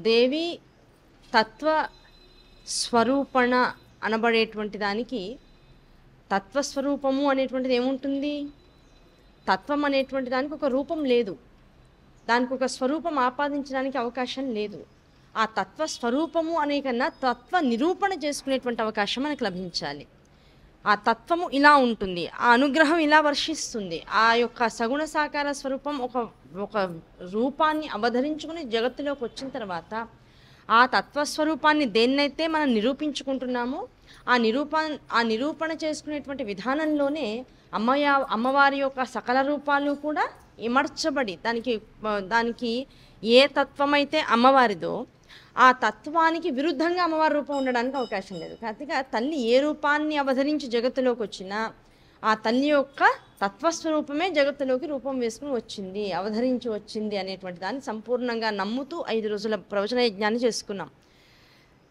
దేవి తత్వ స్వరూపణ అనబడేటువంటి దానికి తత్వస్వరూపము అనేటువంటిది ఏముంటుంది? తత్వం అనేటువంటి దానికి ఒక రూపం లేదు, దానికి ఒక స్వరూపం ఆపాదించడానికి అవకాశం లేదు. ఆ తత్వస్వరూపము అనే కన్నా తత్వ నిరూపణ చేసుకునేటువంటి అవకాశం మనకు లభించాలి. ఆ తత్వము ఇలా ఉంటుంది, ఆ అనుగ్రహం ఇలా వర్షిస్తుంది. ఆ యొక్క సగుణ సాకార స్వరూపం ఒక రూపాన్ని అవధరించుకుని జగత్తులోకి వచ్చిన తర్వాత ఆ తత్వస్వరూపాన్ని దేన్నైతే మనం నిరూపించుకుంటున్నామో ఆ నిరూపణ చేసుకునేటువంటి విధానంలోనే అమ్మవారి యొక్క సకల రూపాలు కూడా ఇమర్చబడి దానికి ఏ తత్వమైతే అమ్మవారిదో ఆ తత్వానికి విరుద్ధంగా అమ్మవారి రూపం ఉండడానికి అవకాశం లేదు. కాబట్టి తల్లి ఏ రూపాన్ని అవధరించి జగత్తులోకి వచ్చినా ఆ తల్లి యొక్క తత్వస్వరూపమే జగత్తులోకి రూపం వేసుకుని వచ్చింది, అవధరించి వచ్చింది అనేటువంటి దాన్ని సంపూర్ణంగా నమ్ముతూ 5 రోజుల ప్రవచన యజ్ఞాన్ని చేసుకున్నాం.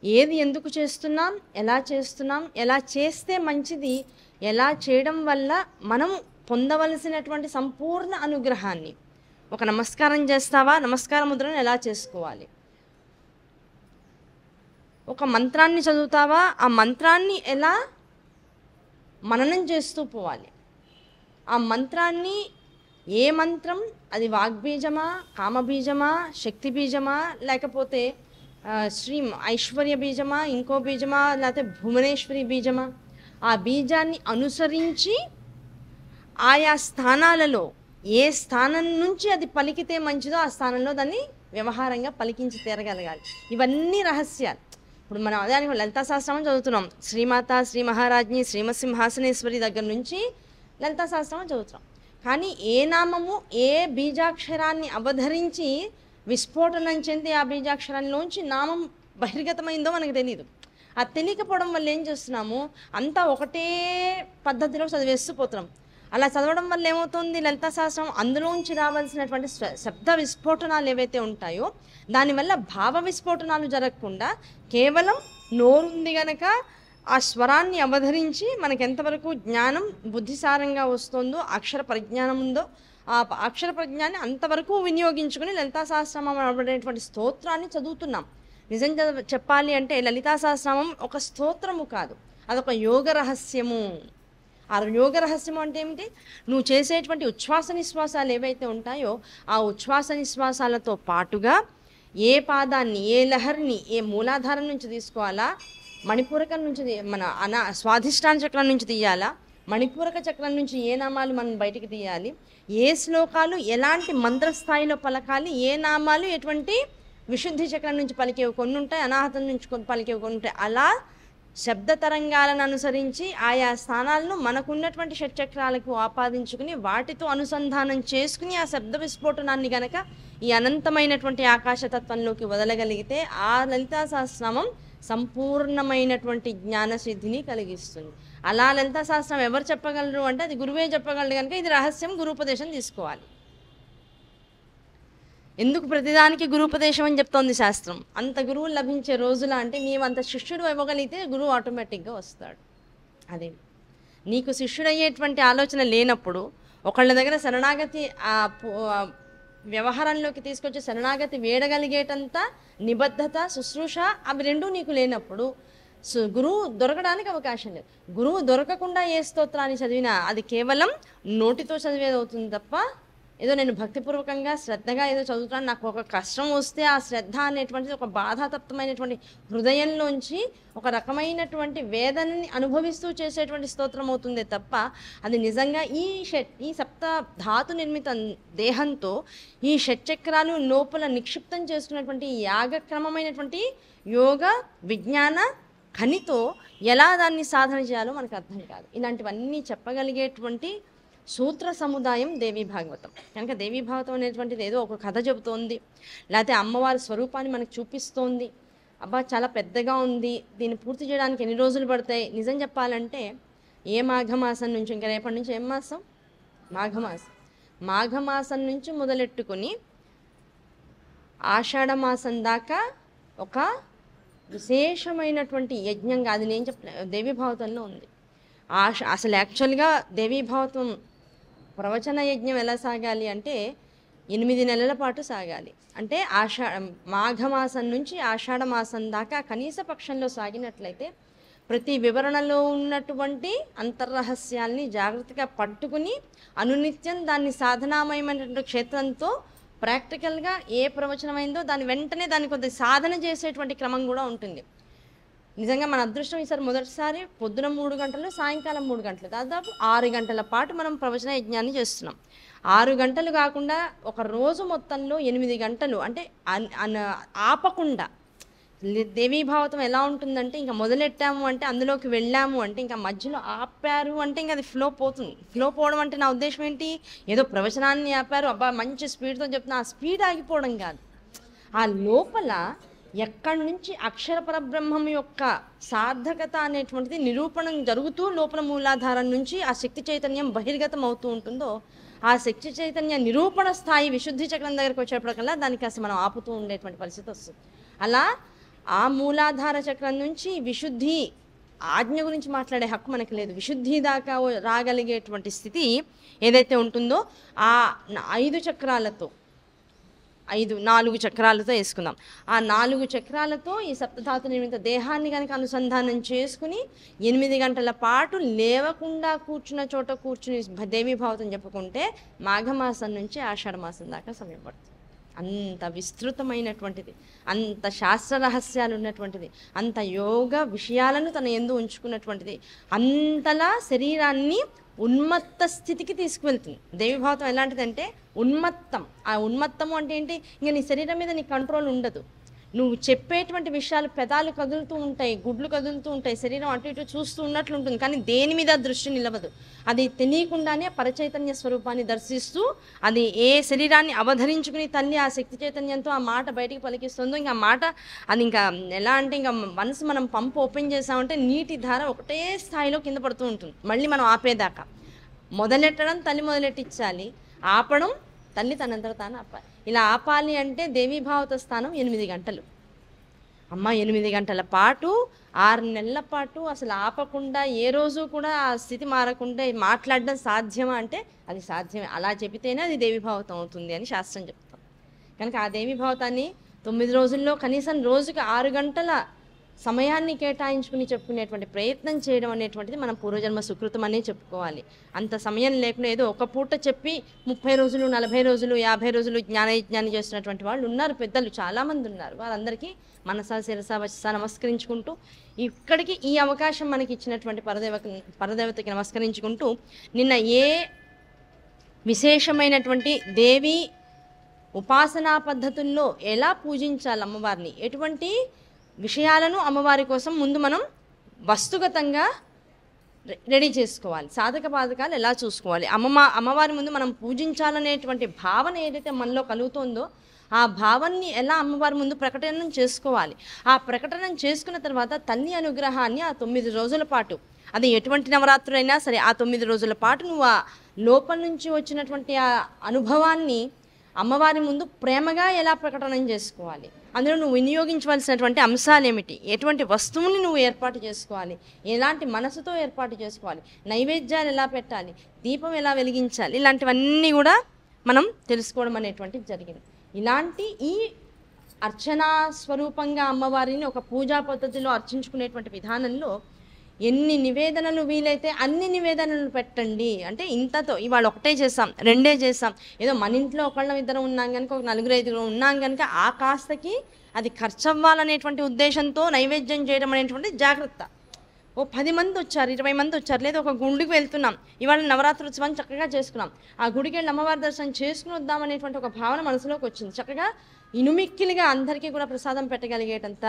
ఏది ఎందుకు చేస్తున్నాం, ఎలా చేస్తే మంచిది, ఎలా చేయడం వల్ల మనం పొందవలసినటువంటి సంపూర్ణ అనుగ్రహాన్ని, ఒక నమస్కారం చేస్తావా, నమస్కార ముద్రను ఎలా చేసుకోవాలి, ఒక మంత్రాన్ని చదువుతావా, ఆ మంత్రాన్ని ఎలా మననం చేస్తూ పోవాలి, ఆ మంత్రాన్ని ఏ మంత్రం, అది వాగ్బీజమా, కామబీజమా, శక్తి బీజమా, లేకపోతే ఐశ్వర్య బీజమా, ఇంకో బీజమా, లేకపోతే భువనేశ్వరి బీజమా, ఆ బీజాన్ని అనుసరించి ఆయా స్థానాలలో ఏ స్థానం నుంచి అది పలికితే మంచిదో ఆ స్థానంలో దాన్ని వ్యవహారంగా పలికించి తీరగలగాలి. ఇవన్నీ రహస్యాలు. ఇప్పుడు మనం అదే లలితా సహస్రనామం చదువుతున్నాం, శ్రీమాత, శ్రీ మహారాజ్ని, శ్రీమసింహాసనేశ్వరి దగ్గర నుంచి లలితా సహస్రనామం చదువుతున్నాం. కానీ ఏ నామము ఏ బీజాక్షరాన్ని అవధరించి విస్ఫోటనం చెంది ఆ బీజాక్షరంలోంచి నామం బహిర్గతమైందో మనకు తెలియదు. అది తెలియకపోవడం వల్ల ఏం చేస్తున్నాము, అంతా ఒకటే పద్ధతిలో చదివేస్తూ పోతున్నాం. అలా చదవడం వల్ల ఏమవుతుంది, లలితా సహస్రం అందులోంచి రావాల్సినటువంటి శబ్ద విస్ఫోటనాలు ఏవైతే ఉంటాయో దానివల్ల భావ విస్ఫోటనాలు జరగకుండా కేవలం నోరుంది గనక ఆ స్వరాన్ని అవధరించి మనకు ఎంతవరకు జ్ఞానం బుద్ధిసారంగా వస్తుందో, అక్షర పరిజ్ఞానం ఉందో ఆ అక్షర ప్రజ్ఞాన్ని అంతవరకు వినియోగించుకుని లలితా సహస్రనామం అనబడేటువంటి స్తోత్రాన్ని చదువుతున్నాం. నిజంగా చెప్పాలి అంటే లలితా సహస్రనామం ఒక స్తోత్రము కాదు, అదొక యోగ రహస్యము. ఆ యోగ రహస్యము అంటే ఏమిటి, నువ్వు చేసేటువంటి ఉచ్ఛ్వాస నిశ్వాసాలు ఏవైతే ఉంటాయో ఆ ఉచ్ఛ్వాస నిశ్వాసాలతో పాటుగా ఏ పాదాన్ని, ఏ లహరిని, ఏ మూలాధారం నుంచి తీసుకోవాలా, మణిపూరకం నుంచి మన స్వాధిష్టాన చక్రం నుంచి తీయాలా, మణిపూరక చక్రం నుంచి ఏ నామాలు మనం బయటికి తీయాలి, ఏ శ్లోకాలు ఎలాంటి మంత్రస్థాయిలో పలకాలి, ఏ నామాలు ఎటువంటి విశుద్ధి చక్రం నుంచి పలికేవి కొన్ని ఉంటాయి, అనాహతం నుంచి పలికేవి కొన్ని ఉంటాయి. అలా శబ్ద తరంగాలను అనుసరించి ఆయా స్థానాలను మనకున్నటువంటి షట్చక్రాలకు ఆపాదించుకుని వాటితో అనుసంధానం చేసుకుని ఆ శబ్ద విస్ఫోటనాన్ని గనక ఈ అనంతమైనటువంటి ఆకాశతత్వంలోకి వదలగలిగితే ఆ లలితా సహస్రనామం సంపూర్ణమైనటువంటి జ్ఞానసిద్ధిని కలిగిస్తుంది. అలా లలితా సహస్రం ఎవరు చెప్పగలరు అంటే అది గురువే చెప్పగలరు కనుక ఇది రహస్యం, గురుపదేశం తీసుకోవాలి. ఎందుకు ప్రతిదానికి గురుపదేశం అని చెప్తోంది శాస్త్రం? అంత గురువులు లభించే రోజుల అంటే నీవు అంత శిష్యుడు ఇవ్వగలిగితే గురువు ఆటోమేటిక్గా వస్తాడు. అదే నీకు శిష్యుడయ్యేటువంటి ఆలోచన లేనప్పుడు, ఒకళ్ళ దగ్గర శరణాగతి వ్యవహారంలోకి తీసుకొచ్చి శరణాగతి వేడగలిగేటంత నిబద్ధత, శుశ్రూష అవి రెండూ నీకు లేనప్పుడు గురువు దొరకడానికి అవకాశం లేదు. గురువు దొరకకుండా ఏ స్తోత్రాన్ని చదివినా అది కేవలం నోటితో చదివేది అవుతుంది తప్ప ఏదో నేను భక్తిపూర్వకంగా శ్రద్ధగా ఏదో చదువుతాను, నాకు ఒక కష్టం వస్తే ఆ శ్రద్ధ అనేటువంటిది ఒక బాధాతప్తమైనటువంటి హృదయంలోంచి ఒక రకమైనటువంటి వేదనని అనుభవిస్తూ చేసేటువంటి స్తోత్రం అవుతుందే తప్ప అది నిజంగా ఈ సప్త ధాతు నిర్మిత దేహంతో ఈ షట్చక్రాలు లోపల నిక్షిప్తం చేసుకున్నటువంటి యాగక్రమమైనటువంటి యోగ విజ్ఞాన ఖనితో ఎలా దాన్ని సాధన చేయాలో మనకు అర్థం కాదు. ఇలాంటివన్నీ చెప్పగలిగేటువంటి సూత్ర సముదాయం దేవీ భాగవతం. కనుక దేవీ భాగవతం అనేటువంటిది ఏదో ఒక కథ చెబుతోంది, లేకపోతే అమ్మవారి స్వరూపాన్ని మనకు చూపిస్తోంది, అబ్బా చాలా పెద్దగా ఉంది, దీన్ని పూర్తి చేయడానికి ఎన్ని రోజులు పడతాయి. నిజం చెప్పాలంటే ఏ మాఘమాసం నుంచి, ఇంకా రేపటి నుంచి ఏం మాసం, మాఘమాసం నుంచి మొదలెట్టుకుని ఆషాఢమాసం దాకా ఒక విశేషమైనటువంటి యజ్ఞంగా అది నేను దేవీ భాగవతంలో ఉంది. అసలు యాక్చువల్గా దేవీ భాగవతం ప్రవచన యజ్ఞం ఎలా సాగాలి అంటే 8 నెలల పాటు సాగాలి. అంటే మాఘమాసం నుంచి ఆషాఢ మాసం దాకా కనీస పక్షంలో సాగినట్లయితే ప్రతి వివరణలో ఉన్నటువంటి అంతర్రహస్యాల్ని జాగ్రత్తగా పట్టుకుని అనునిత్యం దాన్ని సాధనామయమైనటువంటి క్షేత్రంతో ప్రాక్టికల్గా ఏ ప్రవచనమైందో దాని వెంటనే దాన్ని కొద్దిగా సాధన చేసేటువంటి క్రమం కూడా ఉంటుంది. నిజంగా మన అదృష్టం ఈసారి మొదటిసారి పొద్దున 3 గంటలు, సాయంకాలం 3 గంటలు, దాదాపు 6 గంటల పాటు మనం ప్రవచన యజ్ఞాన్ని చేస్తున్నాం. 6 గంటలు కాకుండా ఒక రోజు మొత్తంలో 8 గంటలు అంటే ఆపకుండా. దేవీ భాగవతం ఎలా ఉంటుందంటే ఇంకా మొదలెట్టాము అంటే అందులోకి వెళ్ళాము అంటే ఇంకా మధ్యలో ఆపారు అంటే ఇంకా అది ఫ్లో పోతుంది. ఫ్లో పోవడం అంటే నా ఉద్దేశం ఏంటి, ఏదో ప్రవచనాన్ని ఆపారు అబ్బా మంచి స్పీడ్తో చెప్తున్నా, ఆ స్పీడ్ ఆగిపోవడం కాదు. ఆ లోపల ఎక్కడి నుంచి అక్షర పరబ్రహ్మం యొక్క సార్థకత అనేటువంటిది నిరూపణం జరుగుతూ లోపల మూలాధారం నుంచి ఆ శక్తి చైతన్యం బహిర్గతం అవుతూ ఉంటుందో, ఆ శక్తి చైతన్య నిరూపణ స్థాయి విశుద్ధి చక్రం దగ్గరికి వచ్చేప్పటికల్లా దానికి అసలు మనం ఆపుతూ ఉండేటువంటి పరిస్థితి వస్తుంది. అలా ఆ మూలాధార చక్రం నుంచి విశుద్ధి ఆజ్ఞ గురించి మాట్లాడే హక్కు మనకి లేదు. విశుద్ధి దాకా రాగలిగేటువంటి స్థితి ఏదైతే ఉంటుందో ఆ 5 చక్రాలతో 4 చక్రాలతో వేసుకుందాం. ఆ 4 చక్రాలతో ఈ సప్తధాతు నిర్మిత దేహాన్ని కనుక అనుసంధానం చేసుకుని 8 గంటల పాటు లేవకుండా కూర్చున్న చోట కూర్చుని దేవీ భావతం చెప్పుకుంటే మాఘమాసం నుంచి ఆషాఢ మాసం దాకా సమయం పడుతుంది. అంత విస్తృతమైనటువంటిది, అంత శాస్త్ర రహస్యాలు ఉన్నటువంటిది, అంత యోగ విషయాలను తన యందు ఉంచుకున్నటువంటిది, అంతలా శరీరాన్ని ఉన్మత్త స్థితికి తీసుకువెళ్తుంది. దేవీ భావతం ఎలాంటిదంటే ఉన్మత్తం. ఆ ఉన్మత్తము అంటే ఏంటి, ఇంకా నీ శరీరం మీద నీ కంట్రోల్ ఉండదు. నువ్వు చెప్పేటువంటి విషయాలు, పెదాలు కదులుతూ ఉంటాయి, గుడ్లు కదులుతూ ఉంటాయి, శరీరం అటు ఇటు చూస్తూ ఉన్నట్లు ఉంటుంది, కానీ దేని మీద దృష్టి నిలవదు. అది తెలియకుండానే పరచైతన్య స్వరూపాన్ని దర్శిస్తూ అది ఏ శరీరాన్ని అవధరించుకుని తల్లి ఆ శక్తి చైతన్యంతో ఆ మాట బయటికి పలికిస్తుందో, ఇంకా మాట అది ఇంకా ఎలా అంటే ఇంకా మనసు మనం పంపు ఓపెన్ చేసామంటే నీటి ధార ఒకటే స్థాయిలో కింద పడుతూ ఉంటుంది. మళ్ళీ మనం ఆపేదాకా మొదలెట్టడం తల్లి మొదలెట్టించాలి, ఆపడం తల్లి తనంతట తాను ఆపాలి. ఇలా ఆపాలి అంటే దేవీ భావత స్థానం 8 గంటలు. అమ్మ 8 గంటల పాటు 6 నెలల పాటు అసలు ఆపకుండా ఏ రోజు కూడా ఆ స్థితి మారకుండా మాట్లాడడం సాధ్యమా అంటే అది సాధ్యమే. అలా చెబితేనే అది దేవీ భావతం అవుతుంది అని శాస్త్రం చెప్తాం. కనుక ఆ దేవీ భావతాన్ని 9 రోజుల్లో కనీసం రోజుకి 6 గంటల సమయాన్ని కేటాయించుకుని చెప్పుకునేటువంటి ప్రయత్నం చేయడం అనేటువంటిది మనం పూర్వజన్మ సుకృతం అనే చెప్పుకోవాలి. అంత సమయం లేకుండా ఏదో ఒక పూట చెప్పి 30 రోజులు 40 రోజులు 50 రోజులు జ్ఞానయజ్ఞాన్ని చేస్తున్నటువంటి వాళ్ళు ఉన్నారు, పెద్దలు చాలామంది ఉన్నారు. వారందరికీ మనసా శిరస వచస నమస్కరించుకుంటూ ఇక్కడికి ఈ అవకాశం మనకి ఇచ్చినటువంటి పరదేవతకి నమస్కరించుకుంటూ నిన్న ఏ విశేషమైనటువంటి దేవి ఉపాసనా పద్ధతుల్లో ఎలా పూజించాలి అమ్మవారిని, ఎటువంటి విషయాలను అమ్మవారి కోసం ముందు మనం వస్తుగతంగా రెడీ చేసుకోవాలి, సాధక బాధకాలు ఎలా చూసుకోవాలి, అమ్మవారి ముందు మనం పూజించాలనేటువంటి భావన ఏదైతే మనలో కలుగుతుందో ఆ భావాన్ని ఎలా అమ్మవారి ముందు ప్రకటన చేసుకోవాలి. ఆ ప్రకటన చేసుకున్న తర్వాత తల్లి అనుగ్రహాన్ని ఆ 9 రోజుల పాటు, అది ఎటువంటి నవరాత్రులైనా సరే ఆ 9 రోజుల పాటు నువ్వు ఆ లోపల నుంచి వచ్చినటువంటి ఆ అనుభవాన్ని అమ్మవారి ముందు ప్రేమగా ఎలా ప్రకటన చేసుకోవాలి, అందులో నువ్వు వినియోగించవలసినటువంటి అంశాలు ఏమిటి, ఎటువంటి వస్తువుని నువ్వు ఏర్పాటు చేసుకోవాలి, ఎలాంటి మనసుతో ఏర్పాటు చేసుకోవాలి, నైవేద్యాలు ఎలా పెట్టాలి, దీపం ఎలా వెలిగించాలి, ఇలాంటివన్నీ కూడా మనం తెలుసుకోవడం అనేటువంటిది జరిగింది. ఇలాంటి ఈ అర్చనా స్వరూపంగా అమ్మవారిని ఒక పూజా పద్ధతిలో అర్చించుకునేటువంటి విధానంలో ఎన్ని నివేదనలు వీలైతే అన్ని నివేదనలు పెట్టండి. అంటే ఇంతతో ఇవాళ ఒకటే చేసాం, 2 చేసాం, ఏదో మన ఇంట్లో ఒకళ్ళం ఇద్దరం ఉన్నాం కనుక ఒక 4-5 ఉన్నాం కనుక ఆ కాస్తకి అది ఖర్చు అవ్వాలనేటువంటి ఉద్దేశంతో నైవేద్యం చేయడం అనేటువంటి జాగ్రత్త. ఓ 10 మంది వచ్చారు, 20 మంది వచ్చారు, లేదా ఒక గుడికి వెళ్తున్నాం, ఇవాళ నవరాత్రోత్సవాన్ని చక్కగా చేసుకున్నాం, ఆ గుడికి వెళ్ళి అమ్మవారి దర్శనం చేసుకుని వద్దామనేటువంటి ఒక భావన మనసులోకి వచ్చింది. చక్కగా ఇనుమిక్కిలిగా అందరికీ కూడా ప్రసాదం పెట్టగలిగేటంత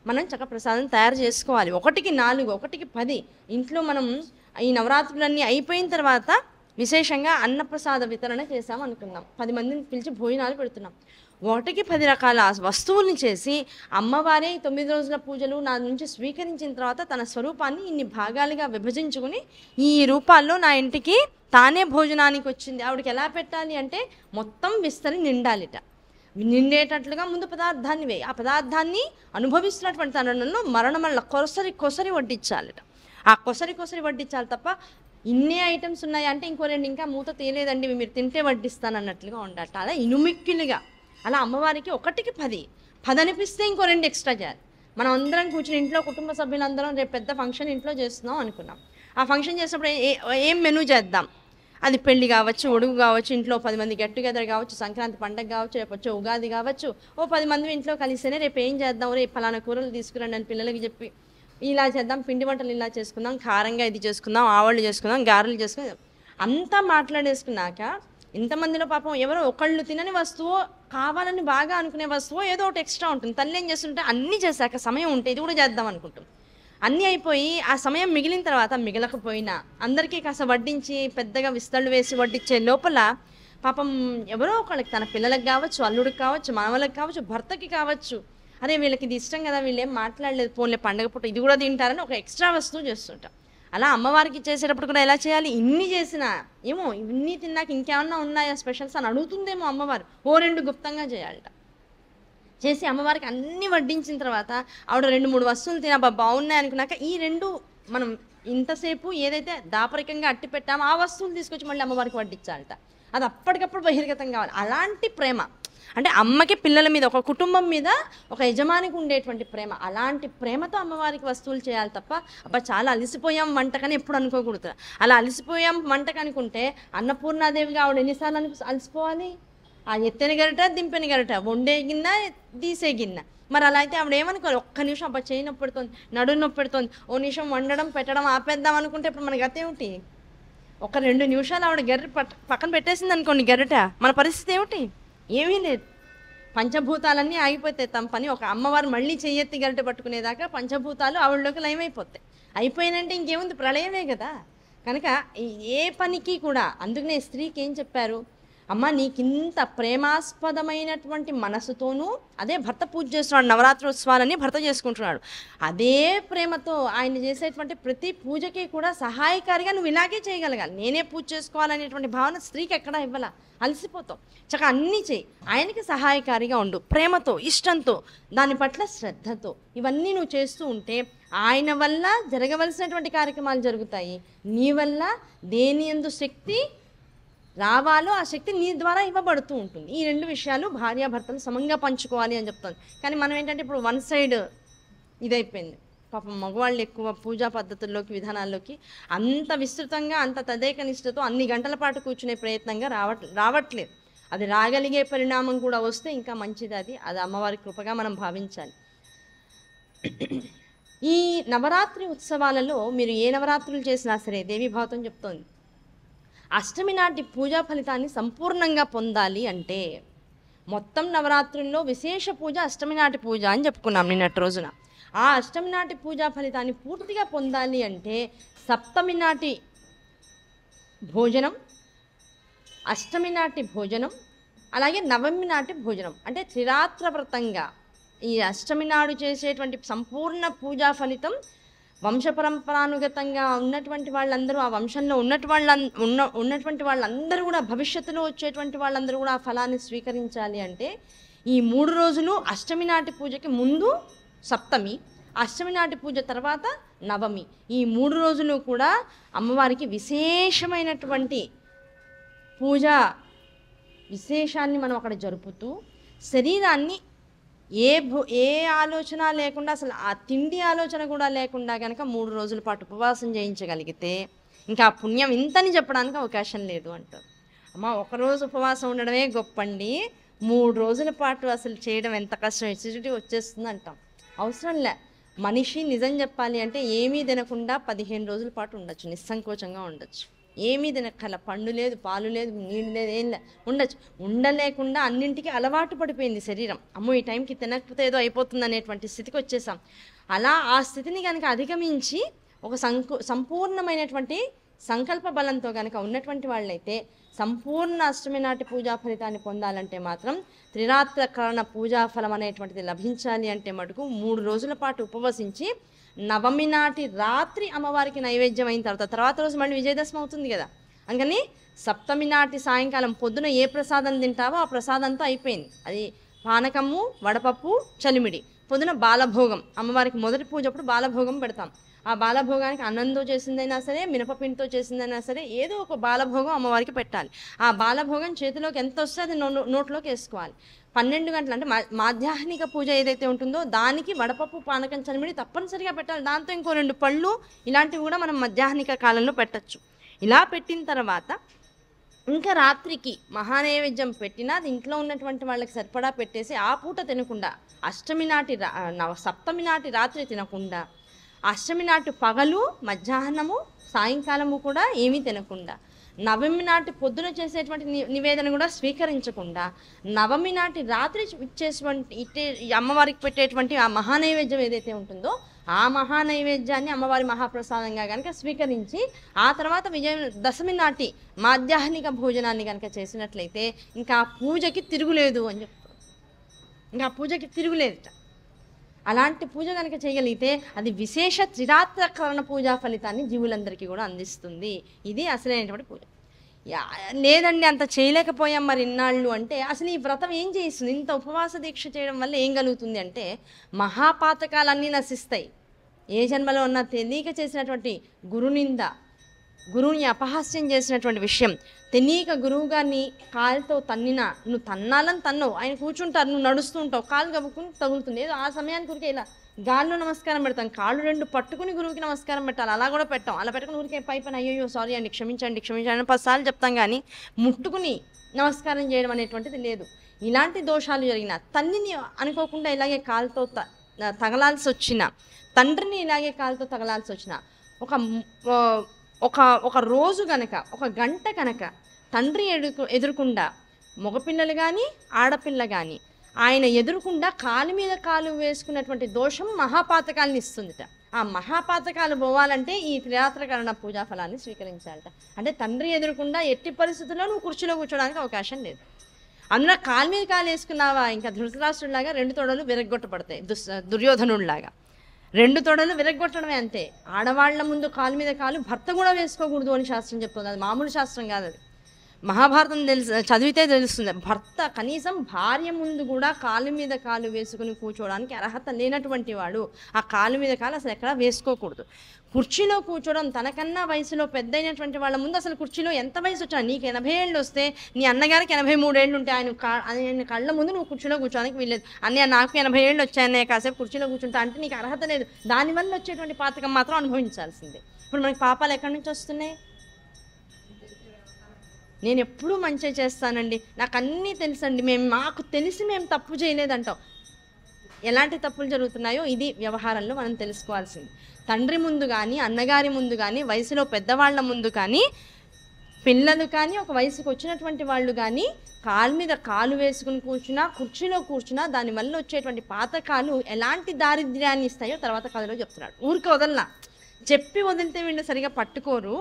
మనం చక్కగా ప్రసాదం తయారు చేసుకోవాలి. 1కి 4, 1కి 10 ఇంట్లో మనం ఈ నవరాత్రులన్నీ అయిపోయిన తర్వాత విశేషంగా అన్నప్రసాద వితరణ చేసాం అనుకుందాం, 10 మందిని పిలిచి భోజనాలు పెడుతున్నాం. 1కి 10 రకాల వస్తువుల్ని చేసి అమ్మవారే 9 రోజుల పూజలు నా నుంచి స్వీకరించిన తర్వాత తన స్వరూపాన్ని ఇన్ని భాగాలుగా విభజించుకుని ఈ రూపాల్లో నా ఇంటికి తానే భోజనానికి వచ్చింది. ఆవిడకి ఎలా పెట్టాలి అంటే మొత్తం విస్తరి నిండాలిట, నిండేటట్లుగా ముందు పదార్థాన్ని వేయి, ఆ పదార్థాన్ని అనుభవిస్తున్నటువంటి తరుణంలో మరణమల్ల కొసరి వడ్డించాలట. ఆ కొసరి వడ్డించాలి తప్ప ఇన్నే ఐటమ్స్ ఉన్నాయి అంటే ఇంకో 2 ఇంకా మూత తేలేదండి మీరు తింటే వడ్డిస్తాను అన్నట్లుగా ఉండట. అలా ఇనుమిక్కిలుగా అలా అమ్మవారికి 1కి 10 అనిపిస్తే ఇంకో 2 ఎక్స్ట్రా చేయాలి. మనం అందరం కూర్చుని ఇంట్లో కుటుంబ సభ్యులందరం రేపు పెద్ద ఫంక్షన్ ఇంట్లో చేస్తున్నాం అనుకున్నాం. ఆ ఫంక్షన్ చేసినప్పుడు ఏం మెనూ చేద్దాం, అది పెళ్లి కావచ్చు, ఒడుగు కావచ్చు, ఇంట్లో 10 మంది గెట్ టుగెదర్ కావచ్చు, సంక్రాంతి పండగ కావచ్చు, రేపు వచ్చే ఉగాది కావచ్చు, ఓ 10 మంది ఇంట్లో కలిస్తేనే రేపు ఏం చేద్దాం, రేపు ఫలానా కూరలు తీసుకురండి అని పిల్లలకి చెప్పి ఇలా చేద్దాం, పిండి వంటలు ఇలా చేసుకుందాం, కారంగా ఇది చేసుకుందాం, ఆవళ్ళు చేసుకుందాం, గారెలు చేసుకుందాం అంతా మాట్లాడేసుకున్నాక ఇంతమందిలో పాపం ఎవరో ఒకళ్ళు తినని వస్తువు, కావాలని బాగా అనుకునే వస్తువు ఏదో ఒకటి ఎక్స్ట్రా ఉంటుంది. తల్లి ఏం చేస్తుంటే అన్నీ చేశాక సమయం ఉంటే ఇది కూడా చేద్దాం అనుకుంటాం. అన్నీ అయిపోయి ఆ సమయం మిగిలిన తర్వాత మిగలకపోయినా అందరికీ కాస్త వడ్డించి పెద్దగా విస్తళ్ళు వేసి వడ్డించే లోపల పాపం ఎవరో ఒకళ్ళకి తన పిల్లలకు కావచ్చు, అల్లుడికి కావచ్చు, మనవలకు కావచ్చు, భర్తకి కావచ్చు, అరే వీళ్ళకి ఇది ఇష్టం కదా, వీళ్ళు ఏం మాట్లాడలేదు, పోన్లే పండగ పూట ఇది కూడా తింటారని ఒక ఎక్స్ట్రా వస్తువు చేస్తుంటాం. అలా అమ్మవారికి చేసేటప్పుడు కూడా ఎలా చేయాలి, ఇన్ని చేసినా ఏమో ఇన్ని తిన్నాక ఇంకేమన్నా ఉన్నాయా స్పెషల్స్ అని అడుగుతుందేమో అమ్మవారు, ఓ 2 గుప్తంగా చేయాలట. చేసి అమ్మవారికి అన్నీ వడ్డించిన తర్వాత ఆవిడ 2-3 వస్తువులు తినబ్బా బాగున్నాయి అనుకున్నాక ఈ 2 మనం ఇంతసేపు ఏదైతే దాపరికంగా అట్టి పెట్టామో ఆ వస్తువులు తీసుకొచ్చి మళ్ళీ అమ్మవారికి వడ్డించాలట. అది అప్పటికప్పుడు బహిర్గతం కావాలి. అలాంటి ప్రేమ అంటే అమ్మకి పిల్లల మీద, ఒక కుటుంబం మీద ఒక యజమానికి ఉండేటువంటి ప్రేమ, అలాంటి ప్రేమతో అమ్మవారికి వస్తువులు చేయాలి తప్ప అబ్బా చాలా అలసిపోయాం వంటకని ఎప్పుడు అనుకోకూడదు. అలా అలసిపోయాం వంటకం అనుకుంటే అన్నపూర్ణాదేవిగా ఆవిడ ఎన్నిసార్లు అలసిపోవాలి? ఆ ఎత్తెన గరిట, దింపెన గరిట, వండే గిన్నె, తీసే గిన్నె. మరి అలా అయితే ఆవిడ ఏమనుకోవాలి, ఒక్క నిమిషం అబ్బా చేయి నొప్పి పెడుతుంది, నడుము నొప్పి పెడుతుంది, ఓ నిమిషం వండడం పెట్టడం ఆపేద్దాం అనుకుంటే ఇప్పుడు మన గత ఏమిటి? ఒక 2 నిమిషాలు ఆవిడ గరిట పక్కన పెట్టేసింది అనుకోండి గరిట, మన పరిస్థితి ఏమిటి? ఏమీ లేదు. పంచభూతాలన్నీ ఆగిపోతాయి తమ పని. ఒక అమ్మవారు మళ్ళీ చెయ్యెత్తి గరిట పట్టుకునేదాకా పంచభూతాలు ఆవిడలోకి లయమైపోతాయి. అయిపోయినంటే ఇంకేముంది, ప్రళయమే కదా. కనుక ఏ పనికి కూడా అందుకనే స్త్రీకి ఏం చెప్పారు, అమ్మ నీకింత ప్రేమాస్పదమైనటువంటి మనసుతోనూ, అదే భర్త పూజ చేస్తున్నాడు, నవరాత్రోత్సవాలని భర్త చేసుకుంటున్నాడు, అదే ప్రేమతో ఆయన చేసేటువంటి ప్రతి పూజకి కూడా సహాయకారిగా నువ్వు ఇలాగే చేయగలగాలి. నేనే పూజ చేసుకోవాలనేటువంటి భావన స్త్రీకి ఎక్కడా ఇవ్వాల, అలసిపోతావు. చక్కగా అన్నీ చేయి, ఆయనకి సహాయకారిగా ఉండు, ప్రేమతో, ఇష్టంతో, దాని పట్ల శ్రద్ధతో ఇవన్నీ నువ్వు చేస్తూ ఉంటే ఆయన వల్ల జరగవలసినటువంటి కార్యక్రమాలు జరుగుతాయి. నీ వల్ల దేని యందు శక్తి రావాలో ఆ శక్తి నీ ద్వారా ఇవ్వబడుతూ ఉంటుంది. ఈ 2 విషయాలు భార్యాభర్తలు సమంగా పంచుకోవాలి అని చెప్తుంది. కానీ మనం ఏంటంటే ఇప్పుడు వన్ సైడ్ ఇదైపోయింది. పాపం మగవాళ్ళు ఎక్కువ పూజా పద్ధతుల్లోకి, విధానాల్లోకి అంత విస్తృతంగా, అంత తదేక నిష్ఠతో అన్ని గంటల పాటు కూర్చునే ప్రయత్నంగా రావట్లేదు. అది రాగలిగే పరిణామం కూడా వస్తే ఇంకా మంచిది. అది అమ్మవారి కృపగా మనం భావించాలి. ఈ నవరాత్రి ఉత్సవాలలో మీరు ఏ నవరాత్రులు చేసినా సరే దేవీభావతం చెప్తోంది, అష్టమి నాటి పూజా ఫలితాన్ని సంపూర్ణంగా పొందాలి అంటే మొత్తం నవరాత్రుల్లో విశేష పూజ అష్టమి నాటి పూజ అని చెప్పుకున్నాం నిన్నటి రోజున. ఆ అష్టమి నాటి పూజా ఫలితాన్ని పూర్తిగా పొందాలి అంటే సప్తమి నాటి భోజనం, అష్టమి నాటి భోజనం, అలాగే నవమి నాటి భోజనం, అంటే త్రిరాత్ర వ్రతంగా ఈ అష్టమి నాడు చేసేటువంటి సంపూర్ణ పూజా ఫలితం వంశపరంపరానుగతంగా ఉన్నటువంటి వాళ్ళందరూ, ఆ వంశంలో ఉన్నటువంటి వాళ్ళందరూ కూడా, భవిష్యత్తులో వచ్చేటువంటి వాళ్ళందరూ కూడా ఆ ఫలాన్ని స్వీకరించాలి అంటే ఈ 3 రోజులు అష్టమి నాటి పూజకి ముందు సప్తమి, అష్టమి నాటి పూజ తర్వాత నవమి, ఈ 3 రోజులు కూడా అమ్మవారికి విశేషమైనటువంటి పూజా విశేషాన్ని మనం అక్కడ జరుపుతూ శరీరాన్ని ఏ ఆలోచన లేకుండా, అసలు ఆ తిండి ఆలోచన కూడా లేకుండా కనుక 3 రోజుల పాటు ఉపవాసం చేయించగలిగితే ఇంకా ఆ పుణ్యం ఇంతని చెప్పడానికి అవకాశం లేదు అంటారు. అమ్మ ఒకరోజు ఉపవాసం ఉండడమే గొప్పండి, 3 రోజుల పాటు అసలు చేయడం ఎంత కష్టం, ఎసిడిటీ వచ్చేస్తుంది అంటాం. అవసరం లే. మనిషి నిజం చెప్పాలి అంటే ఏమీ తినకుండా 15 రోజుల పాటు ఉండొచ్చు, నిస్సంకోచంగా ఉండొచ్చు. ఏమీ తినక్కల, పండు లేదు, పాలు లేదు, నీళ్ళు లేదు, ఏం లేదు, ఉండొచ్చు. ఉండలేకుండా అన్నింటికి అలవాటు పడిపోయింది శరీరం. అమ్మో ఈ టైంకి తినకపోతే ఏదో అయిపోతుంది అనేటువంటి స్థితికి వచ్చేసాం. అలా ఆ స్థితిని కనుక అధిగమించి ఒక సంపూర్ణమైనటువంటి సంకల్ప బలంతో కనుక ఉన్నటువంటి వాళ్ళైతే సంపూర్ణ అష్టమి నాటి పూజా ఫలితాన్ని పొందాలంటే మాత్రం త్రిరాత్రకరణ పూజాఫలం అనేటువంటిది లభించాలి అంటే మటుకు 3 రోజుల పాటు ఉపవసించి నవమి నాటి రాత్రి అమ్మవారికి నైవేద్యం అయిన తర్వాత రోజు మళ్ళీ విజయదశమి అవుతుంది కదా. అందుకని సప్తమి నాటి సాయంకాలం పొద్దున ఏ ప్రసాదం తింటావో ఆ ప్రసాదంతో అయిపోయింది. అది పానకము, వడపప్పు, చలిమిడి. పొద్దున బాలభోగం, అమ్మవారికి మొదటి పూజ అప్పుడు బాలభోగం పెడతాం. ఆ బాలభోగానికి అన్నంతో చేసిందైనా సరే, మినపపిండితో చేసిందైనా సరే, ఏదో ఒక బాలభోగం అమ్మవారికి పెట్టాలి. ఆ బాలభోగం చేతిలోకి ఎంత వస్తే అది నోట్లోకి వేసుకోవాలి. 12 గంటలు అంటే మాధ్యాహ్నిక పూజ ఏదైతే ఉంటుందో దానికి వడపప్పు, పానకం, చనిమిడి తప్పనిసరిగా పెట్టాలి. దాంతో ఇంకో 2 పళ్ళు ఇలాంటివి కూడా మనం మధ్యాహ్నిక కాలంలో పెట్టచ్చు. ఇలా పెట్టిన తర్వాత ఇంకా రాత్రికి మహానైవేద్యం పెట్టినా అది ఇంట్లో ఉన్నటువంటి వాళ్ళకి సరిపడా పెట్టేసి ఆ పూట తినకుండా, అష్టమి నాటి సప్తమి నాటి రాత్రి తినకుండా, అష్టమి నాటి పగలు, మధ్యాహ్నము, సాయంకాలము కూడా ఏమీ తినకుండా, నవమి నాటి పొద్దున చేసేటువంటి నివేదన కూడా స్వీకరించకుండా, నవమి నాటి రాత్రి ఇచ్చేటువంటి అమ్మవారికి పెట్టేటువంటి ఆ మహానైవేద్యం ఏదైతే ఉంటుందో ఆ మహానైవేద్యాన్ని అమ్మవారి మహాప్రసాదంగా కనుక స్వీకరించి ఆ తర్వాత దశమి నాటి మాధ్యాహ్నిక భోజనాన్ని కనుక చేసినట్లయితే ఇంకా పూజకి తిరుగులేదు అని చెప్తారు. ఇంకా పూజకి తిరుగులేదుట. అలాంటి పూజ కనుక చేయగలిగితే అది విశేష త్రిరాత్రకరణ పూజా ఫలితాన్ని జీవులందరికీ కూడా అందిస్తుంది. ఇది అసలైనటువంటి పూజ. లేదండి అంత చేయలేకపోయాం మరి ఇన్నాళ్ళు అంటే, అసలు ఈ వ్రతం ఏం చేస్తుంది? ఇంత ఉపవాస దీక్ష చేయడం వల్ల ఏం కలుగుతుంది అంటే మహాపాతకాలన్నీ నశిస్తాయి. ఏ జన్మలో ఉన్న తెలియక చేసినటువంటి గురునింద, గురువుని అపహాస్యం చేసినటువంటి విషయం, తెలియక గురువు గారిని కాలుతో తన్నినా, నువ్వు తన్నాలని తన్నవు, ఆయన కూర్చుంటారు, నువ్వు నడుస్తూ ఉంటావు, కాలు గబుకుని తగులుతుంది. ఏదో ఆ సమయానికి ఊరికే ఇలా గాల్లో నమస్కారం పెడతాం, కాళ్ళు 2 పట్టుకుని గురువుకి నమస్కారం పెట్టాలి. అలా కూడా పెట్టాం. అలా పెట్టుకుని ఊరికే పైన అయ్యో సారీ అండి, క్షమించండి క్షమించండి 10 సార్లు చెప్తాం, కానీ ముట్టుకుని నమస్కారం చేయడం అనేటువంటిది లేదు. ఇలాంటి దోషాలు జరిగిన, తల్లిని అనుకోకుండా ఇలాగే కాలుతో తగలాల్సి వచ్చిన, తండ్రిని ఇలాగే కాలుతో తగలాల్సి వచ్చిన, ఒక రోజు గనక, ఒక గంట కనుక తండ్రి ఎదురుకుండా మగపిల్లలు కానీ ఆడపిల్ల కానీ ఆయన ఎదురుకుండా కాలు మీద కాలు వేసుకున్నటువంటి దోషం మహాపాతకాలను ఇస్తుందిట. ఆ మహాపాతకాలు పోవాలంటే ఈ త్రిరాత్రకరణ పూజా ఫలాన్ని స్వీకరించాలట. అంటే తండ్రి ఎదురుకుండా ఎట్టి పరిస్థితుల్లో నువ్వు కుర్చీలో కూర్చోడానికి అవకాశం లేదు. అందులో కాలు మీద కాలు వేసుకున్నావా ఇంకా ధృతరాష్ట్రుడిలాగా 2 తొడలు విరగ్గొట్టబడతాయి, దుర్యోధనుడిలాగా 2 తొడలు విరగ్గొట్టడమే అంతే. ఆడవాళ్ల ముందు కాలు మీద కాలు భర్త కూడా వేసుకోకూడదు అని శాస్త్రం చెప్తుంది. అది మామూలు శాస్త్రం కాదు, అది మహాభారతం చదివితే తెలుస్తుంది. భర్త కనీసం భార్య ముందు కూడా కాలు మీద కాలు వేసుకుని కూర్చోవడానికి అర్హత లేనటువంటి వాడు ఆ కాలు మీద కాలు అసలు ఎక్కడా వేసుకోకూడదు. కుర్చీలో కూర్చోవడం, తనకన్నా వయసులో పెద్దయినటువంటి వాళ్ళ ముందు, అసలు కుర్చీలో ఎంత వయసు వచ్చినా, నీకు 80 ఏళ్ళు వస్తే నీ అన్నగారికి 83 ఏళ్ళు ఉంటే ఆయన కళ్ళ ముందు నువ్వు కుర్చీలో కూర్చోడానికి వీల్లేదు. అన్నయ్య నాకు 80 ఏళ్ళు వచ్చాయన్నయ్య కాసేపు కుర్చీలో కూర్చుంటా అంటే నీకు అర్హత లేదు. దానివల్ల వచ్చేటువంటి పాతకం మాత్రం అనుభవించాల్సిందే. ఇప్పుడు మనకి పాపాలు ఎక్కడి నుంచి వస్తున్నాయి? నేను ఎప్పుడూ మంచిగా చేస్తానండి, నాకు అన్నీ తెలుసండి, మాకు తెలిసి మేము తప్పు చేయలేదంటాం. ఎలాంటి తప్పులు జరుగుతున్నాయో ఇది వ్యవహారంలో మనం తెలుసుకోవాల్సింది. తండ్రి ముందు కానీ, అన్నగారి ముందు కానీ, వయసులో పెద్దవాళ్ల ముందు కానీ, పిల్లలు కానీ, ఒక వయసుకు వచ్చినటువంటి వాళ్ళు కానీ కాలు మీద కాలు వేసుకుని కూర్చున్నా, కుర్చీలో కూర్చున్నా దానివల్ల వచ్చేటువంటి పాతకాలు ఎలాంటి దారిద్ర్యాన్ని ఇస్తాయో తర్వాత కథలో చెప్తున్నాడు. ఊరికి వదలనా, చెప్పి వదిలితే వీళ్ళు సరిగా పట్టుకోరు,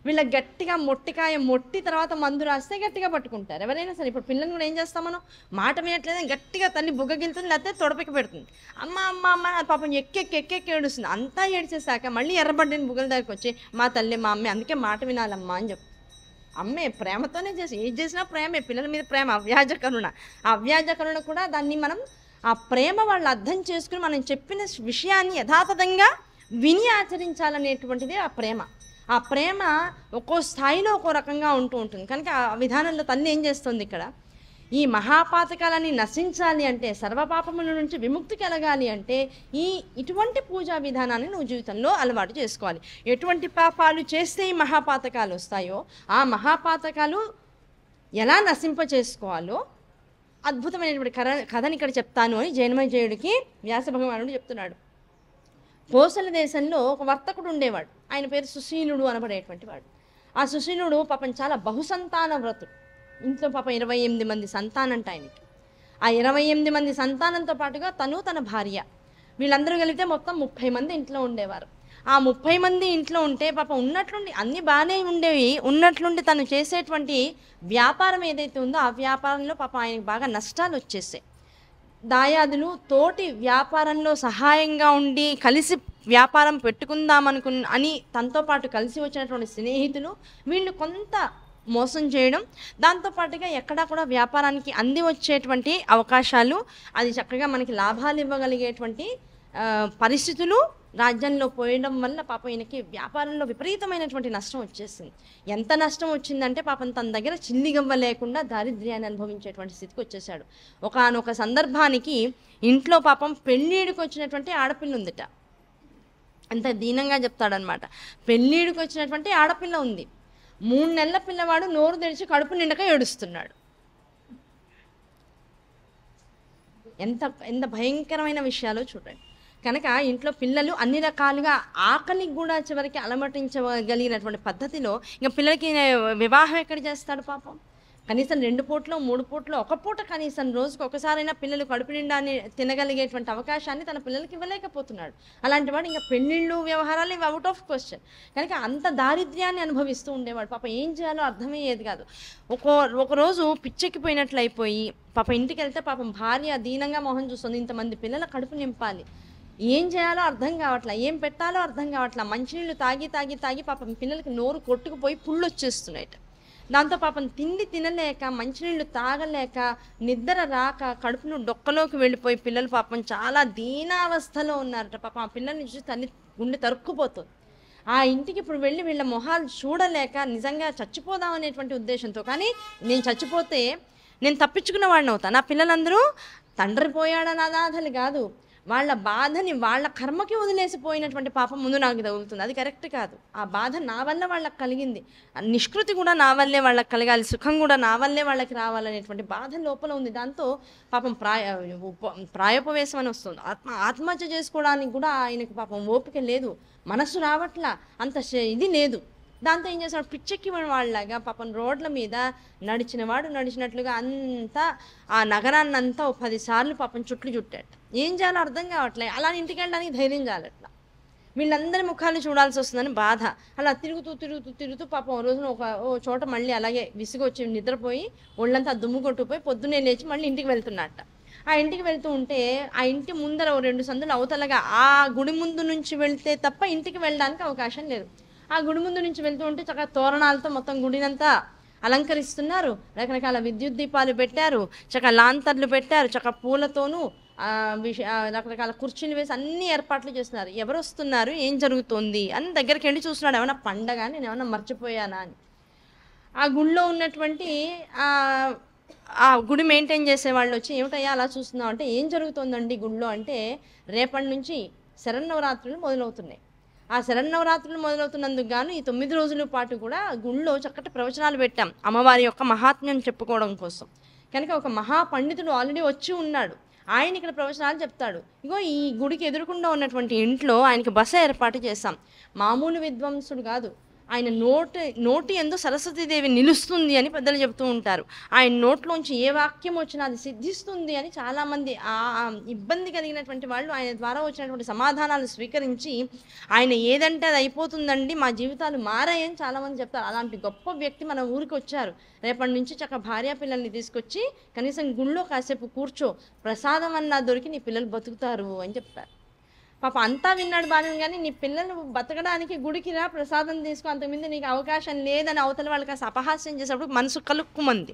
వీళ్ళ గట్టిగా మొట్టికాయ మొట్టి తర్వాత మందు రాస్తే గట్టిగా పట్టుకుంటారు ఎవరైనా సరే. ఇప్పుడు పిల్లల్ని కూడా ఏం చేస్తాం మనం, మాట వినట్లేదని గట్టిగా తల్లి బుగ్గగిలుతుంది, లేకపోతే తొడపకి పెడుతుంది, అమ్మ అమ్మ అమ్మ పాపం ఎక్కెక్కి ఏడుస్తుంది. అంతా ఏడ్చేసాక మళ్ళీ ఎర్రబడ్డని బుగ్గల దగ్గరికి వచ్చి మా తల్లి మా అమ్మే అందుకే మాట వినాలమ్మా అని చెప్తుంది. అమ్మే ప్రేమతోనే చేసి ఏది చేసినా ప్రేమే, పిల్లల మీద ప్రేమ, అవ్యాజ కరుణ. ఆ అవ్యాజ కరుణ కూడా దాన్ని మనం ఆ ప్రేమ వాళ్ళు అర్థం చేసుకుని మనం చెప్పిన విషయాన్ని యథాతథంగా విని ఆచరించాలనేటువంటిది ఆ ప్రేమ. ఆ ప్రేమ ఒక్కో స్థాయిలో ఒక్కో రకంగా ఉంటుంది. కనుక ఆ విధానంలో తల్లి ఏం చేస్తుంది, ఇక్కడ ఈ మహాపాతకాలని నశించాలి అంటే, సర్వపాపముల నుంచి విముక్తి కలగాలి అంటే ఇటువంటి పూజా విధానాన్ని నువ్వు జీవితంలో అలవాటు చేసుకోవాలి. ఎటువంటి పాపాలు చేస్తే ఈ మహాపాతకాలు వస్తాయో ఆ మహాపాతకాలు ఎలా నశింప చేసుకోవాలో అద్భుతమైనటువంటి కథని ఇక్కడ చెప్తాను అని జనమేజయుడికి వ్యాస భగవానుడు చెప్తున్నాడు. కోసల దేశంలో ఒక వర్తకుడు ఉండేవాడు. ఆయన పేరు సుశీలుడు అనబడేటువంటి వాడు. ఆ సుశీలుడు పాపం చాలా బహుసంతాన వ్రతుడు. ఇంట్లో పాపం 28 మంది సంతానంట ఆయనకి. ఆ 28 మంది సంతానంతో పాటుగా తన భార్య వీళ్ళందరూ కలిపితే మొత్తం 30 మంది ఇంట్లో ఉండేవారు. ఆ 30 మంది ఇంట్లో ఉంటే పాపం ఉన్నట్లుండి అన్నీ బాగానే ఉండేవి, ఉన్నట్లుండి తను చేసేటువంటి వ్యాపారం ఏదైతే ఉందో ఆ వ్యాపారంలో పాపం ఆయనకు బాగా నష్టాలు వచ్చేసాయి. దాయాదులు తోటి వ్యాపారంలో సహాయంగా ఉండి కలిసి వ్యాపారం పెట్టుకుందామని తనతో పాటు కలిసి వచ్చినటువంటి స్నేహితులు వీళ్ళు కొంత మోసం చేయడం, దాంతోపాటుగా ఎక్కడా కూడా వ్యాపారానికి అంది వచ్చేటువంటి అవకాశాలు, అది చక్కగా మనకి లాభాలు ఇవ్వగలిగేటువంటి పరిస్థితులు రాజ్యంలో పోయడం వల్ల పాపం ఈయనకి వ్యాపారంలో విపరీతమైనటువంటి నష్టం వచ్చేసింది. ఎంత నష్టం వచ్చిందంటే పాపం తన దగ్గర చిల్లిగవ్వ లేకుండా దారిద్ర్యాన్ని అనుభవించేటువంటి స్థితికి వచ్చేసాడు. ఒకానొక సందర్భానికి ఇంట్లో పాపం పెళ్ళిడికి వచ్చినటువంటి ఆడపిల్ల ఉందిట. అంత దీనంగా చెప్తాడనమాట. పెళ్ళిడికి వచ్చినటువంటి ఆడపిల్ల ఉంది. 3 నెలల పిల్లవాడు నోరు తెరిచి కడుపు నిండక ఏడుస్తున్నాడు. ఎంత ఎంత భయంకరమైన విషయాలో చూడండి. కనుక ఇంట్లో పిల్లలు అన్ని రకాలుగా ఆకలికి కూడా చివరికి అలమటించగలిగినటువంటి పద్ధతిలో ఇంకా పిల్లలకి వివాహం ఎక్కడ చేస్తాడు పాపం? కనీసం 2 పూటలో 3 పూటలో 1 పూట కనీసం రోజుకు ఒకసారైనా పిల్లలు కడుపు నిండా తినగలిగేటువంటి అవకాశాన్ని తన పిల్లలకి ఇవ్వలేకపోతున్నాడు. అలాంటి వాడు ఇంకా పెళ్ళిళ్ళు వ్యవహారాలు ఇవి అవుట్ ఆఫ్ క్వశ్చన్. కనుక అంత దారిద్ర్యాన్ని అనుభవిస్తూ ఉండేవాడు. పాపం ఏం చేయాలో అర్థమయ్యేది కాదు. ఒకరోజు పిచ్చెక్కిపోయినట్లు అయిపోయి పాపం ఇంటికి వెళ్తే పాపం భార్య దీనంగా మొహం చూస్తుంది. ఇంతమంది పిల్లల కడుపు నింపాలి, ఏం చేయాలో అర్థం కావట్లా, ఏం పెట్టాలో అర్థం కావట్లా. మంచినీళ్ళు తాగి తాగి తాగి పాపం పిల్లలకి నోరు కొట్టుకుపోయి పుళ్ళు వచ్చేస్తున్నాయట. దాంతో పాపం తిండి తినలేక, మంచినీళ్ళు తాగలేక, నిద్ర రాక, కడుపును డొక్కలోకి వెళ్ళిపోయి పిల్లలు పాపం చాలా దీనావస్థలో ఉన్నారట. పాపం ఆ పిల్లల్ని చూసి తల్లి గుండె తరుక్కుపోతుంది. ఆ ఇంటికి ఇప్పుడు వెళ్ళి వీళ్ళ మొహాలు చూడలేక నిజంగా చచ్చిపోదాం అనేటువంటి ఉద్దేశంతో, కానీ నేను చచ్చిపోతే నేను తప్పించుకున్న వాడిని అవుతాను. నా పిల్లలందరూ తండ్రి పోయాడని అనాథలు కాదు, వాళ్ళ బాధని వాళ్ళ కర్మకి వదిలేసిపోయినటువంటి పాపం ముందు నాకు తగులుతుంది. అది కరెక్ట్ కాదు. ఆ బాధ నా వల్ల వాళ్ళకి కలిగింది, నిష్కృతి కూడా నా వల్లే వాళ్ళకి కలగాలి, సుఖం కూడా నా వల్లే వాళ్ళకి రావాలనేటువంటి బాధ లోపల ఉంది. దాంతో పాపం ప్రాయోపవేశం అని వస్తుంది. ఆత్మహత్య చేసుకోవడానికి కూడా ఆయనకు పాపం ఓపిక లేదు, మనసు రావట్లా, అంత ఇది లేదు. దాంతో ఏం చేస్తాడు, పిచ్చెక్కి వాళ్ళలాగా పాపం రోడ్ల మీద నడిచినవాడు నడిచినట్లుగా అంతా ఆ నగరాన్ని అంతా 10 సార్లు పాపం చుట్టాడు. ఏం చేయాలో అర్థం కావట్లేదు. అలా ఇంటికి వెళ్ళడానికి ధైర్యం చాలట్లా, వీళ్ళందరి ముఖాలు చూడాల్సి వస్తుందని బాధ. అలా తిరుగుతూ పాపం ఓ రోజున ఓ చోట మళ్ళీ అలాగే విసుగొచ్చి నిద్రపోయి ఒళ్ళంతా దుమ్ము కొట్టుకుపోయి పొద్దున్నే లేచి మళ్ళీ ఇంటికి వెళ్తున్నట్ట. ఆ ఇంటికి వెళ్తూ ఉంటే ఆ ఇంటి ముందర 2 సందులు అవతలగా ఆ గుడి ముందు నుంచి వెళ్తే తప్ప ఇంటికి వెళ్ళడానికి అవకాశం లేదు. ఆ గుడి ముందు నుంచి వెళ్తూ ఉంటే చక్కగా తోరణాలతో మొత్తం గుడినంతా అలంకరిస్తున్నారు, రకరకాల విద్యుత్ దీపాలు పెట్టారు, చక్కగా లాంతర్లు పెట్టారు, చక్కగా పూలతోనూ రకరకాల కుర్చీలు వేసి అన్ని ఏర్పాట్లు చేస్తున్నారు. ఎవరు వస్తున్నారు, ఏం జరుగుతుంది అని దగ్గరికి వెళ్ళి చూస్తున్నాడు. ఏమన్నా పండగ, నేను ఏమన్నా మర్చిపోయానా అని. ఆ గుడిలో ఉన్నటువంటి ఆ గుడి మెయింటైన్ చేసే వాళ్ళు వచ్చి, ఏమిటయ్యా అలా చూస్తున్నావు అంటే, ఏం జరుగుతుందండి గుడిలో అంటే, రేపటి నుంచి శరన్నవరాత్రులు మొదలవుతున్నాయి. ఆ శరన్నవరాత్రులు మొదలవుతున్నందుకు గాను ఈ 9 రోజుల పాటు కూడా గుళ్ళో చక్కటి ప్రవచనాలు పెట్టాం అమ్మవారి యొక్క మహాత్మ్యం చెప్పుకోవడం కోసం. కనుక ఒక మహాపండితుడు ఆల్రెడీ వచ్చి ఉన్నాడు, ఆయన ఇక్కడ ప్రవచనాలు చెప్తాడు. ఇగో ఈ గుడికి ఎదురుకుండా ఉన్నటువంటి ఇంట్లో ఆయనకి బస ఏర్పాటు చేశాం. మామూలు విద్వాంసుడు కాదు, ఆయన నోటి యందు సరస్వతీదేవి నిలుస్తుంది అని పెద్దలు చెప్తూ ఉంటారు. ఆయన నోట్లోంచి ఏ వాక్యం వచ్చినా అది సిద్ధిస్తుంది అని చాలామంది ఆ ఇబ్బంది కలిగినటువంటి వాళ్ళు ఆయన ద్వారా వచ్చినటువంటి సమాధానాలు స్వీకరించి, ఆయన ఏదంటే అది అయిపోతుందండి, మా జీవితాలు మారాయని చాలామంది చెప్తారు. అలాంటి గొప్ప వ్యక్తి మన ఊరికి వచ్చారు. రేపటి నుంచి చక్కగా భార్యా పిల్లల్ని తీసుకొచ్చి కనీసం గుళ్ళో కాసేపు కూర్చో, ప్రసాదం అన్నా దొరికి నీ పిల్లలు బతుకుతారు అని చెప్పారు. పాప అంతా విన్నాడు బాగా, కానీ నీ పిల్లలు బతకడానికి గుడికి రా, ప్రసాదం తీసుకో, అంతకుముందు నీకు అవకాశం లేదని అవతల వాళ్ళకి అపహాస్యం చేసేటప్పుడు మనసు కలుక్కుమంది.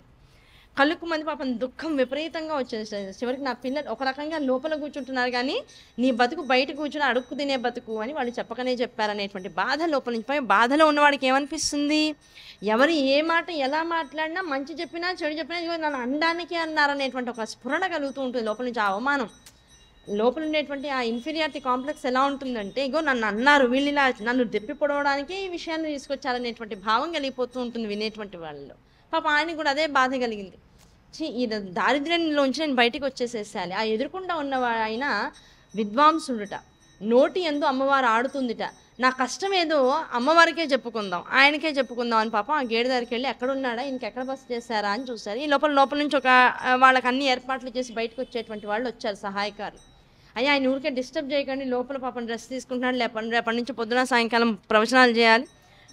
పాపం దుఃఖం విపరీతంగా వచ్చేసి చివరికి నా పిల్లలు ఒక రకంగా లోపల కూర్చుంటున్నారు, కానీ నీ బతుకు బయట కూర్చుని అడుక్కు తినే బతుకు అని వాళ్ళు చెప్పకనే చెప్పారనేటువంటి బాధ లోపల నుంచి పోయి, బాధలో ఉన్నవాడికి ఏమనిపిస్తుంది, ఎవరు ఏ మాట ఎలా మాట్లాడినా, మంచి చెప్పినా చెడు చెప్పినా ఇదిగో నన్ను అనడానికే అన్నారనేటువంటి ఒక స్ఫురణ కలుగుతూ ఉంటుంది లోపల నుంచి. ఆ అవమానం లోపల ఉండేటువంటి ఆ ఇన్ఫీరియారిటీ కాంప్లెక్స్ ఎలా ఉంటుందంటే, ఇగో నన్ను అన్నారు, వీళ్ళు ఇలా నన్ను దెప్పి పొడవడానికే ఈ విషయాన్ని తీసుకొచ్చారనేటువంటి భావం కలిగిపోతూ ఉంటుంది వినేటువంటి వాళ్ళలో. పాప ఆయనకు కూడా అదే బాధ కలిగింది. ఈ దారిద్ర్యంలోంచి నేను బయటికి వచ్చేసేసాలి. ఆ ఎదురుకుండా ఉన్నవాడు ఆయన విద్వాంసుడుట, నోటి యందు అమ్మవారు ఆడుతుందిట. నా కష్టం ఏదో అమ్మవారికే చెప్పుకుందాం, ఆయనకే చెప్పుకుందాం అని పాపం ఆ గేటు దగ్గరికి వెళ్ళి ఎక్కడున్నాడా, ఇంకెక్కడ బస చేశారా అని చూశారు. ఈ లోపల నుంచి ఒక వాళ్ళకి అన్ని ఏర్పాట్లు చేసి బయటకు వచ్చేటువంటి వాళ్ళు వచ్చారు, సహాయకారులు. అయ్యా ఆయన ఊరికే డిస్టర్బ్ చేయకండి, లోపల పాపం డ్రెస్ తీసుకుంటున్నాడు, రేపటి నుంచి పొద్దున సాయంకాలం ప్రవచనాలు చేయాలి,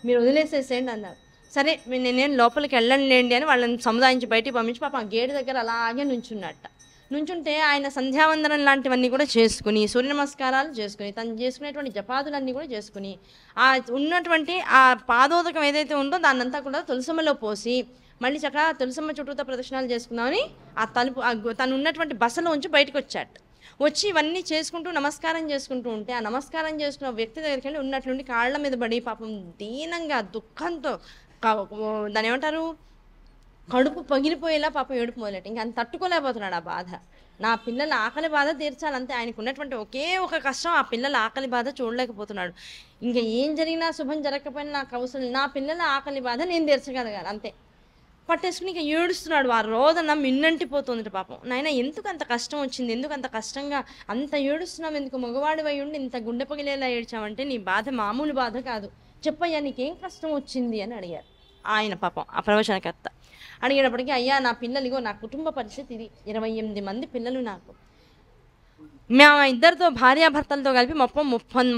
మీరు వదిలేసేసేయండి అన్నారు. సరే నేనేం లోపలికి వెళ్ళండి అని వాళ్ళని సముదాయించి బయటికి పంపించి పాపం ఆ గేటు దగ్గర అలాగే నుంచుంటే ఆయన సంధ్యావందనం లాంటివన్నీ కూడా చేసుకుని, సూర్య నమస్కారాలు చేసుకుని, తను చేసుకునేటువంటి జపాదులన్నీ కూడా చేసుకుని, ఆ ఉన్నటువంటి ఆ పాదోదకం ఏదైతే ఉందో దాన్నంతా కూడా తులసమ్మలో పోసి మళ్ళీ చక్కగా తులసమ్మ చుట్టూతో ప్రదక్షిణాలు చేసుకుందామని ఆ తలుపు తను ఉన్నటువంటి బసలోంచి బయటకు వచ్చాడు. వచ్చి ఇవన్నీ చేసుకుంటూ నమస్కారం చేసుకుంటూ ఉంటే, ఆ నమస్కారం చేసుకున్న వ్యక్తి దగ్గరికి వెళ్ళి ఉన్నట్లుండి కాళ్ళ మీద పడి పాపం దీనంగా దుఃఖంతో దాని ఏమంటారు, కడుపు పగిలిపోయేలా పాపం ఏడుపు మొదలెట్టి ఇంకా ఆయన తట్టుకోలేకపోతున్నాడు ఆ బాధ. నా పిల్లల ఆకలి బాధ తీర్చాలంతే, ఆయనకు ఉన్నటువంటి ఒకే ఒక కష్టం, ఆ పిల్లల ఆకలి బాధ చూడలేకపోతున్నాడు. ఇంకా ఏం జరిగినా శుభం జరగకపోయినా నాకు అవసరం, నా పిల్లల ఆకలి బాధ నేను తీర్చగలగాలి అంతే. పట్టేసుకుని ఇంకా ఏడుస్తున్నాడు. ఆ రోదన మిన్నంటిపోతుంది పాపం. నాయన ఎందుకు అంత కష్టం వచ్చింది, ఎందుకు అంత కష్టంగా అంత ఏడుస్తున్నావు, ఎందుకు మగవాడి వై ఉండి ఇంత గుండె పగిలేలా ఏడ్చావంటే నీ బాధ మామూలు బాధ కాదు, చెప్పయ్యా నీకేం కష్టం వచ్చింది అని అడిగారు ఆయన పాపం ఆ ప్రవచనకర్త. అడిగేటప్పటికీ, అయ్యా నా పిల్లలు, నా కుటుంబ పరిస్థితి ఇది, 28 మంది పిల్లలు నాకు, మేము ఇద్దరితో భార్యాభర్తలతో కలిపి మొత్తం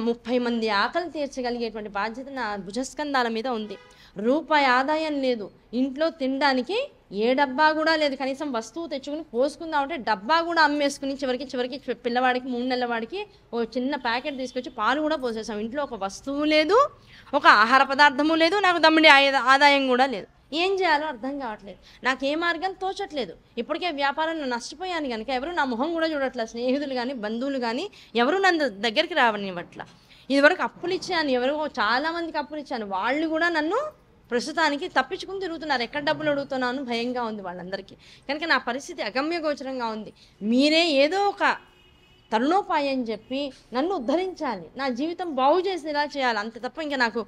30 మంది ఆకలి తీర్చగలిగేటువంటి బాధ్యత నా భుజస్కంధాల మీద ఉంది. రూపాయి ఆదాయం లేదు, ఇంట్లో తినడానికి ఏ డబ్బా కూడా లేదు, కనీసం వస్తువు తెచ్చుకుని పోసుకుందామంటే డబ్బా కూడా అమ్మేసుకుని చివరికి పిల్లవాడికి 3 నెలల వాడికి ఓ చిన్న ప్యాకెట్ తీసుకొచ్చి పాలు కూడా పోసేసాం. ఇంట్లో ఒక వస్తువు లేదు, ఒక ఆహార పదార్థము లేదు, నాకు దమ్మిడి ఆదాయం కూడా లేదు. ఏం చేయాలో అర్థం కావట్లేదు, నాకు ఏ మార్గం తోచట్లేదు. ఇప్పటికే వ్యాపారంలో నష్టపోయాను కనుక ఎవరు నా మొహం కూడా చూడట్లేదు, స్నేహితులు కానీ బంధువులు కానీ ఎవరు నన్ను దగ్గరికి రావనివ్వట్ల. ఇదివరకు అప్పులు ఇచ్చాను, ఎవరో చాలామందికి అప్పులు ఇచ్చాను, వాళ్ళు కూడా నన్ను ప్రస్తుతానికి తప్పించుకుని తిరుగుతున్నారు, ఎక్కడ డబ్బులు అడుగుతున్నాను భయంగా ఉంది వాళ్ళందరికీ. కనుక నా పరిస్థితి అగమ్యగోచరంగా ఉంది. మీరే ఏదో ఒక తరుణోపాయం చెప్పి నన్ను ఉద్ధరించాలి, నా జీవితం బాగు చేసి ఇలా చేయాలి, అంతే తప్ప ఇంకా నాకు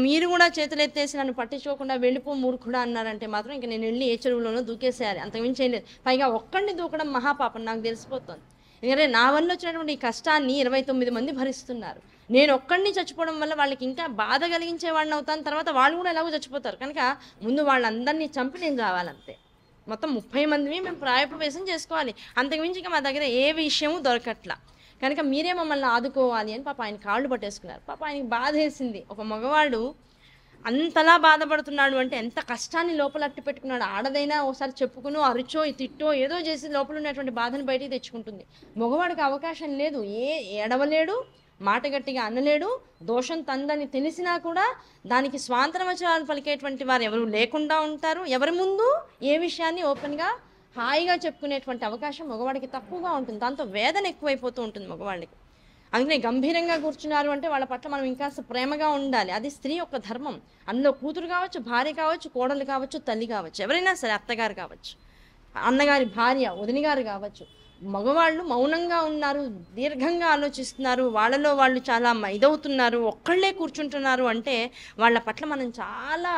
మీరు కూడా చేతులు ఎత్తేసి నన్ను పట్టించుకోకుండా వెళ్ళిపో మూర్ఖుడా అన్నారంటే మాత్రం ఇంకా నేను వెళ్ళి ఏ చెరువులోనో దూకేసేయాలి, అంతకుమించి ఏం లేదు. పైగా ఒక్కడిని దూకడం మహాపాపం నాకు తెలిసిపోతుంది. ఎందుకంటే నా వల్ల వచ్చినటువంటి ఈ కష్టాన్ని 29 మంది భరిస్తున్నారు. నేను ఒక్కడిని చచ్చిపోవడం వల్ల వాళ్ళకి ఇంకా బాధ కలిగించేవాడిని అవుతాను, తర్వాత వాళ్ళు కూడా ఎలాగో చచ్చిపోతారు. కనుక ముందు వాళ్ళందరినీ చంపి నేను రావాలంతే. మొత్తం 30 మందిని మేము ప్రాయోపవేశం చేసుకోవాలి, అంతకుమించి ఇంకా మా దగ్గర ఏ విషయము దొరకట్లా. కనుక మీరే మమ్మల్ని ఆదుకోవాలి అని పాప ఆయన కాళ్ళు పట్టేసుకున్నారు. పాప ఆయనకి బాధ వేసింది, ఒక మగవాడు అంతలా బాధపడుతున్నాడు అంటే ఎంత కష్టాన్ని లోపల అట్టి పెట్టుకున్నాడు. ఆడదైనా ఒకసారి చెప్పుకునో అరుచో తిట్టో ఏదో చేసి లోపల ఉన్నటువంటి బాధను బయటికి తెచ్చుకుంటుంది. మగవాడికి అవకాశం లేదు, ఏడవలేడు, మాట గట్టిగా అనలేడు, దోషం తందని తెలిసినా కూడా దానికి స్వాతంత్రవచనాలు పలికేటువంటి వారు ఎవరు లేకుండా ఉంటారు. ఎవరి ముందు ఏ విషయాన్ని ఓపెన్గా హాయిగా చెప్పుకునేటువంటి అవకాశం మగవాడికి తక్కువగా ఉంటుంది, దాంతో వేదన ఎక్కువైపోతూ ఉంటుంది మగవాళ్ళకి. అందుకనే గంభీరంగా కూర్చున్నారు అంటే వాళ్ళ పట్ల మనం ఇంకాస్త ప్రేమగా ఉండాలి. అది స్త్రీ యొక్క ధర్మం. అందులో కూతురు కావచ్చు, భార్య కావచ్చు, కోడలు కావచ్చు, తల్లి కావచ్చు, ఎవరైనా సరే, అత్తగారు కావచ్చు, అన్నగారి భార్య, వదిన గారు కావచ్చు. మగవాళ్ళు మౌనంగా ఉన్నారు, దీర్ఘంగా ఆలోచిస్తున్నారు, వాళ్ళలో వాళ్ళు చాలా ఇదవుతున్నారు, ఒక్కళ్ళే కూర్చుంటున్నారు అంటే వాళ్ళ పట్ల మనం చాలా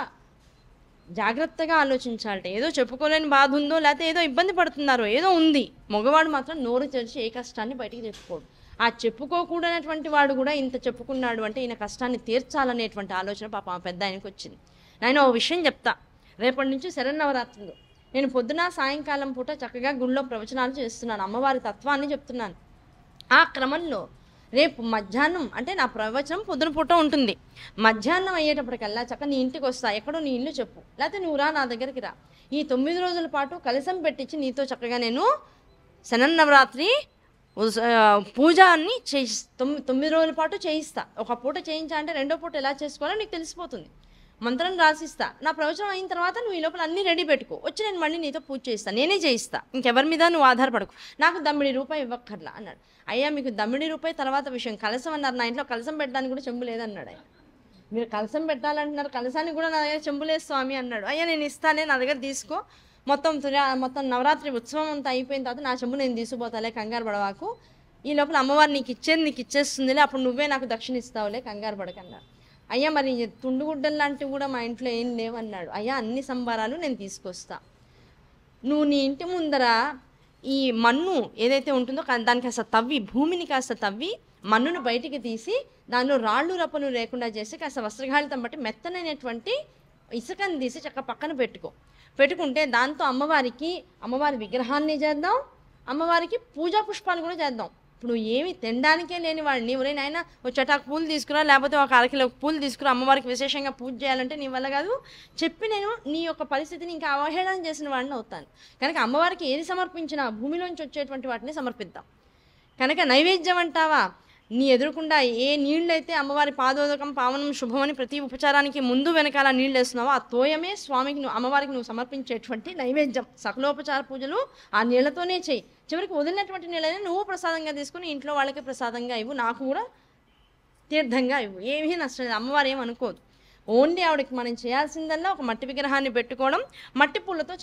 జాగ్రత్తగా ఆలోచించాలంటే. ఏదో చెప్పుకోలేని బాధ ఉందో, లేకపోతే ఏదో ఇబ్బంది పడుతున్నారో, ఏదో ఉంది. మగవాడు మాత్రం నోరు తెరిచి ఏ కష్టాన్ని బయటికి తెచ్చుకోడు. ఆ చెప్పుకోకూడనటువంటి వాడు కూడా ఇంత చెప్పుకున్నాడు అంటే ఈయన కష్టాన్ని తీర్చాలనేటువంటి ఆలోచన పాపం పెద్ద ఆయనకు వచ్చింది. నేను ఓ విషయం చెప్తా, రేపటి నుంచి శరన్నవరాత్రులు నేను పొద్దున సాయంకాలం పూట చక్కగా గుళ్ళో ప్రవచనాలు చేస్తున్నాను, అమ్మవారి తత్వాన్ని చెప్తున్నాను. ఆ క్రమంలో రేపు మధ్యాహ్నం అంటే నా ప్రవచనం పొద్దున పూట ఉంటుంది, మధ్యాహ్నం అయ్యేటప్పటికల్లా చక్కగా నీ ఇంటికి వస్తా, ఎక్కడో నీ ఇల్లు చెప్పు, లేకపోతే నువ్వు రా, నా దగ్గరికి రా. ఈ 9 రోజుల పాటు కలశం పెట్టించి నీతో చక్కగా నేను శరన్నవరాత్రి పూజాన్ని 9 రోజుల పాటు చేయిస్తా. ఒక పూట చేయించా అంటే రెండో పూట ఎలా చేసుకోవాలో నీకు తెలిసిపోతుంది. మంత్రం రాసిస్తా, నా ప్రవచనం అయిన తర్వాత నువ్వు ఈ లోపల అన్నీ రెడీ పెట్టుకో, వచ్చి నేను మళ్ళీ నీతో పూజ చేయిస్తాను, నేనే చేయిస్తా, ఇంకెవరి మీద నువ్వు ఆధారపడకు, నాకు దమ్మిడి రూపాయి ఇవ్వక్కర్లా అన్నాడు. అయ్యా మీకు దమ్మిడి రూపాయి తర్వాత విషయం, కలసం అన్నారు, నా ఇంట్లో కలసం పెట్టడానికి కూడా చెంబు లేదన్నాడు ఆయన. మీరు కలసం పెట్టాలంటున్నారు, కలసానికి కూడా నా దగ్గర చెంబులేదు స్వామి అన్నాడు. అయ్యా నేను ఇస్తానే, నా దగ్గర తీసుకో, మొత్తం నవరాత్రి ఉత్సవం అంతా అయిపోయిన తర్వాత నా చెంబు నేను తీసుకుపోతాలే, కంగారు పడవాకు, ఈ లోపల అమ్మవారు నీకు ఇచ్చేది నీకు ఇచ్చేస్తుందిలే, అప్పుడు నువ్వే నాకు దక్షిణ ఇస్తావులే, కంగారు పడకన్నాడు. అయ్యా మరి తుండుగుడ్డలు లాంటివి కూడా మా ఇంట్లో ఏం లేవన్నాడు. అయ్యా అన్ని సంబారాలు నేను తీసుకొస్తా, నువ్వు నీ ఇంటి ముందర ఈ మన్ను ఏదైతే ఉంటుందో దానికి కాస్త తవ్వి, భూమిని కాస్త తవ్వి మన్నును బయటికి తీసి దానిలో రాళ్ళు రప్పలు లేకుండా చేసి కాస్త వస్త్రగాళితం బట్టి మెత్తనైనటువంటి ఇసుకని తీసి చక్క పక్కన పెట్టుకుంటే దాంతో అమ్మవారి విగ్రహాన్ని చేద్దాం, అమ్మవారికి పూజా పుష్పాలు కూడా చేద్దాం. ఇప్పుడు ఏమి తినడానికే లేని వాడిని ఎవరైనా ఆయన ఒక చటాకు పూలు తీసుకురా, లేకపోతే ఒక అరకిలో పూలు తీసుకురా, అమ్మవారికి విశేషంగా పూజ చేయాలంటే నీ వల్ల కాదు, చెప్పి నేను నీ యొక్క పరిస్థితిని ఇంకా అవహేళన చేసిన వాడిని అవుతాను. కనుక అమ్మవారికి ఏది సమర్పించినా భూమిలోంచి వచ్చేటువంటి వాటిని సమర్పిద్దాం. కనుక నైవేద్యం అంటావా, నీ ఎదురుకుండా ఏ నీళ్ళైతే అమ్మవారి పాదోదకం పావనం శుభమని ప్రతి ఉపచారానికి ముందు వెనకాల నీళ్ళు వేస్తున్నావో ఆ తోయమే స్వామికి అమ్మవారికి నువ్వు సమర్పించేటువంటి నైవేద్యం. సకలోపచార పూజలు ఆ నీళ్లతోనే చేయి. చివరికి వదిలినటువంటి నీళ్ళని నువ్వు ప్రసాదంగా తీసుకుని ఇంట్లో వాళ్ళకి ప్రసాదంగా ఇవ్వు, నాకు కూడా తీర్థంగా ఇవ్వు, ఏమీ నష్టం లేదు. అమ్మవారు ఏమనుకోదు. ఓన్లీ ఆవిడకి మనం చేయాల్సిందల్లా ఒక మట్టి విగ్రహాన్ని పెట్టుకోవడం, మట్టి పూలతో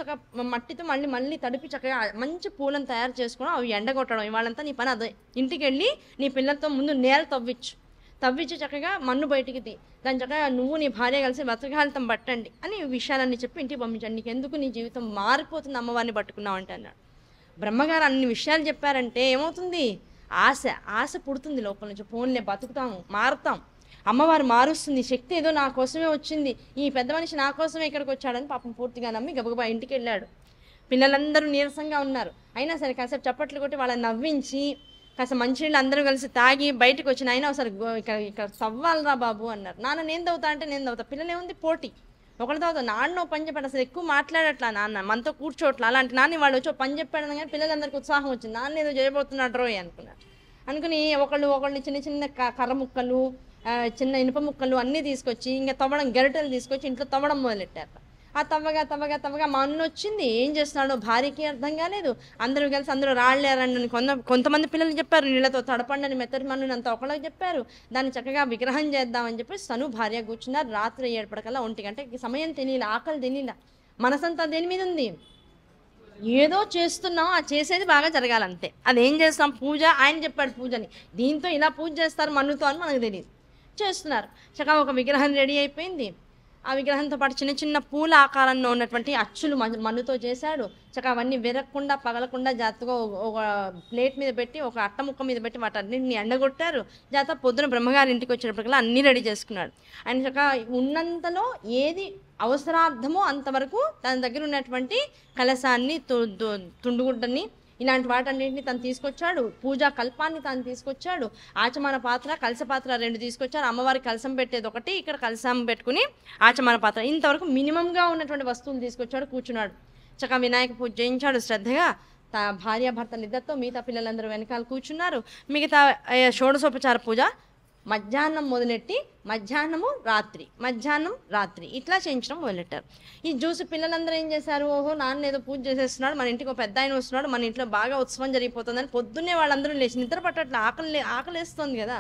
మట్టితో మళ్ళీ తడిపి చక్కగా మంచి పూలను తయారు చేసుకోవడం, అవి ఎండగొట్టడం. ఇవాళంతా నీ పని అదే. ఇంటికి వెళ్ళి నీ పిల్లలతో ముందు నేల తవ్వించి చక్కగా మన్ను బయటికి తీ, దాని చక్కగా నువ్వు నీ భార్య కలిసి వ్రతకాలితం పట్టండి అని విషయాలన్నీ చెప్పి ఇంటికి పంపించండి. నీకు ఎందుకు, నీ జీవితం మారిపోతుంది అమ్మవారిని పట్టుకున్నావు అంటే అన్నాడు. బ్రహ్మగారు అన్ని విషయాలు చెప్పారంటే ఏమవుతుంది, ఆశ పుడుతుంది లోపల నుంచి. ఫోన్లే బతుకుతాము, మారుతాం, అమ్మవారు మారుస్తుంది, శక్తి ఏదో నా కోసమే వచ్చింది, ఈ పెద్ద మనిషి నా కోసమే ఇక్కడికి వచ్చాడని పాపం పూర్తిగా నమ్మి గబగబా ఇంటికి వెళ్ళాడు. పిల్లలందరూ నీరసంగా ఉన్నారు, అయినా సరే కాసేపు చప్పట్లు కొట్టి వాళ్ళని నవ్వించి కాస్త మంచినీళ్ళు అందరూ కలిసి తాగి బయటకు వచ్చిన అయినా ఒకసారి ఇక్కడ తవ్వాలరా బాబు అన్నారు. నాన్న నేను తవ్వుతా అంటే నేను తవ్వుతా. పిల్లలు ఏముంది పోటీ, ఒకళ్ళు తవ్వుతా. నాన్న పని చెప్పాడు, అసలు ఎక్కువ మాట్లాడట్లా నాన్న, మనతో కూర్చోట్లా. అలాంటి నాన్న వాళ్ళు వచ్చి పని చెప్పాడు కానీ పిల్లలందరికీ ఉత్సాహం వచ్చింది. నాన్న ఏదో చేయబోతున్నాడు రోయ్ అనుకుని ఒకళ్ళు చిన్న కర్ర ముక్కలు, చిన్న ఇనుప ముక్కలు అన్నీ తీసుకొచ్చి ఇంకా తవ్వడం, గరిటెలు తీసుకొచ్చి ఇంట్లో తవ్వడం మొదలెట్టారు. ఆ తవ్వగా మా అన్న వచ్చింది, ఏం చేస్తున్నాడో భార్యకి అర్థం కాలేదు. అందరూ కలిసి అందరూ రాళ్ళేరండి కొంతమంది పిల్లలు చెప్పారు, నీళ్ళతో తడపండి అని మెత్తటి మన్నుని అంతా ఒకళ్ళకి చెప్పారు. దాన్ని చక్కగా విగ్రహం చేద్దామని చెప్పి తను భార్య కూర్చున్నారు. రాత్రి 7 ఒంటి గంటకి సమయం తెలియలే, ఆకలి తెలియలే, మనసంతా దేని మీద ఉంది, ఏదో చేస్తున్నాం, ఆ చేసేది బాగా జరగాలంతే. అదేం చేస్తాం, పూజ, ఆయన చెప్పాడు పూజని, దీంతో ఇలా పూజ చేస్తారు మన్నుతో అని మనకు తెలియదు. చేస్తున్నారు చక్కగా. ఒక విగ్రహం రెడీ అయిపోయింది. ఆ విగ్రహంతో పాటు చిన్న పూల ఆకారంలో ఉన్నటువంటి అచ్చులు మన్నుతో చేశాడు. చక్కగా అవన్నీ విరగకుండా పగలకుండా జాగ్రత్తగా ఒక ప్లేట్ మీద పెట్టి, ఒక అట్ట ముక్క మీద పెట్టి వాటన్నింటిని ఎండగొట్టారు. జాగ్రత్త పొద్దున బ్రహ్మగారి ఇంటికి వచ్చేటప్పటికల్లా అన్నీ రెడీ చేసుకున్నాడు. ఆయన చక్కగా ఉన్నంతలో ఏది అవసరార్థమో అంతవరకు తన దగ్గర ఉన్నటువంటి కలశాన్ని, తుండుగుడ్డని, ఇలాంటి వాటన్నింటినీ తను తీసుకొచ్చాడు. పూజా కల్పాన్ని తాను తీసుకొచ్చాడు. ఆచమాన పాత్ర, కలస పాత్ర 2 తీసుకొచ్చారు. అమ్మవారి కలసం పెట్టేది ఒకటి, ఇక్కడ కలసం పెట్టుకుని ఆచమాన పాత్ర, ఇంతవరకు మినిమంగా ఉన్నటువంటి వస్తువులు తీసుకొచ్చాడు. కూర్చున్నాడు చక్కగా. వినాయక పూజ చేయించాడు శ్రద్ధగా. భార్యాభర్తలు ఇద్దరితో, మిగతా పిల్లలందరూ వెనకాల కూర్చున్నారు. మిగతా షోడశోపచార పూజ మధ్యాహ్నం మొదలెట్టి మధ్యాహ్నం రాత్రి ఇట్లా చేయించడం మొదలెట్టారు. ఈ చూసి పిల్లలందరూ ఏం చేశారు, ఓహో నాన్న ఏదో పూజ చేసేస్తున్నాడు, మన ఇంటికి ఒక పెద్ద ఆయన వస్తున్నాడు, మన ఇంట్లో బాగా ఉత్సవం జరిగిపోతుందని పొద్దున్నే వాళ్ళందరూ లేచి, నిద్ర పట్టట్లా, ఆకలేస్తుంది కదా,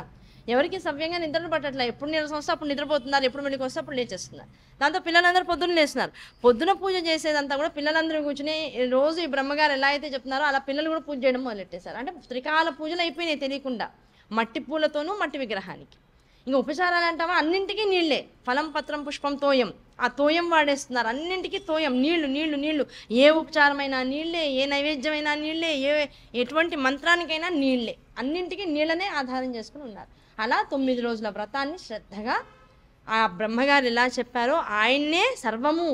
ఎవరికి సవ్యంగా నిద్ర పట్టట్లా, ఎప్పుడు నీరసం వస్తే అప్పుడు నిద్రపోతున్నారు, ఎప్పుడు మెళ్ళకి వస్తే అప్పుడు లేచేస్తున్నారు. దాంతో పిల్లలందరూ పొద్దున్న లేస్తున్నారు. పొద్దున పూజ చేసేదంతా కూడా పిల్లలందరూ కూర్చుని రోజు ఈ బ్రహ్మగారు ఎలా అయితే చెప్తున్నారో అలా పిల్లలు కూడా పూజ చేయడం మొదలెట్టేశారు. అంటే త్రికాల పూజలు అయిపోయినాయి తెలియకుండా, మట్టి పూలతోనూ మట్టి విగ్రహానికి. ఇంకా ఉపచారాలు అంటావా, అన్నింటికీ నీళ్ళే, ఫలం పత్రం పుష్పం తోయం, ఆ తోయం వాడేస్తున్నారు. అన్నింటికీ తోయం, నీళ్లు. ఏ ఉపచారమైనా నీళ్ళే, ఏ నైవేద్యమైనా నీళ్ళే, ఎటువంటి మంత్రానికైనా నీళ్ళే, అన్నింటికీ నీళ్ళనే ఆధారం చేసుకుని ఉన్నారు. అలా 9 రోజుల వ్రతాన్ని శ్రద్ధగా ఆ బ్రహ్మగారు ఎలా చెప్పారో ఆయన్నే సర్వము,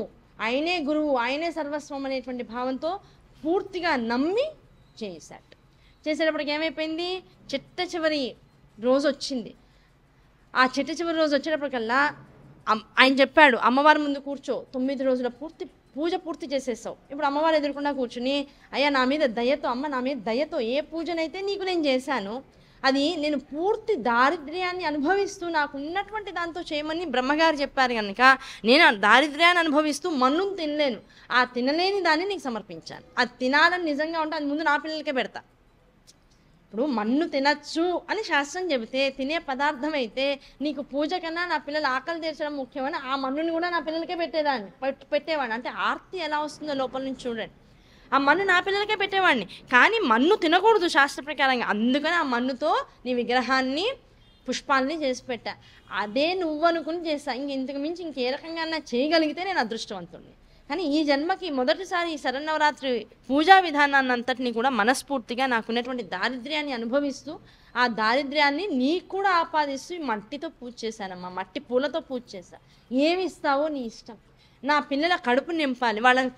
ఆయనే గురువు, ఆయనే సర్వస్వం అనేటువంటి భావంతో పూర్తిగా నమ్మి చేసేటప్పటికి ఏమైపోయింది, చిట్ట చివరి రోజు వచ్చింది. ఆ చిట్ట చివరి రోజు వచ్చేటప్పటికల్లా ఆయన చెప్పాడు, అమ్మవారి ముందు కూర్చో, 9 రోజుల పూజ పూర్తి చేసేసావు. ఇప్పుడు అమ్మవారు ఎదుర్కొన్నా కూర్చుని, అయ్యా నా మీద దయతో, అమ్మ నా మీద దయతో ఏ పూజనైతే నీకు నేను చేశాను అది నేను పూర్తి దారిద్ర్యాన్ని అనుభవిస్తూ నాకు ఉన్నటువంటి దాంతో చేయమని బ్రహ్మగారు చెప్పారు కనుక నేను దారిద్ర్యాన్ని అనుభవిస్తూ మన్నును తినలేను, ఆ తినలేని దాన్ని నీకు సమర్పించాను. అది తినాలని నిజంగా ఉంటే అది ముందు నా పిల్లలకే పెడతా. ఇప్పుడు మన్ను తినచ్చు అని శాస్త్రం చెబితే, తినే పదార్థం అయితే నీకు పూజ కన్నా నా పిల్లలు ఆకలి తీర్చడం ముఖ్యమని ఆ మన్నుని కూడా నా పిల్లలకే పెట్టేవాడిని. అంటే ఆర్తి ఎలా వస్తుందో లోపల నుంచి చూడండి. ఆ మన్ను నా పిల్లలకే పెట్టేవాడిని, కానీ మన్ను తినకూడదు శాస్త్ర ప్రకారంగా. అందుకని ఆ మన్నుతో నీ విగ్రహాన్ని, పుష్పాలని చేసి పెట్టా. అదే నువ్వు అనుకుని చేస్తా. ఇంతకు మించి ఇంకే రకంగా చేయగలిగితే నేను అదృష్టవంతుడిని. కానీ ఈ జన్మకి మొదటిసారి ఈ శరన్నవరాత్రి పూజా విధానాన్ని అంతటినీ కూడా మనస్ఫూర్తిగా నాకున్నటువంటి దారిద్ర్యాన్ని అనుభవిస్తూ, ఆ దారిద్ర్యాన్ని నీకు కూడా ఆపాదిస్తూ ఈ మట్టితో పూజ చేశానమ్మా, మట్టి పూలతో పూజ చేశా. ఏమి ఇస్తావో నీ ఇష్టం. నా పిల్లల కడుపు నింపాలి, వాళ్ళని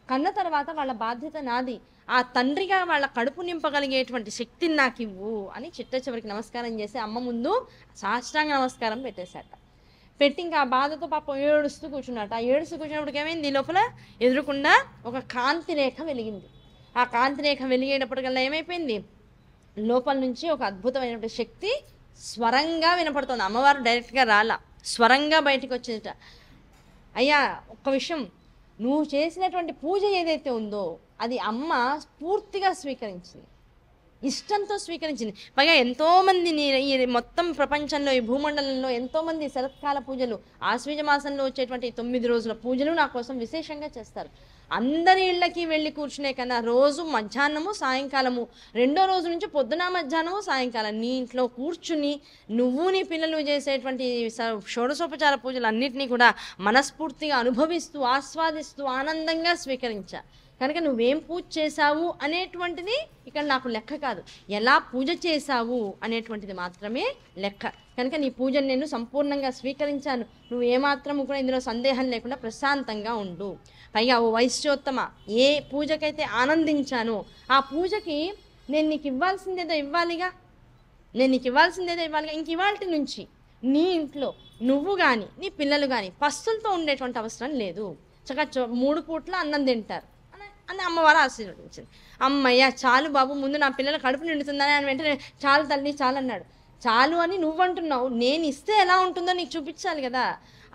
కన్న తర్వాత వాళ్ళ బాధ్యత నాది. ఆ తండ్రిగా వాళ్ళ కడుపు నింపగలిగేటువంటి శక్తిని నాకు ఇవ్వు అని చిట్ట చివరికి నమస్కారం చేసి అమ్మ ముందు సాష్టాంగ నమస్కారం పెట్టేశాట. పెట్టి ఇంకా ఆ బాధతో పాపం ఏడుస్తూ కూర్చున్నట్టు. ఆ ఏడుస్తూ కూర్చున్నప్పటికి ఏమైంది, లోపల ఎదురుకుండా ఒక కాంతి రేఖ వెలిగింది. ఆ కాంతి రేఖ వెలిగేటప్పటికల్లా ఏమైపోయింది, లోపల నుంచి ఒక అద్భుతమైనటువంటి శక్తి స్వరంగా వినపడుతుంది. అమ్మవారు డైరెక్ట్గా రాలా, స్వరంగా బయటకు వచ్చేట. అయ్యా ఒక్క విషయం, నువ్వు చేసినటువంటి పూజ ఏదైతే ఉందో అది అమ్మ పూర్తిగా స్వీకరించింది, ఇష్టంతో స్వీకరించింది. పైగా ఎంతోమంది ఈ మొత్తం ప్రపంచంలో, ఈ భూమండలంలో ఎంతోమంది శరత్కాల పూజలు, ఆశ్వీజ మాసంలో వచ్చేటువంటి 9 రోజుల పూజలు నా కోసం విశేషంగా చేస్తారు. అందరి ఇళ్ళకి వెళ్ళి కూర్చునే కన్నా రోజు మధ్యాహ్నము సాయంకాలము, రెండో రోజు నుంచి పొద్దున మధ్యాహ్నము సాయంకాలం నీ ఇంట్లో కూర్చుని నువ్వు నీ పిల్లలు చేసేటువంటి షోడశోపచార పూజలు అన్నింటినీ కూడా మనస్ఫూర్తిగా అనుభవిస్తూ ఆస్వాదిస్తూ ఆనందంగా స్వీకరించా. కనుక నువ్వేం పూజ చేశావు అనేటువంటిది ఇక్కడ నాకు లెక్క కాదు, ఎలా పూజ చేశావు అనేటువంటిది మాత్రమే లెక్క. కనుక నీ పూజను నేను సంపూర్ణంగా స్వీకరించాను, నువ్వు ఏమాత్రము కూడా ఇందులో సందేహం లేకుండా ప్రశాంతంగా ఉండు. పైగా ఓ వైశ్యోత్తమ, ఏ పూజకైతే ఆనందించానో ఆ పూజకి నేను నీకు ఇవ్వాల్సిందేదో ఇవ్వాలిగా, ఇంక ఇవాల్టి నుంచి నీ ఇంట్లో నువ్వు కానీ నీ పిల్లలు కానీ పస్తులతో ఉండేటువంటి అవసరం లేదు. చక్కగా 3 పూట్ల అన్నం తింటారు అని అమ్మవారు ఆశీర్వదించింది. అమ్మయ్య చాలు బాబు, ముందు నా పిల్లల కడుపు నిండుతుందని అని వెంటనే చాలు తల్లి చాలు అన్నాడు. చాలు అని నువ్వు అంటున్నావు, నేను ఇస్తే ఎలా ఉంటుందో నీకు చూపించాలి కదా.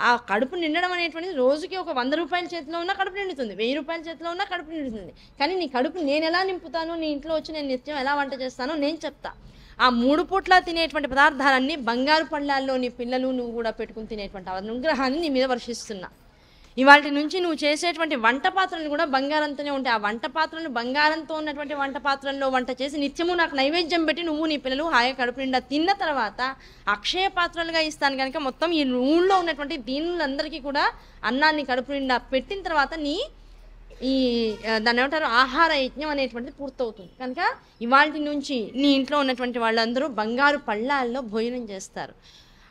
ఆ కడుపు నిండడం అనేటువంటిది రోజుకి ఒక 100 రూపాయల చేతిలో ఉన్నా కడుపు నిండుతుంది, 1000 రూపాయల చేతిలో ఉన్నా కడుపు నిండుతుంది. కానీ నీ కడుపు నేను ఎలా నింపుతాను, నీ ఇంట్లో వచ్చి నేను నిత్యం ఎలా వంట చేస్తానో నేను చెప్తా. ఆ 3 పూట్ల తినేటువంటి పదార్థాలన్నీ బంగారు పళ్ళాల్లో నీ పిల్లలు నువ్వు కూడా పెట్టుకుని తినేటువంటి అనుగ్రహాన్ని నీ మీద వర్షిస్తున్నా. ఇవాటి నుంచి నువ్వు చేసేటువంటి వంట పాత్రలు కూడా బంగారంతోనే ఉంటాయి. ఆ వంట పాత్రలు బంగారంతో ఉన్నటువంటి వంట పాత్రల్లో వంట చేసి నిత్యము నాకు నైవేద్యం పెట్టి నువ్వు నీ పిల్లలు హాయిగా కడుపు నిండా తిన్న తర్వాత అక్షయ పాత్రలుగా ఇస్తాను. కనుక మొత్తం ఈ ఊళ్ళో ఉన్నటువంటి దీనులందరికీ కూడా అన్నాన్ని కడుపు నిండా పెట్టిన తర్వాత ఈ దాన్ని ఏమంటారు ఆహార యజ్ఞం అనేటువంటిది పూర్తవుతుంది. కనుక ఇవాటి నుంచి నీ ఇంట్లో ఉన్నటువంటి వాళ్ళందరూ బంగారు పళ్ళాల్లో భోజనం చేస్తారు.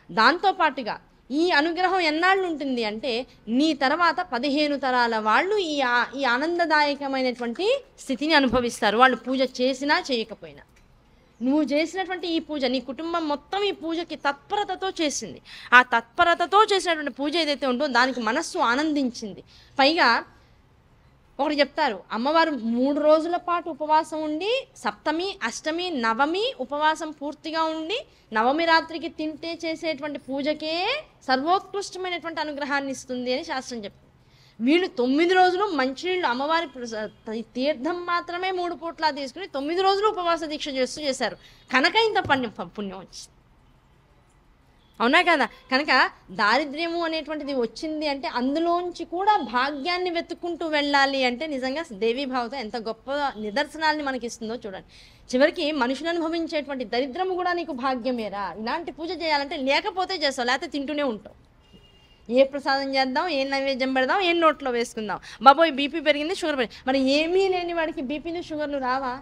దాంతోపాటుగా ఈ అనుగ్రహం ఎన్నాళ్ళు ఉంటుంది అంటే నీ తర్వాత 15 తరాల వాళ్ళు ఈ ఆనందదాయకమైనటువంటి స్థితిని అనుభవిస్తారు, వాళ్ళు పూజ చేసినా చేయకపోయినా. నువ్వు చేసినటువంటి ఈ పూజ నీ కుటుంబం మొత్తం ఈ పూజకి తత్పరతతో చేసింది. ఆ తత్పరతతో చేసినటువంటి పూజ ఏదైతే ఉందో దానికి మనస్సు ఆనందించింది. పైగా ఒకటి చెప్తారు, అమ్మవారు 3 రోజుల పాటు ఉపవాసం ఉండి సప్తమి అష్టమి నవమి ఉపవాసం పూర్తిగా ఉండి నవమి రాత్రికి తింటే చేసేటువంటి పూజకే సర్వోత్కృష్టమైనటువంటి అనుగ్రహాన్ని ఇస్తుంది అని శాస్త్రం చెప్తుంది. వీళ్ళు 9 రోజులు మంచినీళ్ళు అమ్మవారి తీర్థం మాత్రమే 3 పూట్లా తీసుకుని 9 రోజులు ఉపవాస దీక్ష చేశారు. కనుక ఇంత పుణ్యం వచ్చింది. అవునా కదా? కనుక దారిద్ర్యము అనేటువంటిది వచ్చింది అంటే అందులోంచి కూడా భాగ్యాన్ని వెతుక్కుంటూ వెళ్ళాలి అంటే నిజంగా దేవీభావత ఎంత గొప్ప నిదర్శనాల్ని మనకి ఇస్తుందో చూడండి. చివరికి మనుషులు అనుభవించేటువంటి దరిద్రము కూడా నీకు భాగ్యమేరా. ఇలాంటి పూజ చేయాలంటే లేకపోతే చేస్తావు, లేకపోతే తింటూనే ఉంటావు. ఏ ప్రసాదం చేద్దాం, ఏం నైవేద్యం పెడదాం, ఏం నోట్లో వేసుకుందాం. బాబోయ్ బీపీ పెరిగింది, షుగర్ పెరిగింది. మరి ఏమీ లేని వాడికి బీపీలు షుగర్లు రావా?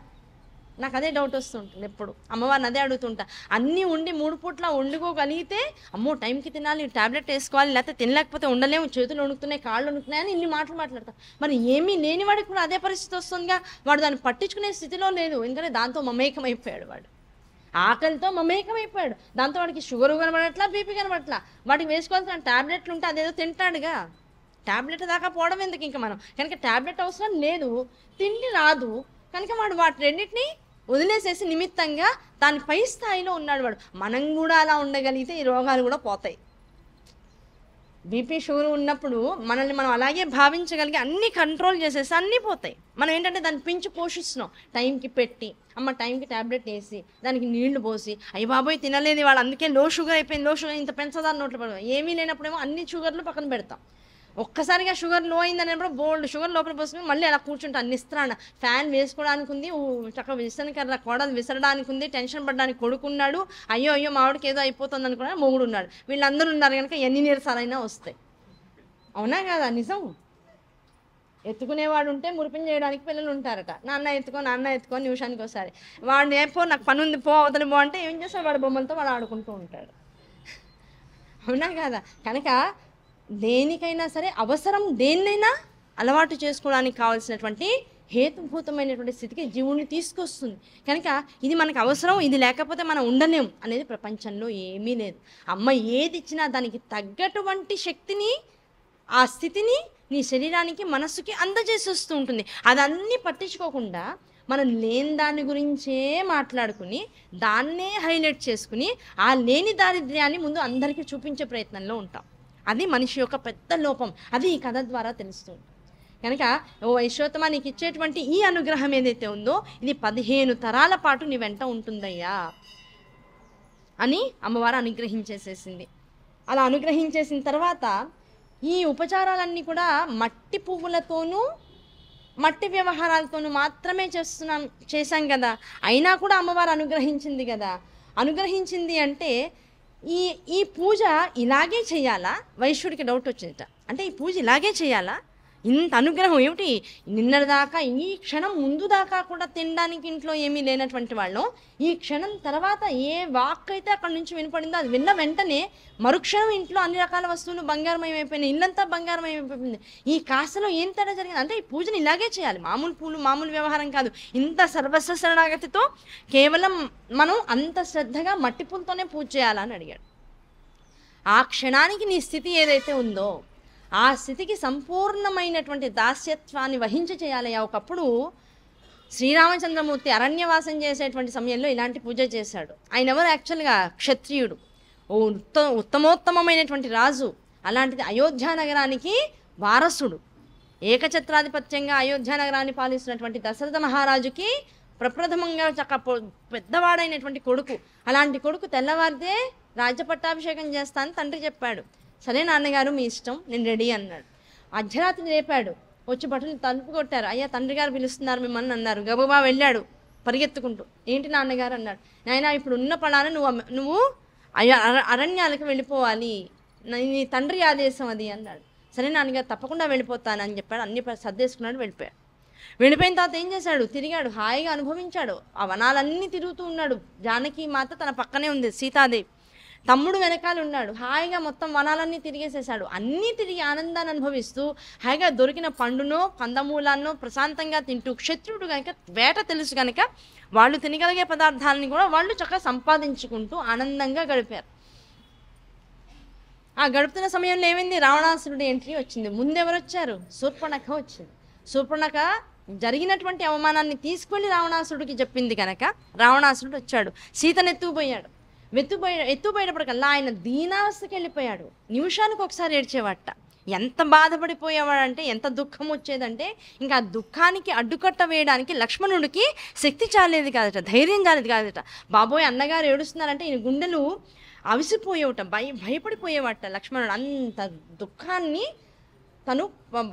నాకు అదే డౌట్ వస్తుంటుంది ఎప్పుడు. అమ్మవారిని అదే అడుగుతుంటా. అన్నీ ఉండి 3 పూట్ల వండుకోగలిగితే అమ్మో టైంకి తినాలి, ట్యాబ్లెట్ వేసుకోవాలి, లేకపోతే తినలేకపోతే ఉండలేము, చేతులు వణుకుతున్నాయి, కాళ్ళు వణుకుతున్నాయి అని ఇన్ని మాటలు మాట్లాడతాం. మరి ఏమీ లేని వాడికి కూడా అదే పరిస్థితి వస్తుందిగా. వాడు దాన్ని పట్టించుకునే స్థితిలో లేదు, ఎందుకంటే దాంతో మమేకమైపోయాడు. వాడు ఆకలితో మమేకమైపోయాడు. దాంతో వాడికి షుగర్ కనబడట్లా, బీపీ కనబడట్లా. వాడికి వేసుకోవాల్సిన ట్యాబ్లెట్లు ఉంటే అదేదో తింటాడుగా. ట్యాబ్లెట్ దాకా పోవడం ఎందుకు ఇంకా మనం. కనుక ట్యాబ్లెట్ అవసరం లేదు, తిండి రాదు కనుక వాడు వాటి రెండింటినీ వదిలేసేసి నిమిత్తంగా దాని పై స్థాయిలో ఉన్నాడు వాడు. మనం కూడా అలా ఉండగలిగితే ఈ రోగాలు కూడా పోతాయి. బీపీ షుగర్ ఉన్నప్పుడు మనల్ని మనం అలాగే భావించగలిగి అన్నీ కంట్రోల్ చేసేసి అన్నీ పోతాయి. మనం ఏంటంటే దాన్ని పెంచి పోషిస్తున్నాం. టైంకి పెట్టి అమ్మ టైంకి ట్యాబ్లెట్ వేసి దానికి నీళ్లు పోసి అయ్యి బాబోయ్ తినలేదు వాళ్ళు అందుకే లో షుగర్ అయిపోయింది, లో షుగర్ ఇంత పెంచదాన్ని నోట్లో పడదు. ఏమీ లేనప్పుడేమో అన్ని షుగర్లు పక్కన పెడతాం. ఒక్కసారిగా షుగర్ లో అయిందనేప్పుడు బోల్డ్ షుగర్ లోపల పోసుకుని మళ్ళీ అలా కూర్చుంటాను నిస్త్రాణ. ఫ్యాన్ వేసుకోవడానికి ఉంది, చక్కగా విసనకర్ర కోడలు విసరడానికి ఉంది, టెన్షన్ పడడానికి కొడుకున్నాడు, అయ్యో అయ్యో మావిడికి ఏదో అయిపోతుంది అనుకున్నా మొగుడు ఉన్నాడు. వీళ్ళందరూ ఉన్నారు కనుక ఎన్ని నీరసాలైనా వస్తాయి. అవునా కాదా? నిజం. ఎత్తుకునేవాడు ఉంటే మురిపిని చేయడానికి పిల్లలు ఉంటారట. నాన్న ఎత్తుకో నిమిషానికి ఒకసారి. వాడిని ఏపో నాకు పని ఉంది పో అవతలి పో అంటే ఏం చేస్తాడు, వాడి బొమ్మలతో వాడు ఆడుకుంటూ ఉంటాడు. అవునా కాదా? కనుక దేనికైనా సరే అవసరం దేన్నైనా అలవాటు చేసుకోవడానికి కావాల్సినటువంటి హేతుభూతమైనటువంటి స్థితికి జీవుని తీసుకొస్తుంది. కనుక ఇది మనకు అవసరం, ఇది లేకపోతే మనం ఉండలేం అనేది ప్రపంచంలో ఏమీ లేదు. అమ్మ ఏది ఇచ్చినా దానికి తగ్గటువంటి శక్తిని ఆ స్థితిని నీ శరీరానికి మనస్సుకి అందజేసి వస్తూ ఉంటుంది. అదన్నీ పట్టించుకోకుండా మనం లేని దాని గురించే మాట్లాడుకుని దాన్నే హైలైట్ చేసుకుని ఆ లేని దారిద్ర్యాన్ని ముందు అందరికీ చూపించే ప్రయత్నంలో ఉంటాం. అది మనిషి యొక్క పెద్ద లోపం. అది ఈ కథ ద్వారా తెలుస్తుంది. కనుక ఓ యశోత్తమ, నీకు ఇచ్చేటువంటి ఈ అనుగ్రహం ఏదైతే ఉందో ఇది 15 తరాల పాటు నీ వెంట ఉంటుందయ్యా అని అమ్మవారు అనుగ్రహించేసేసింది. అలా అనుగ్రహించేసిన తర్వాత ఈ ఉపచారాలన్నీ కూడా మట్టి పువ్వులతోనూ మట్టి వ్యవహారాలతోనూ మాత్రమే చేశాం కదా. అయినా కూడా అమ్మవారు అనుగ్రహించింది కదా. అనుగ్రహించింది అంటే ఈ పూజ ఇలాగే చేయాలా? వైశ్యుడికి డౌట్ వచ్చిందట. అంటే ఈ పూజ ఇలాగే చేయాలా? ఇంత అనుగ్రహం ఏమిటి? నిన్నటిదాకా ఈ క్షణం ముందు దాకా కూడా తినడానికి ఇంట్లో ఏమీ లేనటువంటి వాళ్ళం, ఈ క్షణం తర్వాత ఏ వాక్ అయితే అక్కడ నుంచి వినపడిందో అది విన్న వెంటనే మరుక్షణం ఇంట్లో అన్ని రకాల వస్తువులు బంగారమయమైపోయినాయి, ఇల్లంతా బంగారమయమైపోయింది. ఈ కాస్తలో ఏం తేడా జరిగింది అంటే ఈ పూజను ఇలాగే చేయాలి. మామూలు పూలు మామూలు వ్యవహారం కాదు. ఇంత సర్వస్వ శరణాగతితో కేవలం మనం అంత శ్రద్ధగా మట్టి పూలతోనే పూజ చేయాలని అడిగాడు. ఆ క్షణానికి నీ స్థితి ఏదైతే ఉందో ఆ స్థితికి సంపూర్ణమైనటువంటి దాస్యత్వాన్ని వహించి చేయాలయ్యా. ఒకప్పుడు శ్రీరామచంద్రమూర్తి అరణ్యవాసం చేసేటువంటి సమయంలో ఇలాంటి పూజ చేశాడు. ఆయన ఎవరు? యాక్చువల్గా క్షత్రియుడు, ఓ ఉత్తమోత్తమైనటువంటి రాజు. అలాంటిది అయోధ్య నగరానికి వారసుడు, ఏకఛత్రాధిపత్యంగా అయోధ్య నగరాన్ని పాలిస్తున్నటువంటి దశరథ మహారాజుకి ప్రప్రథమంగా పెద్దవాడైనటువంటి కొడుకు. అలాంటి కొడుకు తెల్లవారితే రాజ్య పట్టాభిషేకం చేస్తానని తండ్రి చెప్పాడు. సరే నాన్నగారు మీ ఇష్టం, నేను రెడీ అన్నాడు. అర్ధరాత్రి లేపాడు. వచ్చి బట్టలు తలుపు కొట్టారు. అయ్యా తండ్రి గారు పిలుస్తున్నారు మిమ్మల్ని అన్నారు. గబగబా వెళ్ళాడు పరిగెత్తుకుంటూ. ఏంటి నాన్నగారు అన్నాడు. నాయనా, ఇప్పుడు ఉన్న పడాన నువ్వు అరణ్యాలకు వెళ్ళిపోవాలి, నీ తండ్రి ఆదేశం అది అన్నాడు. సరే నాన్నగారు తప్పకుండా వెళ్ళిపోతానని చెప్పాడు. అన్ని సర్దేసుకున్నాడు, వెళ్ళిపోయాడు. వెళ్ళిపోయిన తర్వాత ఏం చేశాడు? తిరిగాడు, హాయిగా అనుభవించాడు. ఆ వనాలన్నీ తిరుగుతూ ఉన్నాడు. జానకి మాత తన పక్కనే ఉంది, సీతాదేవి. తమ్ముడు వెనకాల ఉన్నాడు. హాయిగా మొత్తం వనాలన్నీ తిరిగేసేసాడు. అన్నీ తిరిగి ఆనందాన్ని అనుభవిస్తూ హాయిగా దొరికిన పండునో కందమూలాన్నో ప్రశాంతంగా తింటూ, క్షత్రుడు కనుక వేట తెలుసు కనుక వాళ్ళు తినగలిగే పదార్థాలని కూడా వాళ్ళు చక్కగా సంపాదించుకుంటూ ఆనందంగా గడిపారు. ఆ గడుపుతున్న సమయంలో ఏమైంది? రావణాసురుడి ఎంట్రీ వచ్చింది. ముందెవరు వచ్చారు? శూర్పణఖ వచ్చింది. శూర్పణఖ జరిగినటువంటి అవమానాన్ని తీసుకొని రావణాసురుడికి చెప్పింది కనుక రావణాసురుడు వచ్చాడు. సీతను ఎత్తుకుపోయాడు. ఎత్తుపోయేటప్పటికల్లా ఆయన దీనావస్థకి వెళ్ళిపోయాడు. నిమిషానికి ఒకసారి ఏడ్చేవాట. ఎంత బాధపడిపోయేవాడంటే, ఎంత దుఃఖం వచ్చేదంటే, ఇంకా ఆ దుఃఖానికి అడ్డుకట్ట వేయడానికి లక్ష్మణుడికి శక్తి చాలేదు కాదట, ధైర్యం చాలేదు కాదట. బాబోయ్ అన్నగారు ఏడుస్తున్నారంటే ఈయన గుండెలు అవిసిపోయేవట, భయపడిపోయేవాట లక్ష్మణుడు. అంత దుఃఖాన్ని తను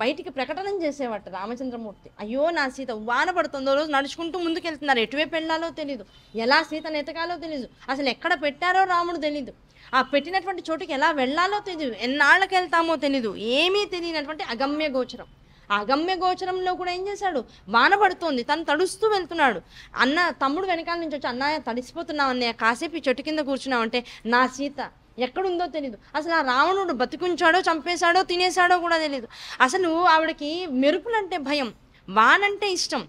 బయటికి ప్రకటన చేసేవాట రామచంద్రమూర్తి. అయ్యో నా సీత వాన పడుతుందో, రోజు నడుచుకుంటూ ముందుకెళ్తున్నారు, ఎటువైపు వెళ్ళాలో తెలీదు, ఎలా సీతను ఎతకాలో తెలీదు, అసలు ఎక్కడ పెట్టారో రాముడు తెలీదు, ఆ పెట్టినటువంటి చోటుకి ఎలా వెళ్ళాలో తెలీదు, ఎన్నాళ్ళకి వెళ్తామో తెలీదు, ఏమీ తెలియనటువంటి అగమ్య గోచరం. ఆ అగమ్య గోచరంలో కూడా ఏం చేశాడు? వాన పడుతోంది, తను తడుస్తూ వెళ్తున్నాడు. తమ్ముడు వెనకాల నుంచి వచ్చి, అన్నయ్య తడిసిపోతున్నావు అన్నయ్య, కాసేపు చెట్టు కింద కూర్చున్నావంటే, నా సీత ఎక్కడుందో తెలీదు. అసలు ఆ రావణుడు బతికుంచాడో చంపేశాడో తినేశాడో కూడా తెలీదు. అసలు ఆవిడకి మెరుపులంటే భయం, వానంటే ఇష్టం,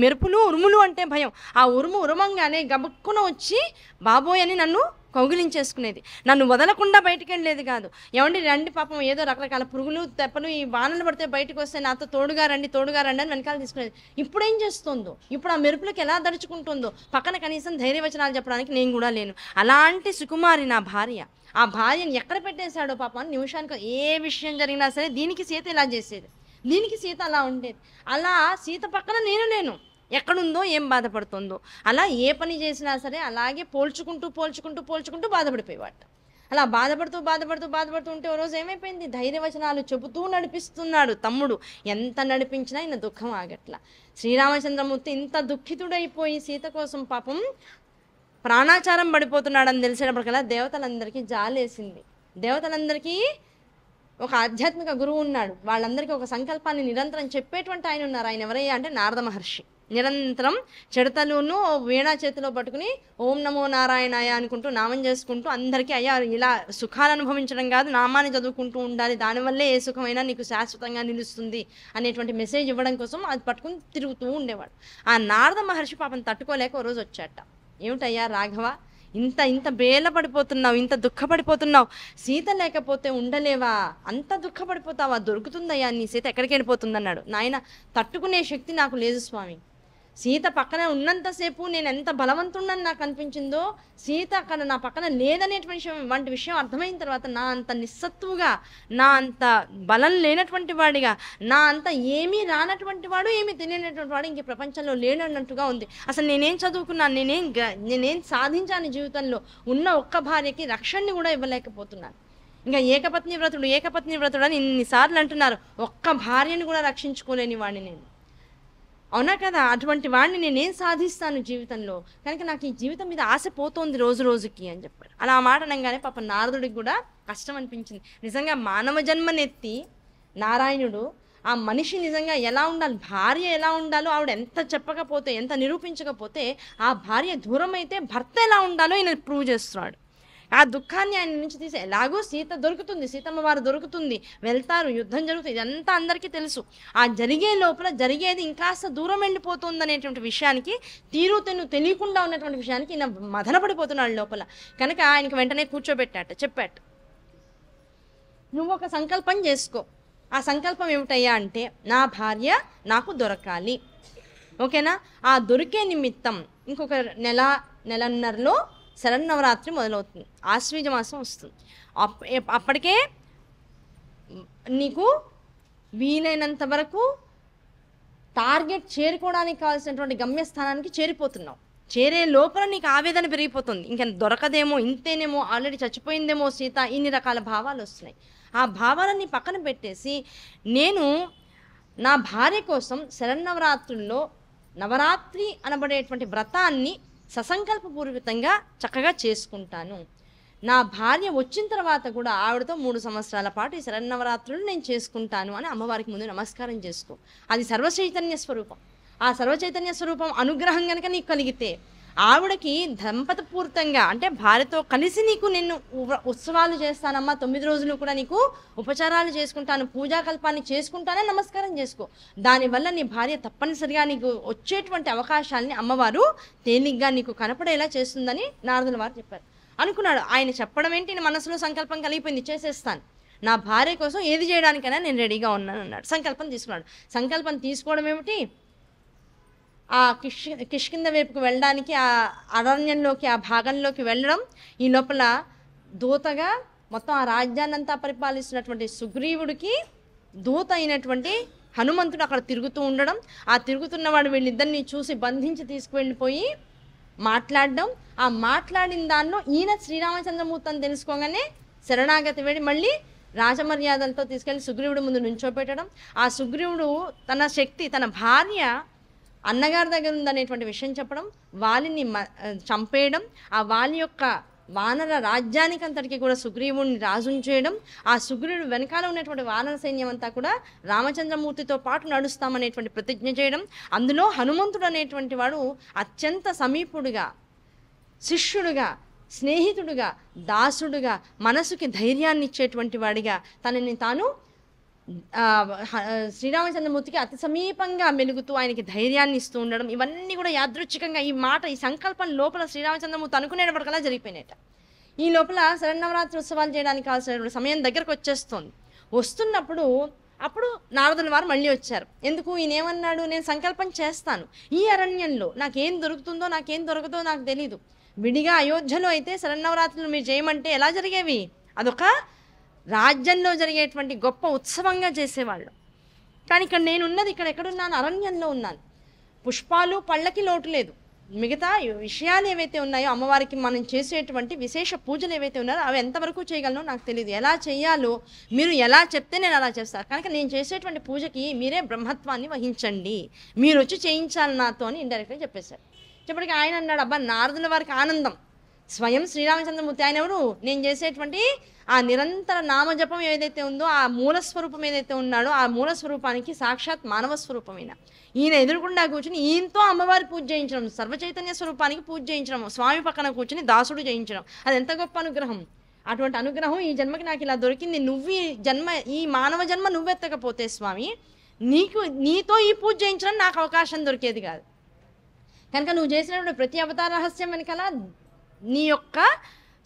మెరుపులు ఉరుములు అంటే భయం. ఆ ఉరుము ఉరుమంగానే గబక్కున వచ్చి బాబోయ్ అని నన్ను కౌగిలించేసుకునేది. నన్ను వదలకుండా బయటికి వెళ్ళేది కాదు. ఏమండి రండి, పాపం ఏదో రకరకాల పురుగులు తెప్పలు ఈ వానలు పడితే బయటకు వస్తే నాతో తోడుగా రండి అని వెనకాల తీసుకునేది. ఇప్పుడు ఏం చేస్తుందో, ఇప్పుడు ఆ మెరుపులకు ఎలా దడుచుకుంటుందో, పక్కన కనీసం ధైర్యవచనాలు చెప్పడానికి నేను కూడా లేను. అలాంటి సుకుమారి నా భార్య. ఆ భార్యను ఎక్కడ పెట్టేశాడో పాపం, నిమిషానికి ఏ విషయం జరిగినా సరే దీనికి సీత ఇలా చేసేది, దీనికి సీత అలా ఉండేది. అలా సీత పక్కన నేను లేను, ఎక్కడుందో ఏం బాధపడుతుందో. అలా ఏ పని చేసినా సరే అలాగే పోల్చుకుంటూ బాధపడిపోయేవాట. అలా బాధపడుతూ ఉంటే ఓ రోజు ఏమైపోయింది? ధైర్యవచనాలు చెబుతూ నడిపిస్తున్నాడు తమ్ముడు. ఎంత నడిపించినా ఈయన దుఃఖం ఆగట్ల. శ్రీరామచంద్రమూర్తి ఇంత దుఃఖితుడైపోయి సీత కోసం పాపం ప్రాణాచారం పడిపోతున్నాడని తెలిసేటప్పటికల్లా దేవతలందరికీ జాలేసింది. దేవతలందరికీ ఒక ఆధ్యాత్మిక గురువు ఉన్నాడు, వాళ్ళందరికీ ఒక సంకల్పాన్ని నిరంతరం చెప్పేటువంటి ఆయన ఉన్నారు. ఆయన ఎవరయ్యా అంటే నారద మహర్షి. నిరంతరం చెడతలును వీణా చేతిలో పట్టుకుని ఓం నమో నారాయణాయ అనుకుంటూ నామం చేసుకుంటూ అందరికీ అయ్యా ఇలా సుఖాలు అనుభవించడం కాదు, నామాన్ని చదువుకుంటూ ఉండాలి, దానివల్లే ఏ సుఖమైనా నీకు శాశ్వతంగా నిలుస్తుంది అనేటువంటి మెసేజ్ ఇవ్వడం కోసం అది పట్టుకుని తిరుగుతూ ఉండేవాడు. ఆ నారద మహర్షి పాపం తట్టుకోలేక ఓ రోజు వచ్చాట. ఏమిటయ్యా రాఘవ, ఇంత బేల పడిపోతున్నావు, ఇంత దుఃఖపడిపోతున్నావు, సీత లేకపోతే ఉండలేవా, అంత దుఃఖపడిపోతావా, దొరుకుతుందయ్యా నీ సీత, ఎక్కడికి వెళ్ళిపోతుందన్నాడు. నాయన తట్టుకునే శక్తి నాకు లేదు స్వామి, సీత పక్కన ఉన్నంతసేపు నేను ఎంత బలవంతుడని నాకు అనిపించిందో, సీత అక్కడ నా పక్కన లేదనేటువంటి విషయం అర్థమైన తర్వాత నా అంత నిస్సత్తువుగా, నా అంత బలం లేనటువంటి వాడిగా, నా అంత ఏమీ రానటువంటి వాడు, ఏమీ తెలియనటువంటి వాడు ఇంక ప్రపంచంలో లేనన్నట్టుగా ఉంది. అసలు నేనేం చదువుకున్నాను, నేనేం సాధించాను జీవితంలో, ఉన్న ఒక్క భార్యకి రక్షణని కూడా ఇవ్వలేకపోతున్నాను. ఇంకా ఏకపత్ని వ్రతుడు అని ఇన్నిసార్లు అంటున్నారు, ఒక్క భార్యను కూడా రక్షించుకోలేని వాడిని నేను. అవునా కదా? అటువంటి వాడిని నేనేం సాధిస్తాను జీవితంలో, కనుక నాకు ఈ జీవితం మీద ఆశ పోతోంది రోజు రోజుకి అని చెప్పాడు. అలా ఆ మాట అనగానే పాప నారదుడికి కూడా కష్టం అనిపించింది. నిజంగా మానవ జన్మనెత్తి నారాయణుడు ఆ మనిషి నిజంగా ఎలా ఉండాలి, భార్య ఎలా ఉండాలో ఆవిడ ఎంత చెప్పకపోతే, ఎంత నిరూపించకపోతే, ఆ భార్య దూరం అయితే భర్త ఎలా ఉండాలో ఈయన ప్రూవ్ చేస్తున్నాడు. ఆ దుఃఖాన్ని ఆయన నుంచి తీసి, ఎలాగో సీత దొరుకుతుంది, సీతమ్మ వారు దొరుకుతుంది, వెళ్తారు, యుద్ధం జరుగుతుంది, ఇదంతా అందరికీ తెలుసు. ఆ జరిగే లోపల జరిగేది ఇంకాస్త దూరం వెళ్ళిపోతుంది అనేటువంటి విషయానికి, తెలియకుండా ఉన్నటువంటి విషయానికి ఈయన మదనపడిపోతున్నాడు లోపల. కనుక ఆయనకి వెంటనే చెప్పాట, నువ్వు ఒక సంకల్పం చేసుకో. ఆ సంకల్పం ఏమిటయ్యా అంటే, నా భార్య నాకు దొరకాలి. ఓకేనా? ఆ దొరికే నిమిత్తం ఇంకొక నెలన్నరలో శరన్నవరాత్రి మొదలవుతుంది, ఆశ్వీజ మాసం వస్తుంది. అప్పటికే నీకు వీలైనంత వరకు టార్గెట్ చేరుకోవడానికి కావాల్సినటువంటి గమ్యస్థానానికి చేరిపోతున్నావు. చేరే లోపల నీకు ఆవేదన పెరిగిపోతుంది, ఇంకా దొరకదేమో, ఇంతేనేమో, ఆల్రెడీ చచ్చిపోయిందేమో సీత, ఇన్ని రకాల భావాలు వస్తున్నాయి. ఆ భావాలన్నీ పక్కన పెట్టేసి, నేను నా భార్య కోసం శరన్నవరాత్రుల్లో నవరాత్రి అనబడేటువంటి వ్రతాన్ని ససంకల్పపూర్వకంగా చక్కగా చేసుకుంటాను. నా భార్య వచ్చిన తర్వాత కూడా ఆవిడతో 3 సంవత్సరాల పాటు ఈ శరన్నవరాత్రులు నేను చేసుకుంటాను అని అమ్మవారికి ముందు నమస్కారం చేసుకో. అది సర్వచైతన్య స్వరూపం. ఆ సర్వచైతన్య స్వరూపం అనుగ్రహం కనుక నీకు కలిగితే, ఆవిడకి దంపతపూర్తంగా అంటే భార్యతో కలిసి నేను ఉత్సవాలు చేస్తానమ్మా, 9 రోజులు కూడా నీకు ఉపచారాలు చేసుకుంటాను, పూజాకల్పాన్ని చేసుకుంటానని నమస్కారం చేసుకో. దానివల్ల నీ భార్య తప్పనిసరిగా నీకు వచ్చేటువంటి అవకాశాలని అమ్మవారు తేలిగ్గా నీకు కనపడేలా చేస్తుందని నారదుల వారు చెప్పారు. అనుకున్నాడు, ఆయన చెప్పడం ఏంటి, మనసులో సంకల్పం కలిగిపోయింది, చేసేస్తాను, నా భార్య కోసం ఏది చేయడానికైనా నేను రెడీగా ఉన్నాను అన్నాడు. సంకల్పం తీసుకున్నాడు. సంకల్పం తీసుకోవడం ఏమిటి, ఆ కిష్కింద వైపుకు వెళ్ళడానికి, ఆ అరణ్యంలోకి, ఆ భాగంలోకి వెళ్ళడం. ఈ లోపల దూతగా మొత్తం ఆ రాజ్యాన్నంతా పరిపాలిస్తున్నటువంటి సుగ్రీవుడికి దూత అయినటువంటి హనుమంతుడు అక్కడ తిరుగుతూ ఉండడం, ఆ తిరుగుతున్నవాడు వీళ్ళిద్దరిని చూసి బంధించి తీసుకువెళ్ళిపోయి మాట్లాడడం. ఆ మాట్లాడిన దానిలో ఈయన శ్రీరామచంద్రమూర్తి అని తెలుసుకోగానే శరణాగతి వేడి మళ్ళీ రాజమర్యాదలతో తీసుకెళ్ళి సుగ్రీవుడి ముందు నుంచోపెట్టడం. ఆ సుగ్రీవుడు తన శక్తి, తన భార్య అన్నగారి దగ్గర ఉందనేటువంటి విషయం చెప్పడం, వాలిని చంపేయడం, ఆ వాలి యొక్క వానర రాజ్యానికి అంతటికి కూడా సుగ్రీవుడిని రాజుని చేయడం, ఆ సుగ్రీవుడు వెనకాల ఉన్నటువంటి వానర సైన్యం అంతా కూడా రామచంద్రమూర్తితో పాటు నడుస్తామనేటువంటి ప్రతిజ్ఞ చేయడం. అందులో హనుమంతుడు అనేటువంటి వాడు అత్యంత సమీపుడుగా, శిష్యుడుగా, స్నేహితుడుగా, దాసుడుగా, మనసుకి ధైర్యాన్ని ఇచ్చేటువంటి వాడిగా తనని తాను శ్రీరామచంద్రమూర్తికి అతి సమీపంగా మెలుగుతూ ఆయనకి ధైర్యాన్ని ఇస్తూ ఉండడం, ఇవన్నీ కూడా యాదృచ్ఛికంగా ఈ సంకల్పం లోపల శ్రీరామచంద్రమూర్తి అనుకునేటప్పటికల్లా జరిగిపోయినట్ట. ఈ లోపల శరన్నవరాత్రి ఉత్సవాలు చేయడానికి కావాల్సిన సమయం దగ్గరకు వచ్చేస్తోంది. వస్తున్నప్పుడు అప్పుడు నారదుల వారు మళ్ళీ వచ్చారు. ఎందుకు, ఈయన ఏమన్నాడు, నేను సంకల్పం చేస్తాను, ఈ అరణ్యంలో నాకేం దొరుకుతుందో నాకేం దొరకదో నాకు తెలీదు. విడిగా అయోధ్యలో అయితే శరన్నవరాత్రులు మీరు చేయమంటే ఎలా జరిగేవి, అదొక రాజ్యంలో జరిగేటువంటి గొప్ప ఉత్సవంగా చేసేవాళ్ళు. కానీ ఇక్కడ నేనున్నది, ఇక్కడ ఎక్కడున్నాను, అరణ్యంలో ఉన్నాను. పుష్పాలు పళ్ళకి లోటు లేదు. మిగతా విషయాలు ఏవైతే ఉన్నాయో, అమ్మవారికి మనం చేసేటువంటి విశేష పూజలు ఏవైతే ఉన్నాయో అవి ఎంతవరకు చేయగలనో నాకు తెలియదు. ఎలా చేయాలో మీరు ఎలా చెప్తే నేను అలా చేస్తాను. కనుక నేను చేసేటువంటి పూజకి మీరే బ్రహ్మత్వాన్ని వహించండి, మీరు వచ్చి చేయించాలి నాతో అని ఇండైరెక్ట్గా చెప్పేశారు. చెప్పటికి ఆయన అన్నాడు, అబ్బా నారదుల వారికి ఆనందం. స్వయం శ్రీరామచంద్రమూర్తి ఆయన ఎవరు, నేను చేసేటువంటి ఆ నిరంతర నామజపం ఏదైతే ఉందో, ఆ మూలస్వరూపం ఏదైతే ఉన్నాడో, ఆ మూలస్వరూపానికి సాక్షాత్ మానవ స్వరూపమైన ఈయన ఎదురుగుండా కూర్చుని ఈయనతో అమ్మవారి పూజ చేయించడం, సర్వచైతన్య స్వరూపానికి పూజ చేయించడం, స్వామి పక్కన కూర్చుని దాసుడు చేయించడం, అది ఎంత గొప్ప అనుగ్రహం. అటువంటి అనుగ్రహం ఈ జన్మకి నాకు ఇలా దొరికింది. ఈ మానవ జన్మ నువ్వెత్తకపోతే స్వామి, నీతో ఈ పూజ చేయించడం నాకు అవకాశం దొరికేది కాదు. కనుక నువ్వు చేసినటువంటి ప్రతి అవతార రహస్యం వెనకాల నీ యొక్క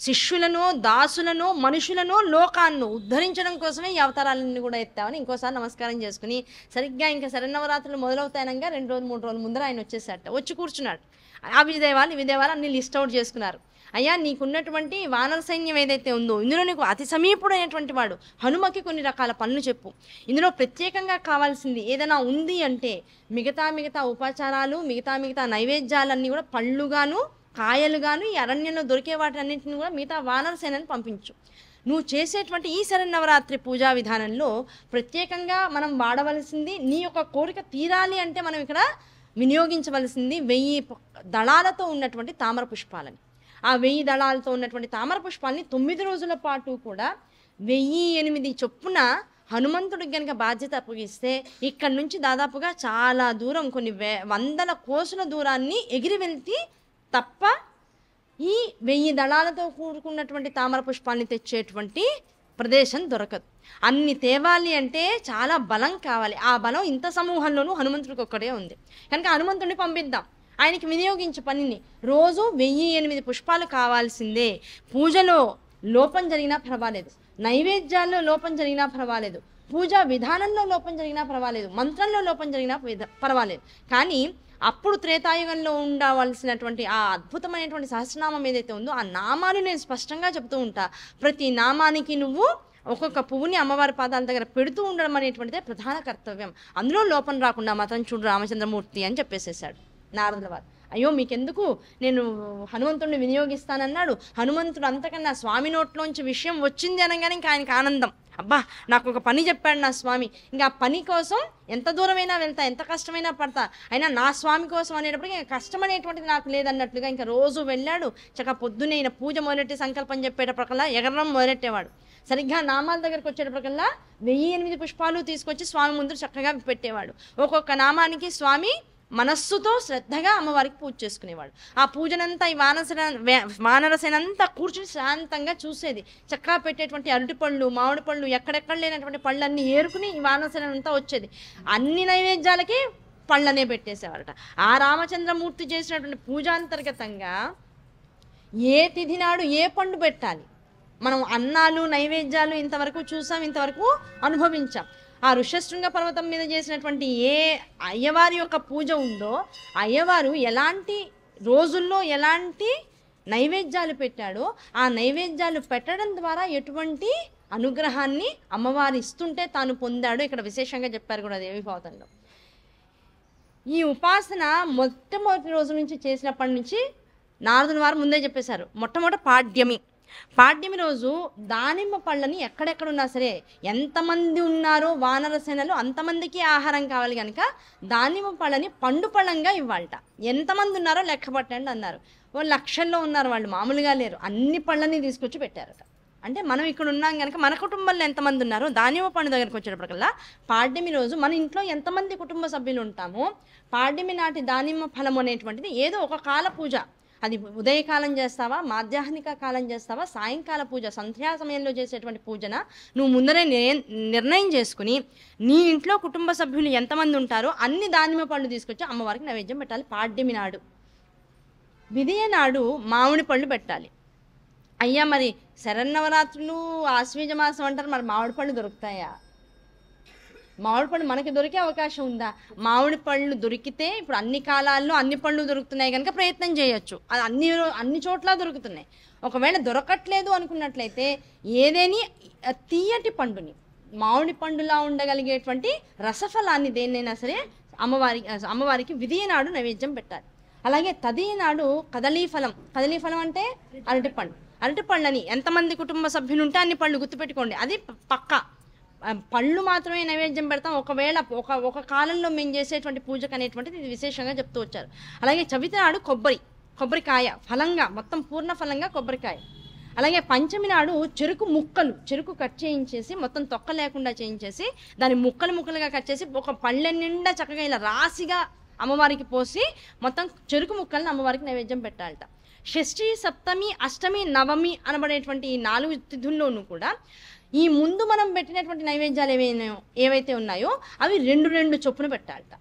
శిష్యులను, దాసులను, మనుషులను, లోకాన్ని ఉద్ధరించడం కోసమే ఈ అవతారాలన్నీ కూడా ఎత్తామని ఇంకోసారి నమస్కారం చేసుకుని సరిగ్గా ఇంకా శరన్నవరాత్రులు మొదలవుతాయనగా 2 రోజులు 3 రోజుల ముందర ఆయన వచ్చేసాట. వచ్చి కూర్చున్నాడు. అవి దేవాలు అన్ని లిస్ట్ అవుట్ చేసుకున్నారు. అయ్యా, నీకున్నటువంటి వానర సైన్యం ఏదైతే ఉందో ఇందులో నీకు అతి సమీపుడైనటువంటి వాడు హనుమకి కొన్ని రకాల పనులు చెప్పు. ఇందులో ప్రత్యేకంగా కావాల్సింది ఏదైనా ఉంది అంటే మిగతా ఉపచారాలు, మిగతా నైవేద్యాలన్నీ కూడా పళ్ళుగాను, కాయలుగాను, ఈ అరణ్యంలో దొరికే వాటి అన్నింటిని కూడా మిగతా వానర సేనని పంపించు. నువ్వు చేసేటువంటి ఈ శరన్నవరాత్రి పూజా విధానంలో ప్రత్యేకంగా మనం వాడవలసింది, నీ యొక్క కోరిక తీరాలి అంటే మనం ఇక్కడ వినియోగించవలసింది 1000 దళాలతో ఉన్నటువంటి తామర పుష్పాలని. ఆ 1000 దళాలతో ఉన్నటువంటి తామర పుష్పాలని 9 రోజుల పాటు కూడా 1008 చొప్పున హనుమంతుడికి గనక బాధ్యత అప్పగిస్తే ఇక్కడి నుంచి దాదాపుగా చాలా దూరం, కొన్ని వందల కోసుల దూరాన్ని ఎగిరి వెళ్తే తప్ప ఈ 1000 దళాలతో కూడుకున్నటువంటి తామర పుష్పాన్ని తెచ్చేటువంటి ప్రదేశం దొరకదు. అన్ని తేవాలి అంటే చాలా బలం కావాలి. ఆ బలం ఇంత సమూహంలోనూ హనుమంతుడికి ఒక్కడే ఉంది కనుక హనుమంతుడిని పంపిద్దాం, ఆయనకి వినియోగించే పనిని. రోజు 1008 పుష్పాలు కావాల్సిందే. పూజలో లోపం జరిగినా పర్వాలేదు, నైవేద్యాల్లో లోపం జరిగినా పర్వాలేదు, పూజా విధానంలో లోపం జరిగినా పర్వాలేదు, మంత్రంలో లోపం జరిగినా పర్వాలేదు. కానీ అప్పుడు త్రేతాయుగంలో ఉండవలసినటువంటి ఆ అద్భుతమైనటువంటి సహస్రనామం ఏదైతే ఉందో ఆ నామాలు నేను స్పష్టంగా చెప్తూ ఉంటా. ప్రతి నామానికి నువ్వు ఒక్కొక్క పువ్వుని అమ్మవారి పాదాల దగ్గర పెడుతూ ఉండడం అనేటువంటిదే ప్రధాన కర్తవ్యం. అందులో లోపం రాకుండా మాత్రం చూడు రామచంద్రమూర్తి అని చెప్పేసేసాడు నారదుల వారు. అయ్యో మీకెందుకు, నేను హనుమంతుడిని వినియోగిస్తానన్నాడు. హనుమంతుడు అంతకన్నా స్వామి నోట్లోంచి విషయం వచ్చింది అనగానే ఇంకా ఆయనకు ఆనందం. అబ్బా, నాకు ఒక పని చెప్పాడు నా స్వామి, ఇంకా ఆ పని కోసం ఎంత దూరమైనా వెళ్తా, ఎంత కష్టమైనా పడతా, అయినా నా స్వామి కోసం అనేటప్పటికీ ఇంకా కష్టం అనేటువంటిది నాకు లేదన్నట్లుగా ఇంకా రోజు వెళ్ళాడు. చక్కగా పొద్దునే ఈయన పూజ మొదలెట్టి సంకల్పం చెప్పేటప్పటికల్లా ఎగరడం మొదలెట్టేవాడు. సరిగ్గా నామాల దగ్గరకు వచ్చేటప్పటికల్లా 1008 పుష్పాలు తీసుకొచ్చి స్వామి ముందు చక్కగా పెట్టేవాడు. ఒక్కొక్క నామానికి స్వామి మనస్సుతో శ్రద్ధగా అమ్మవారికి పూజ చేసుకునేవాడు. ఆ పూజనంతా ఈ వానరసేనంతా కూర్చుని శాంతంగా చూసేది. చక్కగా పెట్టేటువంటి అరటి పళ్ళు, మామిడి పళ్ళు, ఎక్కడెక్కడ లేనటువంటి పళ్ళన్నీ ఏరుకుని ఈ వానరసేనంతా వచ్చేది. అన్ని నైవేద్యాలకి పళ్ళనే పెట్టేసేవారట. ఆ రామచంద్రమూర్తి చేసినటువంటి పూజాంతర్గతంగా ఏ తిథి నాడు ఏ పండు పెట్టాలి, మనం అన్నాలు నైవేద్యాలు ఇంతవరకు చూసాం, ఇంతవరకు అనుభవించాం. ఆ ఋష్యశృంగ పర్వతం మీద చేసినటువంటి ఏ అయ్యవారి యొక్క పూజ ఉందో అయ్యవారు ఎలాంటి రోజుల్లో ఎలాంటి నైవేద్యాలు పెట్టాడో ఆ నైవేద్యాలు పెట్టడం ద్వారా ఎటువంటి అనుగ్రహాన్ని అమ్మవారు ఇస్తుంటే తాను పొందాడో ఇక్కడ విశేషంగా చెప్పారు కూడా దేవి భాగవతంలో. ఈ ఉపాసన మొట్టమొదటి రోజు నుంచి చేసినప్పటి నుంచి నారదుని వారు ముందే చెప్పేశారు. మొట్టమొదటి పాడ్యమి రోజు దానిమ్మ పళ్ళని ఎక్కడెక్కడున్నా సరే, ఎంతమంది ఉన్నారో వానరసేనలు అంతమందికి ఆహారం కావాలి కనుక దానిమ్మ పళ్ళని పండు పళ్ళంగా ఇవ్వాలట. ఎంతమంది ఉన్నారో లెక్క పట్టండి అన్నారు. లక్షల్లో ఉన్నారు వాళ్ళు, మామూలుగా లేరు. అన్ని పళ్ళని తీసుకొచ్చి పెట్టారట. అంటే మనం ఇక్కడ ఉన్నాం కనుక మన కుటుంబంలో ఎంతమంది ఉన్నారో దానిమ్మ పండు దగ్గరకు వచ్చేటప్పటికల్లా పాడ్యమి రోజు మన ఇంట్లో ఎంతమంది కుటుంబ సభ్యులు ఉంటామో పాడ్యమి నాటి దానిమ్మ ఫలం అనేటువంటిది ఏదో ఒక కాల పూజ, అది ఉదయకాలం చేస్తావా, మాధ్యాహ్నిక కాలం చేస్తావా, సాయంకాల పూజ సంధ్యా సమయంలో చేసేటువంటి పూజన నువ్వు ముందరే నిర్ణయం చేసుకుని నీ ఇంట్లో కుటుంబ సభ్యులు ఎంతమంది ఉంటారో అన్ని దానిమ్మ పళ్ళు తీసుకొచ్చి అమ్మవారికి నైవేద్యం పెట్టాలి. పాడ్యమి నాడు. విధియ నాడు మామిడి పళ్ళు పెట్టాలి. అయ్యా, మరి శరన్నవరాత్రులు ఆశ్వీజ మాసం అంటారు, మరి మామిడి పళ్ళు దొరుకుతాయా? మామిడి పళ్ళు మనకి దొరికే అవకాశం ఉందా? మామిడి పళ్ళు దొరికితే ఇప్పుడు అన్ని కాలాల్లో అన్ని పళ్ళు దొరుకుతున్నాయి కనుక ప్రయత్నం చేయొచ్చు. అది అన్ని చోట్ల దొరుకుతున్నాయి. ఒకవేళ దొరకట్లేదు అనుకున్నట్లయితే ఏదేని తీయటి పండుని, మామిడి పండులా ఉండగలిగేటువంటి రసఫలాన్ని దేన్నైనా సరే అమ్మవారికి విధియ నాడు నైవేద్యం పెట్టాలి. అలాగే తదియ నాడు కదలీఫలం అంటే అరటిపళ్ళని ఎంతమంది కుటుంబ సభ్యులు ఉంటే అన్ని పళ్ళు గుర్తుపెట్టుకోండి. అది పక్కా పళ్ళు మాత్రమే నైవేద్యం పెడతాం. ఒకవేళ ఒక కాలంలో మేము చేసేటువంటి పూజకు అనేటువంటిది ఇది విశేషంగా చెప్తూ వచ్చారు. అలాగే చవితి నాడు కొబ్బరికాయ ఫలంగా, మొత్తం పూర్ణ ఫలంగా కొబ్బరికాయ. అలాగే పంచమి నాడు చెరుకు కట్ చేయించేసి, మొత్తం తొక్క లేకుండా చేయించేసి దాన్ని ముక్కలుగా కట్ చేసి ఒక పళ్ళె నిండా చక్కగా ఇలా రాశిగా అమ్మవారికి పోసి మొత్తం చెరుకు ముక్కలను అమ్మవారికి నైవేద్యం పెట్టాలట. షష్ఠి, సప్తమి, అష్టమి, నవమి అనబడేటువంటి ఈ 4 తిథుల్లోనూ కూడా ఈ ముందు మనం పెట్టినటువంటి నైవేద్యాలు ఏవైతే ఉన్నాయో అవి 2 చొప్పున పెట్టాలట.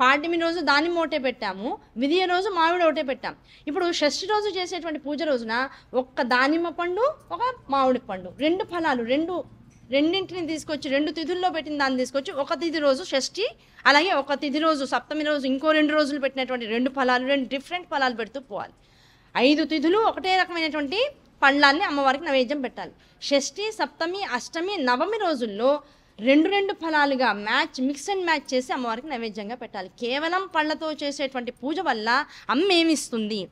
పాడ్యమి రోజు దానిమ్మ ఒకటే పెట్టాము, విధియ రోజు మామిడి ఒకటే పెట్టాం. ఇప్పుడు షష్ఠి రోజు చేసేటువంటి పూజ రోజున ఒక్క దానిమ్మ పండు, ఒక మామిడి పండు, 2 ఫలాలు రెండింటిని తీసుకొచ్చి 2 తిథుల్లో పెట్టిన దాన్ని తీసుకొచ్చి ఒక తిథి రోజు షష్ఠి, అలాగే ఒక తిథి రోజు సప్తమి రోజు ఇంకో 2 రోజులు పెట్టినటువంటి 2 ఫలాలు, 2 డిఫరెంట్ ఫలాలు పెడుతూ పోవాలి. 5 తిథులు ఒకటే రకమైనటువంటి పళ్ళాన్ని అమ్మవారికి నైవేద్యం పెట్టాలి. షష్ఠి, సప్తమి, అష్టమి, నవమి రోజుల్లో 2 ఫలాలుగా మిక్స్ అండ్ మ్యాచ్ చేసి అమ్మవారికి నైవేద్యంగా పెట్టాలి. కేవలం పళ్ళతో చేసేటువంటి పూజ వల్ల అమ్మ ఏమిస్తుంది?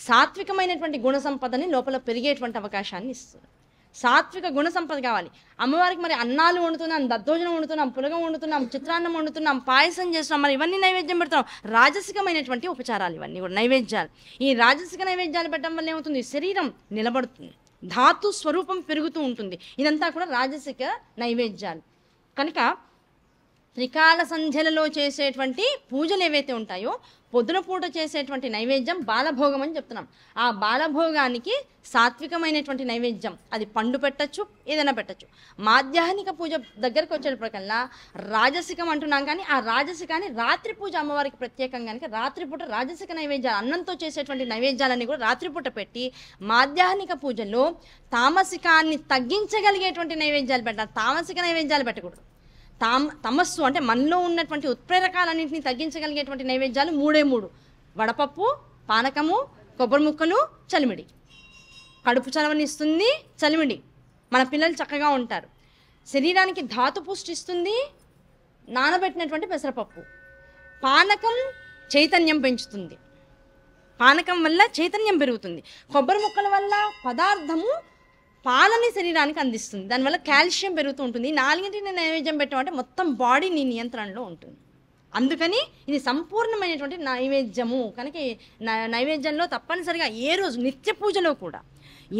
సాత్వికమైనటువంటి గుణ సంపదని లోపల పెరిగేటువంటి అవకాశాన్ని ఇస్తుంది. సాత్విక గుణ సంపద కావాలి అమ్మవారికి. మరి అన్నాలు వండుతున్నాం, దద్దోజనం వండుతున్నాం, పులగం వండుతున్నాం, చిత్రాన్నం వండుతున్నాం, పాయసం చేస్తున్నాం, మరి ఇవన్నీ నైవేద్యం పెడుతున్నాం. రాజసికమైనటువంటి ఉపచారాలు ఇవన్నీ కూడా నైవేద్యాలు. ఈ రాజసిక నైవేద్యాలు పెట్టడం వల్ల ఏమవుతుంది? శరీరం నిలబడుతుంది, ధాతు స్వరూపం పెరుగుతూ ఉంటుంది. ఇదంతా కూడా రాజసిక నైవేద్యాలు. కనుక త్రికాల సంధ్యలలో చేసేటువంటి పూజలు ఏవైతే ఉంటాయో, పొద్దున పూట చేసేటువంటి నైవేద్యం బాలభోగం అని చెప్తున్నాం. ఆ బాలభోగానికి సాత్వికమైనటువంటి నైవేద్యం, అది పండు పెట్టచ్చు, ఏదైనా పెట్టచ్చు. మాధ్యాహ్నిక పూజ దగ్గరకు వచ్చేటప్పటికల్లా రాజసికం అంటున్నాం, కానీ ఆ రాజసికాన్ని రాత్రి పూజ అమ్మవారికి ప్రత్యేకంగా కనుక రాత్రిపూట రాజసిక నైవేద్యాలు, అన్నంతో చేసేటువంటి నైవేద్యాలన్నీ కూడా రాత్రిపూట పెట్టి, మాధ్యాహ్నిక పూజలో తామసికాన్ని తగ్గించగలిగేటువంటి నైవేద్యాలు పెట్టాలి. తామసిక నైవేద్యాలు పెట్టకూడదు. తమస్సు అంటే మనలో ఉన్నటువంటి ఉత్ప్రేరకాలన్నింటినీ తగ్గించగలిగేటువంటి నైవేద్యాలు 3 వడపప్పు, పానకము, కొబ్బరి ముక్కలు, చలిమిడి. కడుపు చలవనిస్తుంది చలిమిడి. మన పిల్లలు చక్కగా ఉంటారు. శరీరానికి ధాతు పుష్టిస్తుంది నానబెట్టినటువంటి పెసరపప్పు. పానకం చైతన్యం పెంచుతుంది, పానకం వల్ల చైతన్యం పెరుగుతుంది. కొబ్బరి ముక్కల వల్ల పదార్థము పాలని శరీరానికి అందిస్తుంది, దానివల్ల కాల్షియం పెరుగుతూ ఉంటుంది. 4ని నైవేద్యం పెట్టామంటే మొత్తం బాడీ నీ నియంత్రణలో ఉంటుంది. అందుకని ఇది సంపూర్ణమైనటువంటి నైవేద్యము. కనుక నైవేద్యంలో తప్పనిసరిగా ఏ రోజు నిత్య పూజలో కూడా,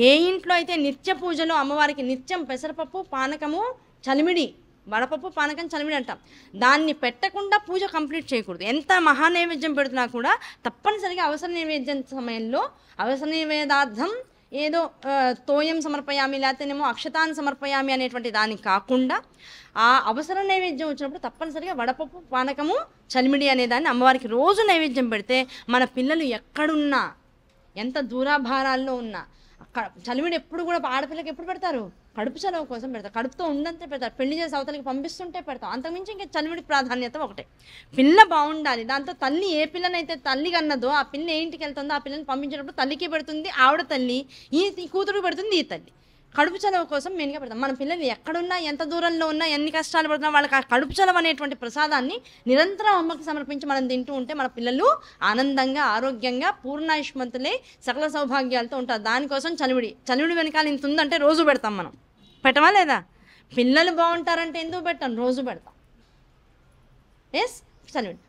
ఏ ఇంట్లో అయితే నిత్య పూజలో అమ్మవారికి నిత్యం పెసరపప్పు, పానకము, చలిమిడి, వడపప్పు, పానకం, చలిమిడి అంటాం, దాన్ని పెట్టకుండా పూజ కంప్లీట్ చేయకూడదు. ఎంత మహానైవేద్యం పెడుతున్నా కూడా తప్పనిసరిగా అవసర నైవేద్యం సమయంలో అవసర నైవేద్యార్థం ఏదో తోయం సమర్పయామి, లేకపోతేనేమో అక్షతాన్ని సమర్పయామి అనేటువంటి దానికి కాకుండా, ఆ అవసర నైవేద్యం వచ్చినప్పుడు తప్పనిసరిగా వడపప్పు, పానకము, చలిమిడి అనే దాన్ని అమ్మవారికి రోజు నైవేద్యం పెడితే మన పిల్లలు ఎక్కడున్నా, ఎంత దూరాభారాల్లో ఉన్నా, చలిమిడి ఎప్పుడు కూడా ఆడపిల్లకి ఎప్పుడు పెడతారు? కడుపు చలవ కోసం పెడతారు, కడుపుతో ఉండంతే పెడతారు. పెళ్లి చేసి అవతలకి పంపిస్తుంటే పెడతాం. అంతకుమించి ఇంకా చలిమిడి ప్రాధాన్యత ఒకటే. పిల్ల బాగుండాలి. దాంతో తల్లి ఏ పిల్లనైతే తల్లి కన్నదో ఆ పిల్ల ఏ ఇంటికి వెళ్తుందో ఆ పిల్లని పంపించేటప్పుడు తల్లికి పెడుతుంది ఆవిడ తల్లి, ఈ కూతురు పెడుతుంది ఈ తల్లి. కడుపు చలవ కోసం మెయిన్గా పెడతాం. మన పిల్లలు ఎక్కడున్నా, ఎంత దూరంలో ఉన్నా, ఎన్ని కష్టాలు పడుతున్నా వాళ్ళకి ఆ కడుపు చలవ అనేటువంటి ప్రసాదాన్ని నిరంతరం అమ్మకి సమర్పించి మనం తింటూ ఉంటే మన పిల్లలు ఆనందంగా, ఆరోగ్యంగా, పూర్ణాయుష్మంతులే, సకల సౌభాగ్యాలతో ఉంటారు. దానికోసం చలివిడి వెనకాల ఇంత ఉందంటే రోజు పెడతాం. మనం పెట్టమా లేదా? పిల్లలు బాగుంటారంటే ఎందుకు పెట్టాం? రోజు పెడతాం. ఎస్, చలివిడి.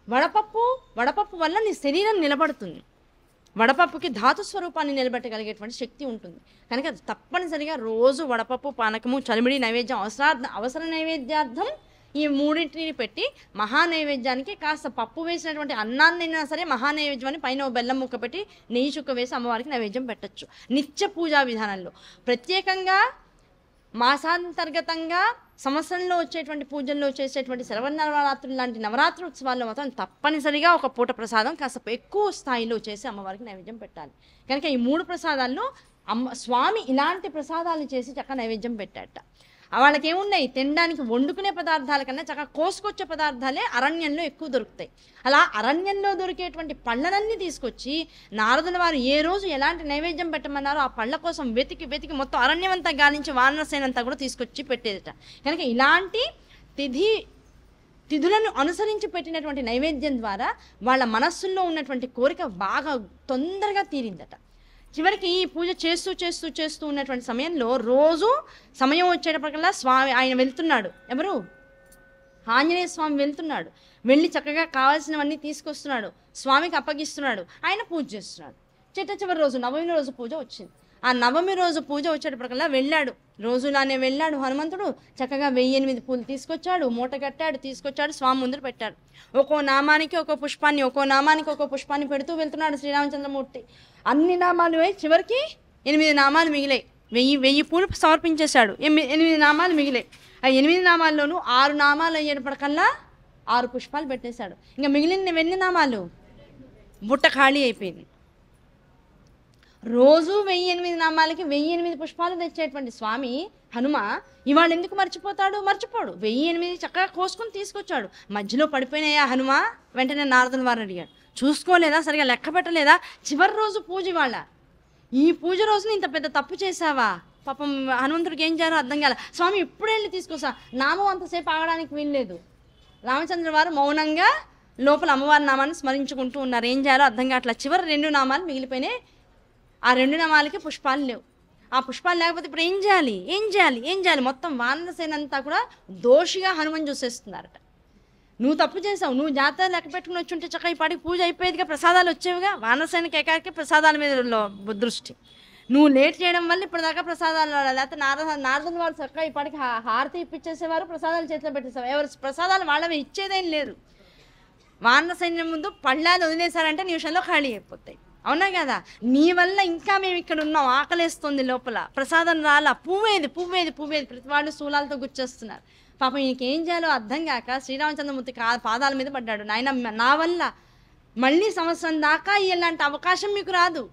వడపప్పు వల్ల నీ శరీరం నిలబడుతుంది. వడపప్పుకి ధాతు స్వరూపాన్ని నిలబెట్టగలిగేటువంటి శక్తి ఉంటుంది. కనుక తప్పనిసరిగా రోజు వడపప్పు, పానకము, చలిమిడి నైవేద్యం అవసర నైవేద్యార్థం ఈ 3ని పెట్టి, మహానైవేద్యానికి కాస్త పప్పు వేసినటువంటి అన్నాన్నైనా సరే మహానైవేద్యం అని పైన బెల్లం ముక్క పెట్టి నెయ్యి చుక్క వేసి అమ్మవారికి నైవేద్యం పెట్టచ్చు. నిత్య పూజా విధానంలో ప్రత్యేకంగా మాసాంతర్గతంగా సంవత్సరంలో వచ్చేటువంటి పూజల్లో చేసేటువంటి శరవన్నవరాత్రులు లాంటి నవరాత్రి ఉత్సవాల్లో మాత్రం తప్పనిసరిగా ఒక పూట ప్రసాదం కాస్త ఎక్కువ స్థాయిలో చేసి అమ్మవారికి నైవేద్యం పెట్టాలి. కనుక ఈ 3 ప్రసాదాల్లో స్వామి ఇలాంటి ప్రసాదాలు చేసి చక్కగా నైవేద్యం పెట్టాట. వాళ్ళకి ఏమున్నాయి? తినడానికి వండుకునే పదార్థాల కన్నా చక్కగా కోసుకొచ్చే పదార్థాలే అరణ్యంలో ఎక్కువ దొరుకుతాయి. అలా అరణ్యంలో దొరికేటువంటి పళ్ళనన్నీ తీసుకొచ్చి నారదుల వారు ఏ రోజు ఎలాంటి నైవేద్యం పెట్టమన్నారో ఆ పళ్ళ కోసం వెతికి మొత్తం అరణ్యం అంతా గాలించి వానరసేనంతా కూడా తీసుకొచ్చి పెట్టేదట. కనుక ఇలాంటి తిథులను అనుసరించి పెట్టినటువంటి నైవేద్యం ద్వారా వాళ్ళ మనస్సుల్లో ఉన్నటువంటి కోరిక బాగా తొందరగా తీరిందట. చివరికి ఈ పూజ చేస్తూ ఉన్నటువంటి సమయంలో రోజు సమయం వచ్చేటప్పటికల్లా స్వామి ఆయన వెళ్తున్నాడు. ఎవరు? ఆంజనేయ స్వామి వెళ్తున్నాడు. వెళ్ళి చక్కగా కావాల్సినవన్నీ తీసుకొస్తున్నాడు, స్వామికి అప్పగిస్తున్నాడు, ఆయన పూజ చేస్తున్నాడు. చివరి రోజు నవమి రోజు పూజ వచ్చింది. ఆ నవమి రోజు పూజ వచ్చేటప్పటికల్లా వెళ్ళాడు. రోజులానే వెళ్ళాడు హనుమంతుడు. చక్కగా 1008 పూలు తీసుకొచ్చాడు, మూట కట్టాడు, తీసుకొచ్చాడు, స్వామి ముందర పెట్టాడు. ఒక్కో నామానికి ఒక్కో పుష్పాన్ని పెడుతూ వెళ్తున్నాడు శ్రీరామచంద్రమూర్తి. అన్ని నామాలు వేయి చివరికి 8 నామాలు మిగిలాయి. 1000 పూలు సమర్పించేశాడు. 8 నామాలు మిగిలాయి. ఆ 8 నామాల్లోనూ 6 నామాలు అయ్యేటప్పటికల్లా 6 పుష్పాలు పెట్టేశాడు. ఇంకా మిగిలిన ఎన్ని నామాలు? బుట్ట ఖాళీ అయిపోయింది. రోజు 1008 నామాలకి 1008 పుష్పాలు తెచ్చేటువంటి స్వామి హనుమ ఇవాళ ఎందుకు మర్చిపోతాడు? మర్చిపోడు. 1008 చక్కగా కోసుకొని తీసుకొచ్చాడు. మధ్యలో పడిపోయినాయా హనుమ? వెంటనే నారదుల వారు అడిగాడు. చూసుకోలేదా? సరిగా లెక్క పెట్టలేదా? చివరి రోజు పూజ ఇవాళ. ఈ పూజ రోజున ఇంత పెద్ద తప్పు చేశావా? పాపం హనుమంతుడికి ఏం చేయాలో అర్థం కాలే. స్వామి ఇప్పుడే వెళ్ళి తీసుకొస్తా. నామం అంతసేపు ఆగడానికి వీల్లేదు. రామచంద్ర వారు మౌనంగా లోపల అమ్మవారి నామాన్ని స్మరించుకుంటూ ఉన్నారు. ఏం చేయాలో అర్థం కావట్లా. చివరి 2 నామాలు మిగిలిపోయినాయి. ఆ 2 నామాలకి పుష్పాలు లేవు. ఆ పుష్పాలు లేకపోతే ఇప్పుడు ఏం చేయాలి? ఏం చేయాలి? ఏం చేయాలి? మొత్తం వానరసేన అంతా కూడా దోషిగా హనుమని చూసేస్తున్నారట. నువ్వు తప్పు చేసావు, నువ్వు జాతర లెక్క పెట్టుకుని వచ్చి ఉంటే చక్కగా ఈ పాటికి పూజ అయిపోయేదిగా, ప్రసాదాలు వచ్చేవిగా. వానరసేనకి ఏకాకి ప్రసాదాల మీద దృష్టి. నువ్వు లేట్ చేయడం వల్ల ఇప్పటిదాకా ప్రసాదాలు లేకపోతే నారదుల వారు చక్కగా ఈ పాటికి హారతి ఇప్పించేసేవారు, ప్రసాదాలు చేతిలో పెట్టేసేవారు. ఎవరు ప్రసాదాలు వాళ్ళవి ఇచ్చేదేం లేదు. వానర సైన్యం ముందు పళ్ళాలు వదిలేశారంటే నిమిషంలో ఖాళీ అయిపోతాయి. అవునా కదా? నీ వల్ల ఇంకా మేము ఇక్కడ ఉన్నాం, ఆకలేస్తుంది లోపల, ప్రసాదం రాలా, పువ్వేది పువ్వేది పువ్వేది, ప్రతి వాళ్ళు శూలాలతో గుచ్చేస్తున్నారు. పాపం ఈయనకేం చేయాలో అర్థం కాక శ్రీరామచంద్రమూర్తి పాదాల మీద పడ్డాడు. నాయన, నా వల్ల మళ్ళీ సంవత్సరం దాకా ఇలాంటి అవకాశం మీకు రాదు.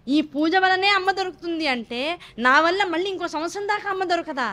ఈ పూజ వలనే అమ్మ దొరుకుతుంది అంటే నా వల్ల మళ్ళీ ఇంకో సంవత్సరం దాకా అమ్మ దొరకదా?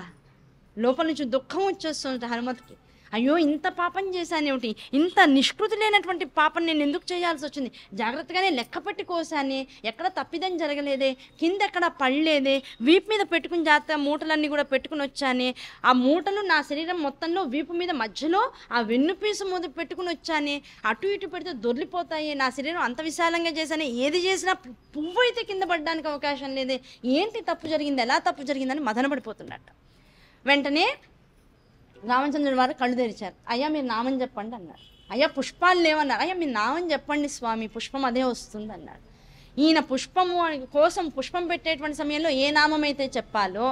లోపల నుంచి దుఃఖం వచ్చేస్తుంది హనుమతికి. అయ్యో, ఇంత పాపం చేశానేమిటి, ఇంత నిష్కృతి లేనటువంటి పాపం నేను ఎందుకు చేయాల్సి వచ్చింది? జాగ్రత్తగానే లెక్క పెట్టి కోసానే, ఎక్కడ తప్పిదం జరగలేదే, కింద ఎక్కడ పడలేదే, వీపు మీద పెట్టుకుని జాగ్రత్త మూటలన్నీ కూడా పెట్టుకుని వచ్చానే, ఆ మూటలు నా శరీరం మొత్తంలో వీపు మీద మధ్యలో ఆ వెన్నుపీసు మీద పెట్టుకుని వచ్చానే, అటు ఇటు పెడితే దొర్లిపోతాయి, నా శరీరం అంత విశాలంగా చేశానే, ఏది చేసినా పువ్వు అయితే కింద పడడానికి అవకాశం లేదే, ఏంటి తప్పు జరిగింది, ఎలా తప్పు జరిగిందని మదనపడిపోతున్నట్ట. వెంటనే రామచంద్రుడి వారు కళ్ళు తెరిచారు. అయ్యా, మీరు నామం చెప్పండి అన్నారు. అయ్యా, పుష్పాలు లేవన్నారు. అయ్యా, మీరు నామం చెప్పండి స్వామి, పుష్పం అదే వస్తుంది అన్నాడు. ఈయన పుష్పము కోసం పుష్పం పెట్టేటువంటి సమయంలో ఏ నామం అయితే చెప్పాలో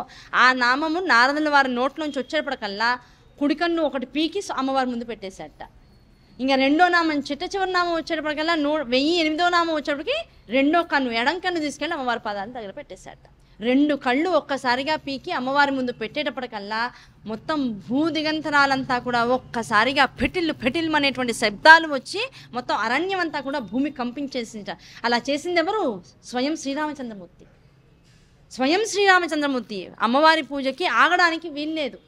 ఆ నామము నారదుల వారి నోట్లోంచి వచ్చేటప్పటికల్లా కుడికన్ను ఒకటి పీకి అమ్మవారి ముందు పెట్టేశాట. ఇంకా 2వ నామం చిట్ట చివరి నామం వచ్చేటప్పటికల్లా 1008వ నామం వచ్చేటప్పటికి 2వ కన్ను ఎడం కన్ను తీసుకెళ్ళి అమ్మవారి పాదాలను దగ్గర పెట్టేశాట. 2 కళ్ళు ఒక్కసారిగా పీకి అమ్మవారి ముందు పెట్టేటప్పటికల్లా మొత్తం భూదిగంతరాలంతా కూడా ఒక్కసారిగా పెటిల్ అనేటువంటి శబ్దాలు వచ్చి మొత్తం అరణ్యం అంతా కూడా భూమి కంపించేసింట. అలా చేసింది ఎవరు? స్వయం శ్రీరామచంద్రమూర్తి. స్వయం శ్రీరామచంద్రమూర్తి అమ్మవారి పూజకి ఆగడానికి వీల్లేదు.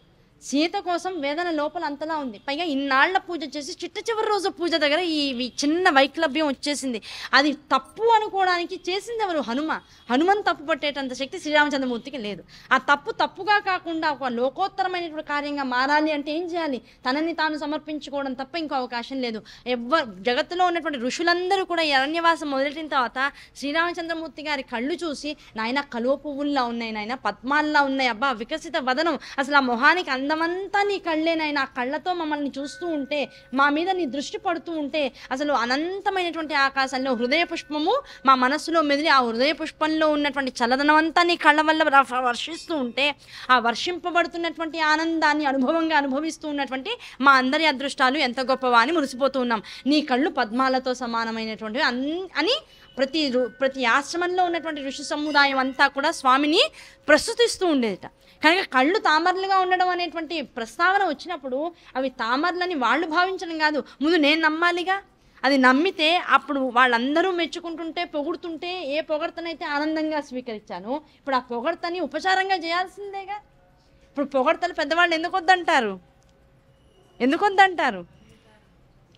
సీత కోసం వేదన లోపల అంతలా ఉంది. పైగా ఇన్నాళ్ల పూజ చేసి చిట్ట చివరి రోజు పూజ దగ్గర ఈ చిన్న వైక్లభ్యం వచ్చేసింది. అది తప్పు అనుకోవడానికి చేసింది ఎవరు? హనుమన్ తప్పు పట్టేటంత శక్తి శ్రీరామచంద్రమూర్తికి లేదు. ఆ తప్పు తప్పుగా కాకుండా ఒక లోకోత్తరమైనటువంటి కార్యంగా మారాలి అంటే ఏం చేయాలి? తనని తాను సమర్పించుకోవడం తప్ప ఇంకో అవకాశం లేదు. జగత్తులో ఉన్నటువంటి ఋషులందరూ కూడా ఈ అరణ్యవాసం మొదలెట్టిన తర్వాత శ్రీరామచంద్రమూర్తి గారి కళ్ళు చూసి, నాయన కలువ పువ్వుల్లా ఉన్నాయి, నాయన పద్మాల్లా ఉన్నాయి, అబ్బా వికసిత వదనం, అసలు ఆ మొహానికి అందమంతా నీ కళ్ళేనైనా, ఆ కళ్ళతో మమ్మల్ని చూస్తూ ఉంటే, మా మీద నీ దృష్టి పడుతూ ఉంటే, అసలు అనంతమైనటువంటి ఆకాశంలో హృదయ పుష్పము మా మనస్సులో మెదిలి, ఆ హృదయ పుష్పంలో ఉన్నటువంటి చల్లదనం అంతా నీ కళ్ళ వల్ల వర్షిస్తూ ఉంటే, ఆ వర్షింపబడుతున్నటువంటి ఆనందాన్ని అనుభవంగా అనుభవిస్తూ ఉన్నటువంటి మా అందరి అదృష్టాలు ఎంత గొప్పవా అని మురిసిపోతూ ఉన్నాం. నీ కళ్ళు పద్మాలతో సమానమైనటువంటివి అని ప్రతి ఆశ్రమంలో ఉన్నటువంటి ఋషి సముదాయం అంతా కూడా స్వామిని ప్రస్తుతిస్తూ ఉండేదట. కనుక కళ్ళు తామరలుగా ఉండడం అనేటువంటి ప్రస్తావన వచ్చినప్పుడు అవి తామరలని వాళ్ళు భావించడం కాదు, ముందు నేను నమ్మాలిగా. అది నమ్మితే అప్పుడు వాళ్ళందరూ మెచ్చుకుంటుంటే, పొగుడుతుంటే, ఏ పొగడ్తనైతే ఆనందంగా స్వీకరించాను, ఇప్పుడు ఆ పొగడ్తని ఉపచారంగా చేయాల్సిందేగా. ఇప్పుడు పొగడ్తలు పెద్దవాళ్ళు ఎందుకు వద్దంటారు?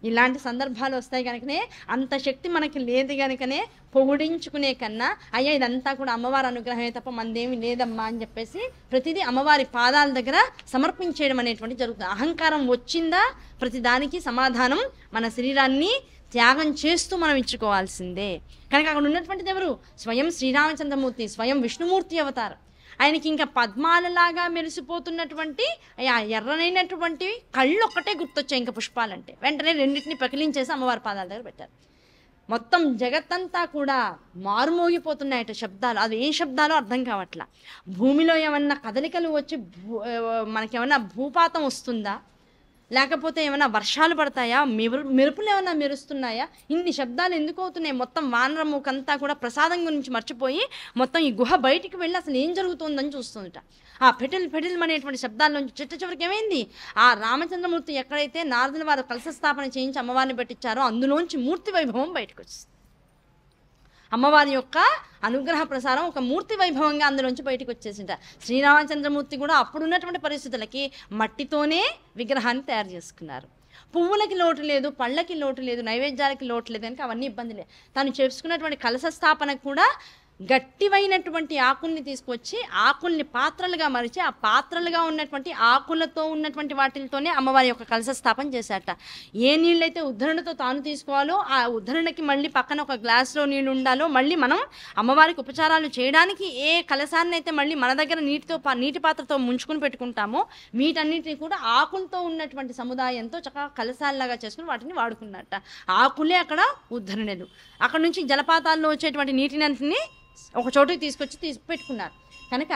ఇలాంటి సందర్భాలు వస్తాయి కనుకనే, అంత శక్తి మనకి లేదు కనుకనే పొగిడించుకునే కన్నా, అయ్యా ఇదంతా కూడా అమ్మవారి అనుగ్రహమే తప్ప మందేమి లేదమ్మా అని చెప్పేసి ప్రతిదీ అమ్మవారి పాదాల దగ్గర సమర్పించేయడం అనేటువంటి జరుగుతుంది. అహంకారం వచ్చిందా ప్రతిదానికి సమాధానం మన శరీరాన్ని త్యాగం చేస్తూ మనం ఇచ్చుకోవాల్సిందే. కనుక అక్కడ ఉన్నటువంటిది ఎవరు? స్వయం శ్రీరామచంద్రమూర్తి, స్వయం విష్ణుమూర్తి అవతారం. ఆయనకి ఇంకా పద్మాలలాగా మెరిసిపోతున్నటువంటి ఎర్రనైనటువంటి కళ్ళు ఒక్కటే గుర్తొచ్చాయి ఇంకా పుష్పాలంటే. వెంటనే రెండింటిని ప్రకిలించేసి అమ్మవారి పాదాల దగ్గర పెట్టారు. మొత్తం జగత్తంతా కూడా మారుమోగిపోతున్నాయట శబ్దాలు. అది ఏం శబ్దాలో అర్థం కావట్లా. భూమిలో ఏమన్నా కదలికలు వచ్చి మనకేమన్నా భూపాతం వస్తుందా? లేకపోతే ఏమైనా వర్షాలు పడతాయా, మెరుపులు ఏమైనా మెరుస్తున్నాయా, ఇన్ని శబ్దాలు ఎందుకు అవుతున్నాయి? మొత్తం వానరముకంతా కూడా ప్రసాదం గురించి మర్చిపోయి మొత్తం ఈ గుహ బయటికి వెళ్ళి అసలు ఏం జరుగుతుందని చూస్తుందట. ఆ పెటిల్ పెటిల్ అనేటువంటి శబ్దాల్లోంచి చిట్ట చివరికి ఏమైంది, ఆ రామచంద్రమూర్తి ఎక్కడైతే నారదుల వారు కలశ స్థాపన చేయించి అమ్మవారిని పెట్టించారో అందులోంచి మూర్తి వైభవం బయటకు వచ్చింది. అమ్మవారి యొక్క అనుగ్రహ ప్రసారం ఒక మూర్తి వైభవంగా అందులోంచి బయటకు వచ్చేసింట. శ్రీరామచంద్రమూర్తి కూడా అప్పుడున్నటువంటి పరిస్థితులకి మట్టితోనే విగ్రహాన్ని తయారు చేసుకున్నారు. పువ్వులకి లోటు లేదు, పళ్ళకి లోటు లేదు, నైవేద్యాలకి లోటు లేదు కనుక అవన్నీ ఇబ్బంది లేదు. తను చేసుకున్నటువంటి కలశ స్థాపనకు కూడా గట్టివైనటువంటి ఆకుల్ని తీసుకొచ్చి ఆకుల్ని పాత్రలుగా మరిచి ఆ పాత్రలుగా ఉన్నటువంటి ఆకులతో ఉన్నటువంటి వాటితోనే అమ్మవారి యొక్క కలశ స్థాపన చేశాట. ఏ నీళ్ళైతే ఉద్ధరణతో తాను తీసుకోవాలో ఆ ఉద్ధరణకి మళ్ళీ పక్కన ఒక గ్లాసులో నీళ్ళు ఉండాలో, మళ్ళీ మనం అమ్మవారికి ఉపచారాలు చేయడానికి ఏ కలశాన్ని అయితే మళ్ళీ మన దగ్గర నీటి పాత్రతో ముంచుకుని పెట్టుకుంటామో వీటన్నిటిని కూడా ఆకులతో ఉన్నటువంటి సముదాయంతో చక్కగా కలశాలలాగా చేసుకుని వాటిని వాడుకున్నట్ట. ఆకులే అక్కడ ఉద్ధరణలు. అక్కడ నుంచి జలపాతాల్లో వచ్చేటువంటి నీటినంటిని ఒక చోటుకి తీసుకొచ్చి పెట్టుకున్నారు. కనుక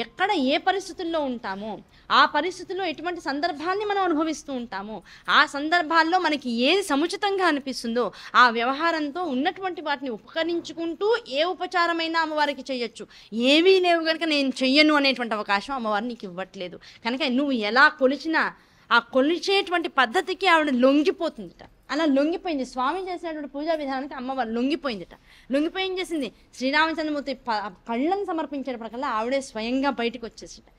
ఎక్కడ ఏ పరిస్థితుల్లో ఉంటామో ఆ పరిస్థితుల్లో ఎటువంటి సందర్భాన్ని మనం అనుభవిస్తూ ఉంటామో ఆ సందర్భాల్లో మనకి ఏది సముచితంగా అనిపిస్తుందో ఆ వ్యవహారంతో ఉన్నటువంటి వాటిని ఉపకరించుకుంటూ ఏ ఉపచారమైనా అమ్మవారికి చేయొచ్చు. ఏవీ లేవు కనుక నేను చెయ్యను అనేటువంటి అవకాశం అమ్మవారు నీకు ఇవ్వట్లేదు. కనుక నువ్వు ఎలా కొలిచినా ఆ కొలిచేటువంటి పద్ధతికి ఆవిడ లొంగిపోతుందిట. అలా లొంగిపోయింది. స్వామి చేసినటువంటి పూజా విధానానికి అమ్మవారు లొంగిపోయిందిట. లొంగిపోయి ఏం చేసింది, శ్రీరామచంద్రమూర్తి కళ్ళను సమర్పించేటప్పటికల్లా ఆవిడే స్వయంగా బయటకు వచ్చేసింది.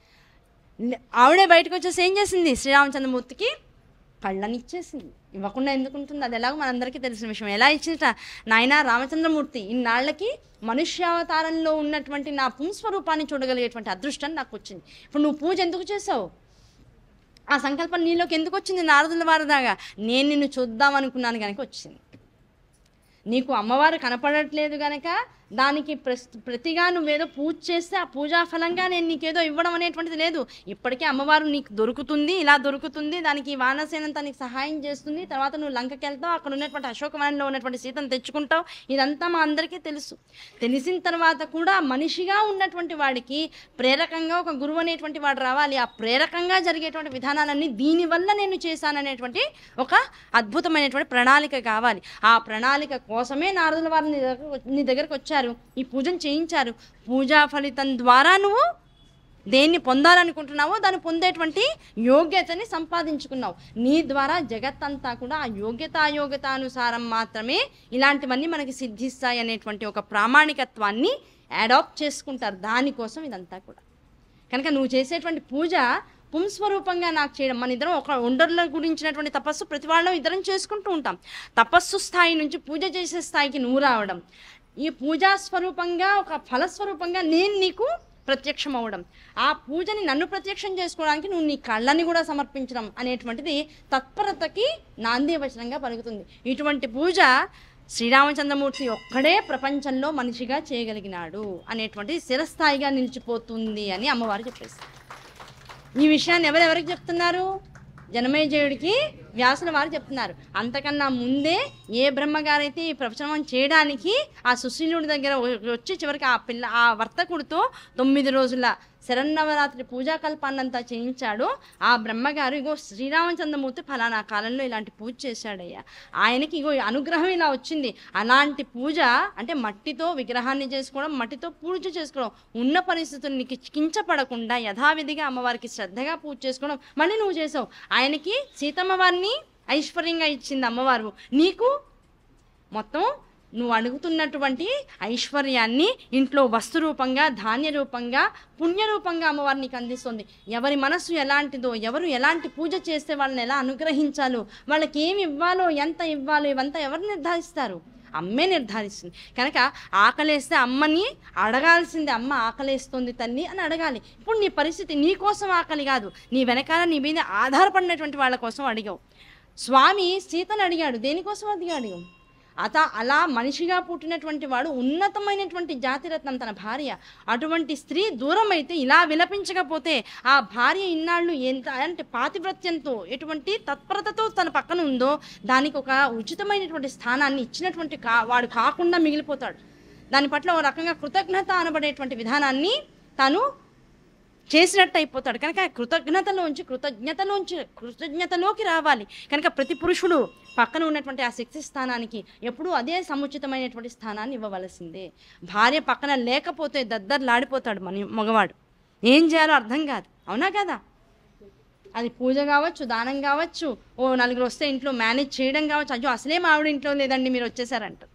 ఆవిడే బయటకు వచ్చేసి ఏం చేసింది, శ్రీరామచంద్రమూర్తికి కళ్ళని ఇచ్చేసింది. ఇవ్వకుండా ఎందుకుంటుంది, అది ఎలాగో మనందరికీ తెలిసిన విషయం. ఎలా ఇచ్చిందిట, నాయన రామచంద్రమూర్తి ఇన్నాళ్ళకి మనుష్యావతారంలో ఉన్నటువంటి నా పుంస్వరూపాన్ని చూడగలిగేటువంటి అదృష్టం నాకు వచ్చింది. ఇప్పుడు నువ్వు పూజ ఎందుకు చేసావు, ఆ సంకల్పం నీలోకి ఎందుకు వచ్చింది, నారదుల వారిదాగా నేను నిన్ను చూద్దాం అనుకున్నాను కనుక వచ్చింది. నీకు అమ్మవారు కనపడట్లేదు కనుక దానికి ప్రతిగా నువ్వేదో పూజ చేస్తే ఆ పూజా ఫలంగా నేను నీకేదో ఇవ్వడం అనేటువంటిది లేదు. ఇప్పటికే అమ్మవారు నీకు దొరుకుతుంది, ఇలా దొరుకుతుంది, దానికి వానసేనంతా నీకు సహాయం చేస్తుంది. తర్వాత నువ్వు లంకకి వెళ్తావు, అక్కడ ఉన్నటువంటి అశోకవనంలో ఉన్నటువంటి సీతను తెచ్చుకుంటావు. ఇదంతా మా అందరికీ తెలుసు. తెలిసిన తర్వాత కూడా మనిషిగా ఉన్నటువంటి వాడికి ప్రేరకంగా ఒక గురువు అనేటువంటి వాడు రావాలి. ఆ ప్రేరకంగా జరిగేటువంటి విధానాలన్నీ దీనివల్ల నేను చేశాననేటువంటి ఒక అద్భుతమైనటువంటి ప్రణాళిక కావాలి. ఆ ప్రణాళిక కోసమే నారదుల వారు నీ దగ్గరకు వచ్చారు, ఈ పూజను చేయించారు. పూజా ఫలితం ద్వారా నువ్వు దేన్ని పొందాలనుకుంటున్నావో దాన్ని పొందేటువంటి యోగ్యతని సంపాదించుకున్నావు. నీ ద్వారా జగత్తంతా కూడా ఆ యోగ్యతానుసారం మాత్రమే ఇలాంటివన్నీ మనకి సిద్ధిస్తాయి అనేటువంటి ఒక ప్రామాణికత్వాన్ని అడాప్ట్ చేసుకుంటారు. దానికోసం ఇదంతా కూడా. కనుక నువ్వు చేసేటువంటి పూజ పుంస్వరూపంగా నాకు చేయడం. మన ఇద్దరం ఒక ఒండర్ల గురించినటువంటి తపస్సు ప్రతి వాళ్ళం ఇద్దరం చేసుకుంటూ ఉంటాం. తపస్సు స్థాయి నుంచి పూజ చేసే స్థాయికి నువ్వు రావడం, ఈ పూజా స్వరూపంగా ఒక ఫలస్వరూపంగా నేను నీకు ప్రత్యక్షం అవ్వడం, ఆ పూజని నన్ను ప్రత్యక్షం చేసుకోవడానికి నువ్వు నీ కళ్ళని కూడా సమర్పించడం అనేటువంటిది తత్పరతకి నాంది వచనంగా పలుకుతుంది. ఇటువంటి పూజ శ్రీరామచంద్రమూర్తి ఒక్కడే ప్రపంచంలో మనిషిగా చేయగలిగినాడు అనేటువంటి స్థిరస్థాయిగా నిలిచిపోతుంది అని అమ్మవారు చెప్పేస్తారు. ఈ విషయాన్ని ఎవరెవరికి చెప్తున్నారు, జనమేజయుడికి వ్యాసుల వారు చెప్తున్నారు. అంతకన్నా ముందే ఏ బ్రహ్మగారైతే ఈ ప్రవచనం చేయడానికి ఆ సుశీలుడి దగ్గర వచ్చి చివరికి ఆ వర్తకుడితో 9 రోజుల శరన్నవరాత్రి పూజా కల్పాన్నంతా చేయించాడు. ఆ బ్రహ్మగారు ఇగో శ్రీరామచంద్రమూర్తి ఫలానా కాలంలో ఇలాంటి పూజ చేశాడయ్యా, ఆయనకి ఇగో అనుగ్రహం ఇలా వచ్చింది. అలాంటి పూజ అంటే మట్టితో విగ్రహాన్ని చేసుకోవడం, మట్టితో పూజ చేసుకోవడం, ఉన్న పరిస్థితుల్ని కించపడకుండా యథావిధిగా అమ్మవారికి శ్రద్ధగా పూజ చేసుకోవడం మళ్ళీ నువ్వు చేసావు. ఆయనకి సీతమ్మ వారిని ఐశ్వర్యంగా ఇచ్చింది అమ్మవారు, నీకు మొత్తం నువ్వు అడుగుతున్నటువంటి ఐశ్వర్యాన్ని ఇంట్లో వస్తు రూపంగా, ధాన్య రూపంగా, పుణ్యరూపంగా అమ్మవారు నీకు అందిస్తుంది. ఎవరి మనస్సు ఎలాంటిదో, ఎవరు ఎలాంటి పూజ చేస్తే వాళ్ళని ఎలా అనుగ్రహించాలో, వాళ్ళకి ఏమి ఇవ్వాలో, ఎంత ఇవ్వాలో ఇవంతా ఎవరు నిర్ధారిస్తారు, అమ్మే నిర్ధారిస్తుంది. కనుక ఆకలేస్తే అమ్మని అడగాల్సింది, అమ్మ ఆకలేస్తుంది తల్లి అని అడగాలి. ఇప్పుడు నీ పరిస్థితి నీ కోసం ఆకలి కాదు, నీ వెనకాల నీ మీద ఆధారపడినటువంటి వాళ్ళ కోసం అడిగావు. స్వామి సీతను అడిగాడు, దేనికోసం అడిగాడు? అలా మనిషిగా పుట్టినటువంటి వాడు ఉన్నతమైనటువంటి జాతిరత్నం తన భార్య. అటువంటి స్త్రీ దూరం అయితే ఇలా విలపించకపోతే ఆ భార్య ఇన్నాళ్ళు ఎంత అంటే పాతివ్రత్యంతో ఎటువంటి తత్పరతతో తన పక్కన ఉందో దానికి ఒక ఉచితమైనటువంటి స్థానాన్ని ఇచ్చినటువంటి వాడు కాకుండా మిగిలిపోతాడు. దాని పట్ల ఒక రకంగా కృతజ్ఞత అనబడేటువంటి విధానాన్ని తాను చేసినట్టు అయిపోతాడు. కనుక కృతజ్ఞతలోకి రావాలి. కనుక ప్రతి పురుషుడు పక్కన ఉన్నటువంటి ఆ శక్తి స్థానానికి ఎప్పుడూ అదే సముచితమైనటువంటి స్థానాన్ని ఇవ్వవలసిందే. భార్య పక్కన లేకపోతే దద్దర్లాడిపోతాడు మగవాడు. ఏం చేయాలో అర్థం కాదు. అవునా కదా? అది పూజ కావచ్చు, దానం కావచ్చు, ఓ నలుగురు వస్తే ఇంట్లో మేనేజ్ చేయడం కావచ్చు. అయ్యో అసలేం ఆవిడ ఇంట్లో లేదండి మీరు వచ్చేసారంటారు.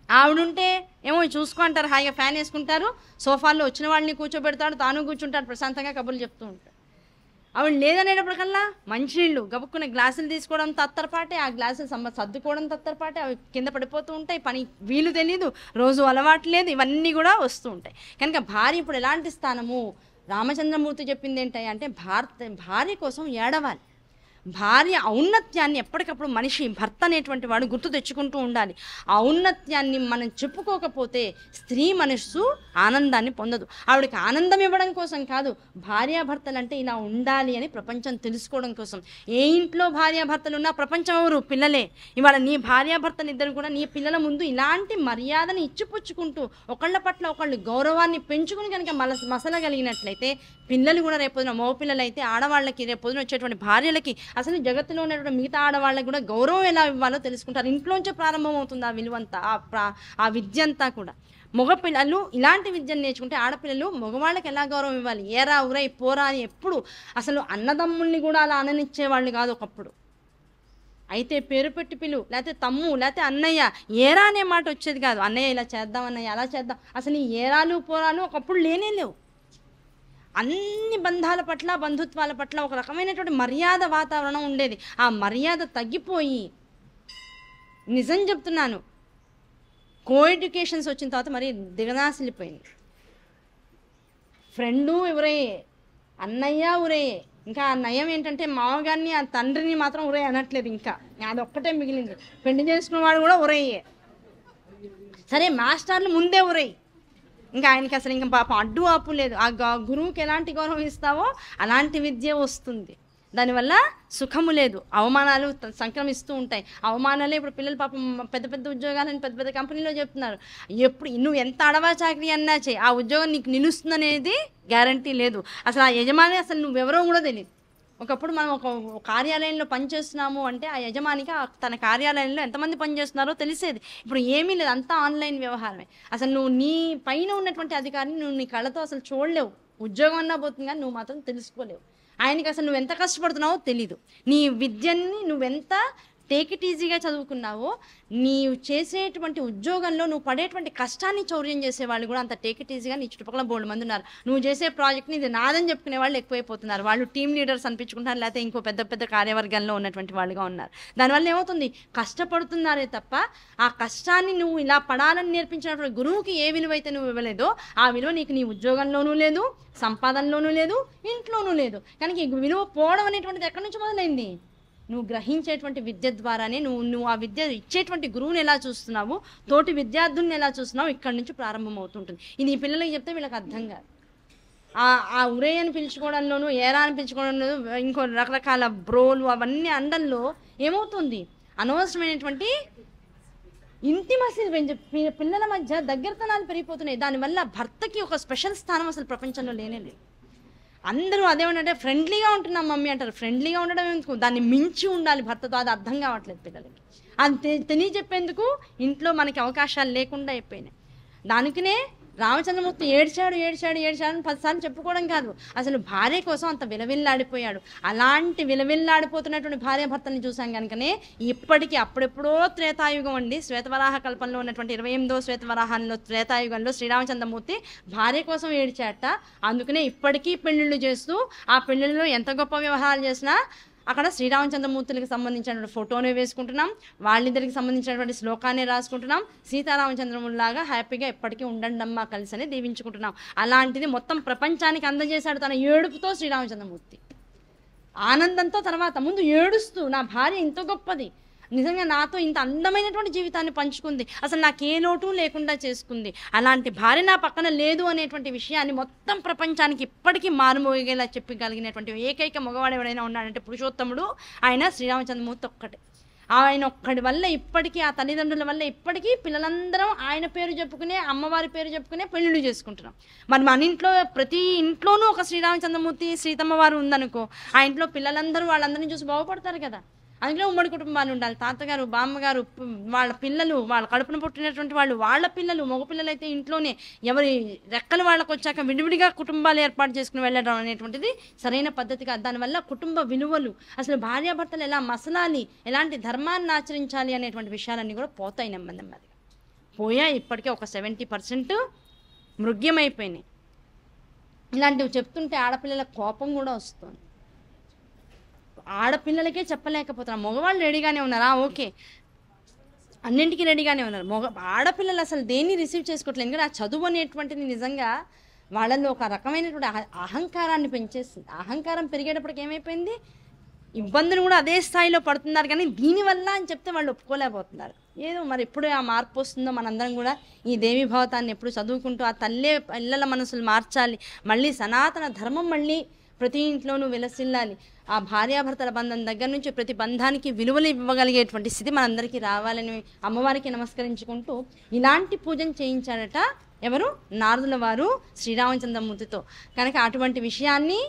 ఆవిడుంటే ఏమో చూసుకో అంటారు, హాయిగా ఫ్యాన్ వేసుకుంటారు, సోఫాల్లో వచ్చిన వాళ్ళని కూర్చోబెడతాడు, తాను కూర్చుంటాడు, ప్రశాంతంగా కబుర్లు చెప్తూ ఉంటాడు. ఆవిడ లేదనేటప్పటికల్లా మంచినీళ్ళు గబుక్కున్న గ్లాసులు తీసుకోవడం తత్తరపాటే, ఆ గ్లాసులు సర్దుకోవడం తత్తరపాటే, అవి కింద పడిపోతూ ఉంటాయి, పని వీలు తెలీదు, రోజు అలవాటు లేదు, ఇవన్నీ కూడా వస్తూ ఉంటాయి. కనుక భార్య ఇప్పుడు ఎలాంటి స్థానము? రామచంద్రమూర్తి చెప్పింది ఏంటి అంటే భార్య కోసం ఏడవాలి. భార్య ఔన్నత్యాన్ని ఎప్పటికప్పుడు మనిషి భర్త అనేటువంటి వాడు గుర్తు తెచ్చుకుంటూ ఉండాలి. ఆ ఔన్నత్యాన్ని మనం చెప్పుకోకపోతే స్త్రీ మనస్సు ఆనందాన్ని పొందదు. ఆవిడకి ఆనందం ఇవ్వడం కోసం కాదు, భార్యాభర్తలు అంటే ఇలా ఉండాలి అని ప్రపంచం తెలుసుకోవడం కోసం. ఏ ఇంట్లో భార్యాభర్తలు ఉన్నా ప్రపంచం ఎవరు? పిల్లలే. ఇవాళ నీ భార్యాభర్తలు ఇద్దరు కూడా నీ పిల్లల ముందు ఇలాంటి మర్యాదని ఇచ్చిపుచ్చుకుంటూ ఒకళ్ళ పట్ల ఒకళ్ళు గౌరవాన్ని పెంచుకుని కనుక మసలగలిగినట్లయితే పిల్లలు కూడా రేపొద్దున మగపిల్లలు అయితే ఆడవాళ్ళకి, రేపొద్దున వచ్చేటువంటి భార్యలకి, అసలు జగత్తులో ఉన్నటువంటి మిగతా ఆడవాళ్ళకి కూడా గౌరవం ఎలా ఇవ్వాలో తెలుసుకుంటారు. ఇంట్లోంచే ప్రారంభమవుతుంది ఆ విలువంతా, ఆ విద్య అంతా కూడా. మగపిల్లలు ఇలాంటి విద్యను నేర్చుకుంటే ఆడపిల్లలు మగవాళ్ళకి ఎలా గౌరవం ఇవ్వాలి, ఏరా ఉరై పోరా అని ఎప్పుడు అసలు అన్నదమ్ముల్ని కూడా అలా అననిచ్చేవాళ్ళు కాదు ఒకప్పుడు. అయితే పేరు పెట్టి పిలు, లేకపోతే తమ్ము, లేకపోతే అన్నయ్య, ఏరా అనే మాట వచ్చేది కాదు. అన్నయ్య ఇలా చేద్దాం, అన్నయ్య అలా చేద్దాం. అసలు ఈ ఏరాలు పోరాలు ఒకప్పుడు లేనే లేవు. అన్ని బంధాల పట్ల, బంధుత్వాల పట్ల ఒక రకమైనటువంటి మర్యాద వాతావరణం ఉండేది. ఆ మర్యాద తగ్గిపోయి, నిజం చెప్తున్నాను, కో ఎడ్యుకేషన్స్ వచ్చిన తర్వాత మరి దిగనాసిల్లిపోయింది. ఫ్రెండు ఎవరే, అన్నయ్య ఉరే. ఇంకా ఆ నయం ఏంటంటే మామగారిని, ఆ తండ్రిని మాత్రం ఉరే అనట్లేదు. ఇంకా అదొక్కటే మిగిలింది. పెళ్లి చేసుకున్నవాడు కూడా ఉరయ్యే. సరే మాస్టర్లు ముందే ఉరయ్యి. ఇంకా ఆయనకి అసలు ఇంకా పాపం అడ్డు ఆపు లేదు. ఆ గురువుకి ఎలాంటి గౌరవం ఇస్తావో అలాంటి విద్య వస్తుంది. దానివల్ల సుఖము లేదు, అవమానాలు సంక్రమిస్తూ ఉంటాయి. అవమానాలే ఇప్పుడు పిల్లలు పాపం పెద్ద పెద్ద ఉద్యోగాలని పెద్ద పెద్ద కంపెనీలో చెప్తున్నారు. ఎప్పుడు నువ్వు ఎంత అడవా చాకరీ అన్నా చేయి, ఆ ఉద్యోగం నీకు నిలుస్తుంది అనేది గ్యారంటీ లేదు. అసలు ఆ యజమాని అసలు నువ్వెవరో కూడా తెలియదు. ఒకప్పుడు మనం ఒక కార్యాలయంలో పనిచేస్తున్నాము అంటే ఆ యజమానికి తన కార్యాలయంలో ఎంతమంది పనిచేస్తున్నారో తెలిసేది. ఇప్పుడు ఏమీ లేదు, అంతా ఆన్లైన్ వ్యవహారమే. అసలు నువ్వు నీ పైన ఉన్నటువంటి అధికారిని నువ్వు నీ కళ్ళతో అసలు చూడలేవు. ఉద్యోగం అన్నా పోతుంది కానీ నువ్వు మాత్రం తెలుసుకోలేవు. ఆయనకి అసలు నువ్వు ఎంత కష్టపడుతున్నావో తెలీదు. నీ విద్యని నువ్వెంత టేక్ ఇట్ ఈజీగా చదువుకున్నావో, నీవు చేసేటువంటి ఉద్యోగంలో నువ్వు పడేటువంటి కష్టాన్ని చౌర్యం చేసేవాళ్ళు కూడా అంత టేక్ ఇట్ ఈజీగా నీ చుట్టుపక్కల బోల్డ్ మంది ఉన్నారు. నువ్వు చేసే ప్రాజెక్ట్ని ఇది నాదని చెప్పుకునే వాళ్ళు ఎక్కువైపోతున్నారు. వాళ్ళు టీమ్ లీడర్స్ అనిపించుకుంటారు, లేకపోతే ఇంకో పెద్ద పెద్ద కార్యవర్గంలో ఉన్నటువంటి వాళ్ళుగా ఉన్నారు. దానివల్ల ఏమవుతుంది? కష్టపడుతున్నారే తప్ప ఆ కష్టాన్ని నువ్వు ఇలా పడాలని నేర్పించినటువంటి గురువుకి ఏ విలువ అయితే నువ్వు ఇవ్వలేదో ఆ విలువ నీకు నీ ఉద్యోగంలోనూ లేదు, సంపాదనలోనూ లేదు, ఇంట్లోనూ లేదు. కనుక ఈ విలువ పోవడం అనేటువంటిది ఎక్కడి నుంచి మొదలైంది? నువ్వు గ్రహించేటువంటి విద్య ద్వారానే. నువ్వు ఆ విద్య ఇచ్చేటువంటి గురువుని ఎలా చూస్తున్నావు, తోటి విద్యార్థుల్ని ఎలా చూస్తున్నావు, ఇక్కడి నుంచి ప్రారంభమవుతుంటుంది. ఇది ఈ పిల్లలకి చెప్తే వీళ్ళకి అర్థం కాదు. ఆ ఉరే అని పిలుచుకోవడంలోనూ, ఏరా అని పిలుచుకోవడంలోనూ, ఇంకో రకరకాల బ్రోలు అవన్నీ అండంలో ఏమవుతుంది? అనవసరమైనటువంటి ఇంటిమసీలు పిల్లల మధ్య దగ్గరతనాలు పెరిగిపోతున్నాయి. దానివల్ల భర్తకి ఒక స్పెషల్ స్థానం అసలు ప్రపంచంలో లేనే లేదు. అందరూ అదేమంటే ఫ్రెండ్లీగా ఉంటున్నాం మమ్మీ అంటారు. ఫ్రెండ్లీగా ఉండడం ఎందుకు? దాన్ని మించి ఉండాలి భర్తతో. అది అర్థం కావట్లేదు పిల్లలకి. అది తెలియజెప్పేందుకు ఇంట్లో మనకి అవకాశాలు లేకుండా అయిపోయినాయి. దానికినే రామచంద్రమూర్తి ఏడ్చాడు అని 10 సార్లు చెప్పుకోవడం కాదు, అసలు భార్య కోసం అంత విలవిల్లాడిపోయాడు. అలాంటి విలవిల్లాడిపోతున్నటువంటి భార్య భర్తని చూసాం కనుకనే ఇప్పటికీ అప్పుడెప్పుడో త్రేతాయుగం అండి, శ్వేతవరాహ కల్పంలో ఉన్నటువంటి 28వ శ్వేతవరాహంలో త్రేతాయుగంలో శ్రీరామచంద్రమూర్తి భార్య కోసం ఏడ్చాట. అందుకనే ఇప్పటికీ పెళ్ళిళ్ళు చేస్తూ ఆ పెళ్ళిళ్ళలో ఎంత గొప్ప వ్యవహారాలు చేసినా అక్కడ శ్రీరామచంద్రమూర్తులకు సంబంధించినటువంటి ఫోటోనే వేసుకుంటున్నాం, వాళ్ళిద్దరికి సంబంధించినటువంటి శ్లోకాన్ని రాసుకుంటున్నాం. సీతారామచంద్రములాగా హ్యాపీగా ఎప్పటికీ ఉండండి అమ్మా కలిసి అని దీవించుకుంటున్నాం. అలాంటిది మొత్తం ప్రపంచానికి అందజేశాడు తన ఏడుపుతో శ్రీరామచంద్రమూర్తి. ఆనందంతో తర్వాత ముందు ఏడుస్తూ, నా భార్య ఇంత గొప్పది, నిజంగా నాతో ఇంత అందమైనటువంటి జీవితాన్ని పంచుకుంది, అసలు నాకే లోటు లేకుండా చేసుకుంది, అలాంటి భార్య నా పక్కన లేదు అనేటువంటి విషయాన్ని మొత్తం ప్రపంచానికి ఇప్పటికీ మారుమోగేలా చెప్పగలిగినటువంటి ఏకైక మగవాడు ఎవరైనా ఉన్నాడంటే పురుషోత్తముడు, ఆయన శ్రీరామచంద్రమూర్తి ఒక్కటే. ఆయన ఒక్కడి వల్ల ఇప్పటికీ, ఆ తల్లిదండ్రుల వల్ల ఇప్పటికీ పిల్లలందరం ఆయన పేరు చెప్పుకునే, అమ్మవారి పేరు చెప్పుకునే పెళ్ళిళ్ళు చేసుకుంటున్నాం. మరి మన ఇంట్లో ప్రతి ఇంట్లోనూ ఒక శ్రీరామచంద్రమూర్తి, సీతమ్మ వారు ఉందనుకో, ఆ ఇంట్లో పిల్లలందరూ వాళ్ళందరినీ చూసి బాగుపడతారు కదా. అందులో ఉమ్మడి కుటుంబాలు ఉండాలి. తాతగారు, బామ్మగారు, వాళ్ళ పిల్లలు, వాళ్ళ కడుపున పుట్టినటువంటి వాళ్ళు, వాళ్ళ పిల్లలు, మగపిల్లలు అయితే ఇంట్లోనే, ఎవరి రెక్కలు వాళ్ళకు వచ్చాక విడివిడిగా కుటుంబాలు ఏర్పాటు చేసుకుని వెళ్ళడం అనేటువంటిది సరైన పద్ధతి కాదు. దానివల్ల కుటుంబ విలువలు, అసలు భార్యాభర్తలు ఎలా మసలాలి, ఎలాంటి ధర్మాన్ని ఆచరించాలి అనేటువంటి విషయాలన్నీ కూడా పోతాయి నెమ్మదిగా. పోయాయి, ఇప్పటికే ఒక 70% మృగ్యమైపోయినాయి. ఇలాంటివి చెప్తుంటే ఆడపిల్లల కోపం కూడా వస్తుంది. ఆడపిల్లలకే చెప్పలేకపోతున్నారు. మగవాళ్ళు రెడీగానే ఉన్నారా, ఓకే, అన్నింటికీ రెడీగానే ఉన్నారు. ఆడపిల్లలు అసలు దేన్ని రిసీవ్ చేసుకోవట్లేదు. ఎందుకంటే ఆ చదువు అనేటువంటిది నిజంగా వాళ్ళల్లో ఒక రకమైనటువంటి అహంకారాన్ని పెంచేస్తుంది. అహంకారం పెరిగేటప్పటికి ఏమైపోయింది, ఇబ్బందులు కూడా అదే స్థాయిలో పడుతున్నారు. కానీ దీనివల్ల అని చెప్తే వాళ్ళు ఒప్పుకోలేకపోతున్నారు. ఏదో మరి ఎప్పుడు ఆ మార్పు వస్తుందో, మనందరం కూడా ఈ దేవి భావతాన్ని ఎప్పుడు చదువుకుంటూ ఆ తల్లే పిల్లల మనసులు మార్చాలి. మళ్ళీ సనాతన ధర్మం మళ్ళీ ప్రతి ఇంట్లోనూ విలసిల్లాలి. ఆ భార్యాభర్తల బంధం దగ్గర నుంచి ప్రతి బంధానికి విలువలు ఇవ్వగలిగేటువంటి స్థితి మనందరికీ రావాలని అమ్మవారికి నమస్కరించుకుంటూ ఇలాంటి పూజను చేయించాడట ఎవరు, నారదుల వారు శ్రీరామచంద్రమూర్తితో. కనుక అటువంటి విషయాన్ని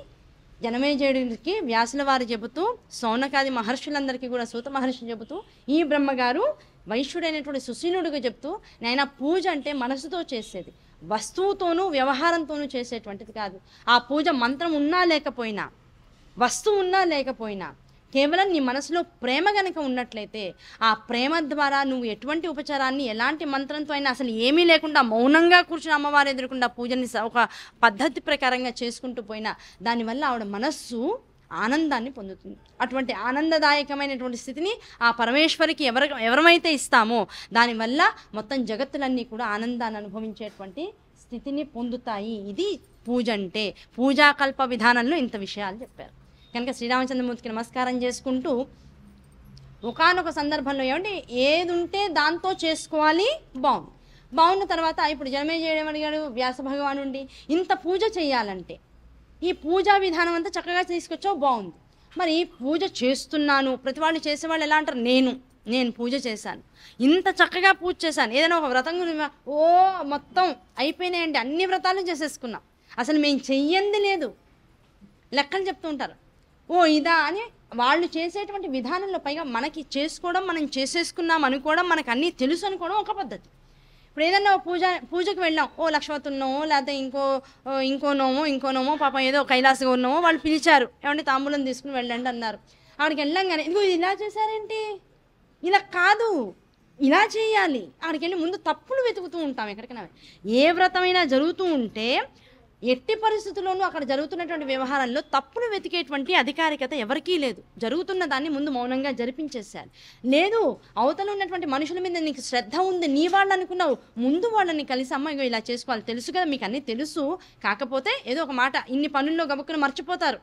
జనమేజయుడికి వ్యాసుల వారు చెబుతూ, సౌనకాది మహర్షులందరికీ కూడా సూత మహర్షి చెబుతూ, ఈ బ్రహ్మగారు వైశ్యుడైనటువంటి సుశీలుడిగా చెప్తూ, నాయన పూజ అంటే మనసుతో చేసేది, వస్తువుతోనూ వ్యవహారంతోనూ చేసేటువంటిది కాదు. ఆ పూజ మంత్రం ఉన్నా లేకపోయినా, వస్తువు ఉన్నా లేకపోయినా, కేవలం నీ మనసులో ప్రేమ గనక ఉన్నట్లయితే, ఆ ప్రేమ ద్వారా నువ్వు ఎటువంటి ఉపచారాన్ని ఎలాంటి మంత్రంతో అయినా, అసలు ఏమీ లేకుండా మౌనంగా కూర్చుని అమ్మవారు ఎదురుకుండా పూజని ఒక పద్ధతి ప్రకారంగా చేసుకుంటూ పోయినా, దానివల్ల ఆవిడ మనస్సు ఆనందాన్ని పొందుతుంది. అటువంటి ఆనందదాయకమైనటువంటి స్థితిని ఆ పరమేశ్వరికి ఎవరమైతే ఇస్తామో, దానివల్ల మొత్తం జగత్తులన్నీ కూడా ఆనందాన్ని అనుభవించేటువంటి స్థితిని పొందుతాయి. ఇది పూజ అంటే. పూజాకల్ప విధానంలో ఇంత విషయాలు చెప్పారు. కనుక శ్రీరామచంద్రమూర్తికి నమస్కారం చేసుకుంటూ, ఒకానొక సందర్భంలో ఏమంటే ఏది ఉంటే దాంతో చేసుకోవాలి, బాగున్న తర్వాత ఇప్పుడు జనమేజయుడు అడిగాడు వ్యాస భగవానుండి, ఇంత పూజ చేయాలంటే ఈ పూజా విధానం అంతా చక్కగా తీసుకొచ్చావు, బాగుంది, మరి పూజ చేస్తున్నాను, ప్రతి వాళ్ళు చేసేవాళ్ళు ఎలా అంటారు, నేను పూజ చేశాను, ఇంత చక్కగా పూజ చేశాను, ఏదైనా ఒక వ్రతం గురించి మొత్తం అయిపోయినాయండి, అన్ని వ్రతాలు చేసేసుకున్నాం, అసలు మేము చెయ్యంది లేదు, లెక్కలు చెప్తూ ఉంటారు. ఇదా అని వాళ్ళు చేసేటువంటి విధానంలో పైగా మనకి చేసుకోవడం, మనం చేసేసుకున్నాం అనుకోవడం, మనకు అన్నీ తెలుసు అనుకోవడం ఒక పద్ధతి. ఇప్పుడు ఏదన్నా పూజకు వెళ్ళాం, లక్ష్మతున్నోమో లేకపోతే ఇంకో నోమో పాపం ఏదో కైలాసగా ఉన్నామో వాళ్ళు పిలిచారు, ఏమంటే తాంబూలం తీసుకుని వెళ్ళండి అన్నారు. ఆడికి వెళ్ళంగానే ఇదిగో ఇలా చేశారేంటి, ఇలా కాదు, ఇలా చేయాలి. ఆడికి వెళ్ళి ముందు తప్పులు వెతుకుతూ ఉంటాం. ఎక్కడికైనా ఏ వ్రతమైనా జరుగుతూ ఉంటే ఎట్టి పరిస్థితుల్లోనూ అక్కడ జరుగుతున్నటువంటి వ్యవహారంలో తప్పులు వెతికేటువంటి అధికారికత ఎవరికీ లేదు. జరుగుతున్న దాన్ని ముందు మౌనంగా జరిపించేశారు. లేదు, అవతల ఉన్నటువంటి మనుషుల మీద నీకు శ్రద్ధ ఉంది, నీ వాళ్ళు అనుకున్నావు, ముందు వాళ్ళని కలిసి అమ్మ ఇగో ఇలా చేసుకోవాలి, తెలుసు కదా మీకు అన్నీ తెలుసు, కాకపోతే ఏదో ఒక మాట ఇన్ని పనుల్లో గబుక్కుని మర్చిపోతారు,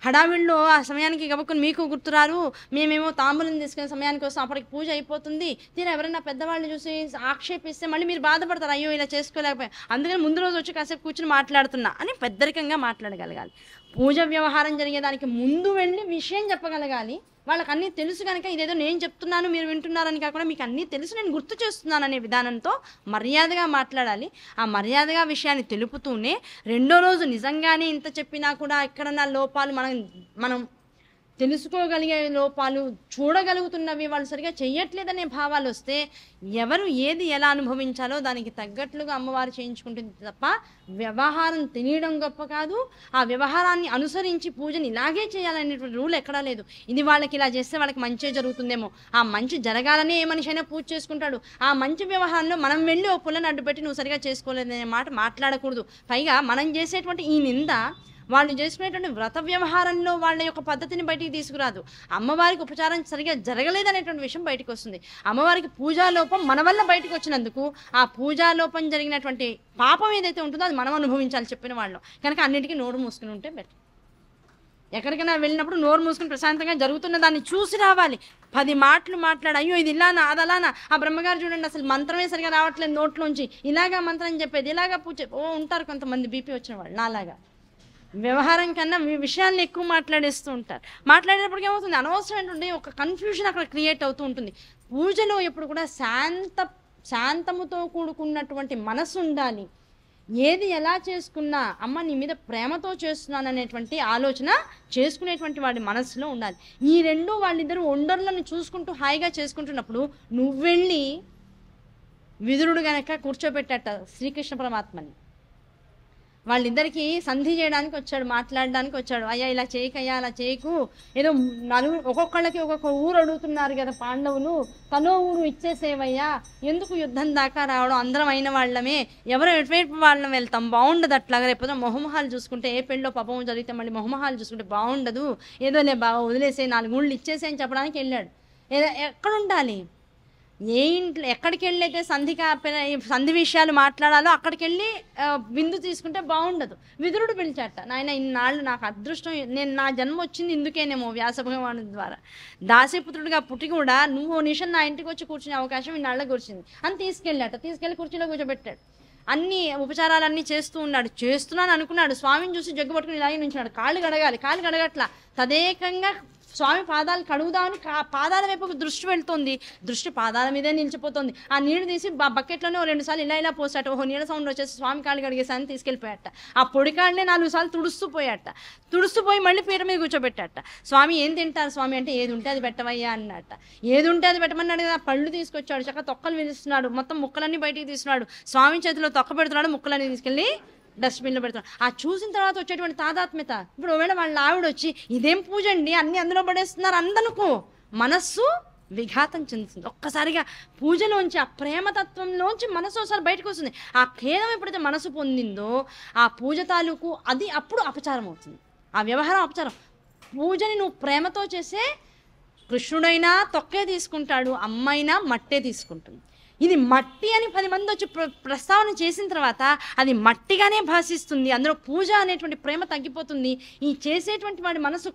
హడావిడిలో ఆ సమయానికి గబుక్కుని మీకు గుర్తురారు, మేమేమో తాంబూలం తీసుకునే సమయానికి వస్తాం, అప్పటికి పూజ అయిపోతుంది, తీరా ఎవరైనా పెద్దవాళ్ళు చూసి ఆక్షేపిస్తే మళ్ళీ మీరు బాధపడతారు, అయ్యో ఇలా చేసుకోలేకపోయా, అందుకని ముందు రోజు వచ్చి కాసేపు కూర్చుని మాట్లాడుతున్నా అని పెద్దరికంగా మాట్లాడగలగాలి. పూజ వ్యవహారం జరిగేదానికి ముందు వెళ్ళి విషయం చెప్పగలగాలి. వాళ్ళకి అన్నీ తెలుసు కనుక ఇదేదో నేను చెప్తున్నాను మీరు వింటున్నారని కాకుండా మీకు అన్నీ తెలుసు, నేను గుర్తు చేస్తున్నాను అనే విధానంతో మర్యాదగా మాట్లాడాలి. ఆ మర్యాదగా విషయాన్ని తెలుపుతూనే రెండో రోజు నిజంగానే ఇంత చెప్పినా కూడా ఎక్కడన్నా లోపాలు మనం తెలుసుకోగలిగే లోపాలు, చూడగలుగుతున్నవి వాళ్ళు సరిగా చెయ్యట్లేదనే భావాలు వస్తే ఎవరు ఏది ఎలా అనుభవించాలో దానికి తగ్గట్లుగా అమ్మవారు చేయించుకుంటుంది తప్ప వ్యవహారం తెలియడం గొప్ప కాదు. ఆ వ్యవహారాన్ని అనుసరించి పూజని ఇలాగే చేయాలనేటువంటి రూల్ ఎక్కడా లేదు. ఇది వాళ్ళకి ఇలా చేస్తే వాళ్ళకి మంచి జరుగుతుందేమో, ఆ మంచి జరగాలని ఏ మనిషి అయినా పూజ చేసుకుంటాడు. ఆ మంచి వ్యవహారంలో మనం వెళ్ళి ఓ పుల్లని అడ్డుపెట్టి నువ్వు సరిగా చేసుకోలేదనే మాట మాట్లాడకూడదు. పైగా మనం చేసేటువంటి ఈ నింద వాళ్ళు చేసుకునేటువంటి వ్రత వ్యవహారంలో వాళ్ళ యొక్క పద్ధతిని బయటికి తీసుకురాదు. అమ్మవారికి ఉపచారం సరిగా జరగలేదనేటువంటి విషయం బయటకు వస్తుంది. అమ్మవారికి పూజాలోపం మన వల్ల బయటకు వచ్చినందుకు ఆ పూజాలోపం జరిగినటువంటి పాపం ఏదైతే ఉంటుందో అది మనం అనుభవించాలి చెప్పిన వాళ్ళు. కనుక అన్నిటికీ నోరు మూసుకుని ఉంటే బెటర్. ఎక్కడికైనా వెళ్ళినప్పుడు నోరు మూసుకుని ప్రశాంతంగా జరుగుతున్న దాన్ని చూసి రావాలి. 10 మాటలు మాట్లాడు, అయ్యో ఇది ఇలానా అదలానా, ఆ బ్రహ్మగారు చూడండి అసలు మంత్రమే సరిగా రావట్లేదు నోట్లోంచి, ఇలాగా మంత్రం చెప్పేది, ఇలాగా పూజ ఉంటారు కొంతమంది బీపీ వచ్చిన వాళ్ళు నాలాగా. వ్యవహారం కన్నా విషయాలను ఎక్కువ మాట్లాడేస్తూ ఉంటారు. మాట్లాడేటప్పటికి ఏమవుతుంది, అనవసరమైనటువంటి ఒక కన్ఫ్యూజన్ అక్కడ క్రియేట్ అవుతూ ఉంటుంది. పూజలో ఎప్పుడు కూడా శాంతముతో కూడుకున్నటువంటి మనసు ఉండాలి. ఏది ఎలా చేసుకున్నా అమ్మ నీ మీద ప్రేమతో చేస్తున్నాను అనేటువంటి ఆలోచన చేసుకునేటువంటి వాడి మనసులో ఉండాలి. ఈ రెండు వాళ్ళిద్దరూ ఒండర్లను చూసుకుంటూ హాయిగా చేసుకుంటున్నప్పుడు నువ్వెళ్ళి విదురుడు గనక కూర్చోబెట్టట శ్రీకృష్ణ పరమాత్మని. వాళ్ళిద్దరికీ సంధి చేయడానికి వచ్చాడు, మాట్లాడడానికి వచ్చాడు. అయ్యా ఇలా చేయకయ్యా, అలా చేయకు, ఏదో నలుగురు ఒక్కొక్కళ్ళకి ఒక్కొక్క ఊరు అడుగుతున్నారు కదా పాండవులు, తనో ఊరు ఇచ్చేసేవయ్యా, ఎందుకు యుద్ధం దాకా రావడం, అందరం అయిన వాళ్ళమే, ఎవరు ఎటువైపు వాళ్ళం వెళ్తాం, బాగుండదు అట్లాగా, రేపు మొహమహాలు చూసుకుంటే ఏ పెళ్ళో పాపం జరిగితే మళ్ళీ మొహమహాలు చూసుకుంటే బాగుండదు, ఏదోలే బాగా వదిలేసే 4 ఊళ్ళు ఇచ్చేసే అని చెప్పడానికి వెళ్ళాడు. ఎక్కడ ఉండాలి, ఏ ఇంట్లో ఎక్కడికి వెళ్ళి అయితే సంధి విషయాలు మాట్లాడాలో అక్కడికి వెళ్ళి విందు తీసుకుంటే బాగుండదు. విదురుడు పిలిచాట, నాయన ఇన్నాళ్ళు నాకు అదృష్టం, నేను నా జన్మ వచ్చింది ఇందుకేనేమో వ్యాస భగవాను ద్వారా, దాసీపుత్రుడిగా పుట్టి కూడా నువ్వు నిమిషం నా ఇంటికి వచ్చి కూర్చునే అవకాశం ఇన్నాళ్ళకి వచ్చింది అని తీసుకెళ్ళి కుర్చీలో కూర్చోబెట్టాడు. అన్ని ఉపచారాలన్నీ చేస్తూ ఉన్నాడు. చేస్తున్నాను అనుకున్నాడు, స్వామిని చూసి జగ్గు పట్టుకుని ఇలాగే నుంచున్నాడు. కాళ్ళు కడగట్లా, తదేకంగా స్వామి పాదాలు కడుగుదామని పాదాల వైపు దృష్టి వెళ్తుంది, దృష్టి పాదాల మీదే నిలిచిపోతుంది. ఆ నీళ్ళు తీసి బకెట్లోనే 2 సార్లు ఇలా పోసాట. ఓహో నీళ్ళ సౌండ్ వచ్చేసి స్వామి కాళ్ళు కడిగేసాని తీసుకెళ్ళిపోయాట. ఆ పొడి కాళ్ళనే 4 సార్లు తుడుస్తుపోయి మళ్ళీ పీట మీద కూర్చోబెట్టాట. స్వామి ఏం తింటారు స్వామి అంటే, ఏది ఉంటే అది పెట్టవయ్యా అన్నట్ట. ఏది ఉంటే అది పెట్టమన్నాడు కదా, పళ్ళు తీసుకొచ్చాడు, చక్కగా తొక్కలు విధిస్తున్నాడు, మొత్తం ముక్కలన్నీ బయటికి తీస్తున్నాడు, స్వామి చేతిలో తొక్క పెడుతున్నాడు, ముక్కలన్నీ తీసుకెళ్ళి డస్ట్బిన్లో పెడతాడు. ఆ చూసిన తర్వాత వచ్చేటువంటి తాదాత్మ్యత, ఇప్పుడు ఒకవేళ వాళ్ళ ఆవిడ వచ్చి ఇదేం పూజ అండి అన్ని అందులో పడేస్తున్నారు అందనుకో, మనస్సు విఘాతం చెందుతుంది. ఒక్కసారిగా పూజలోంచి ఆ ప్రేమతత్వంలోంచి మనసు ఒకసారి బయటకు వస్తుంది. ఆ ఖేదం ఎప్పుడైతే మనసు పొందిందో ఆ పూజ తాలూకు అది అప్పుడు అపచారం అవుతుంది, ఆ వ్యవహారం అపచారం. పూజని నువ్వు ప్రేమతో చేసే కృష్ణుడైనా తొక్కే తీసుకుంటాడు, అమ్మైనా మట్టే తీసుకుంటుంది. ఇది మట్టి అని 10 మంది వచ్చి ప్రస్తావన చేసిన తర్వాత అది మట్టిగానే భాషిస్తుంది, అందులో పూజ అనేటువంటి ప్రేమ తగ్గిపోతుంది. ఈ చేసేటువంటి వాడి మనసు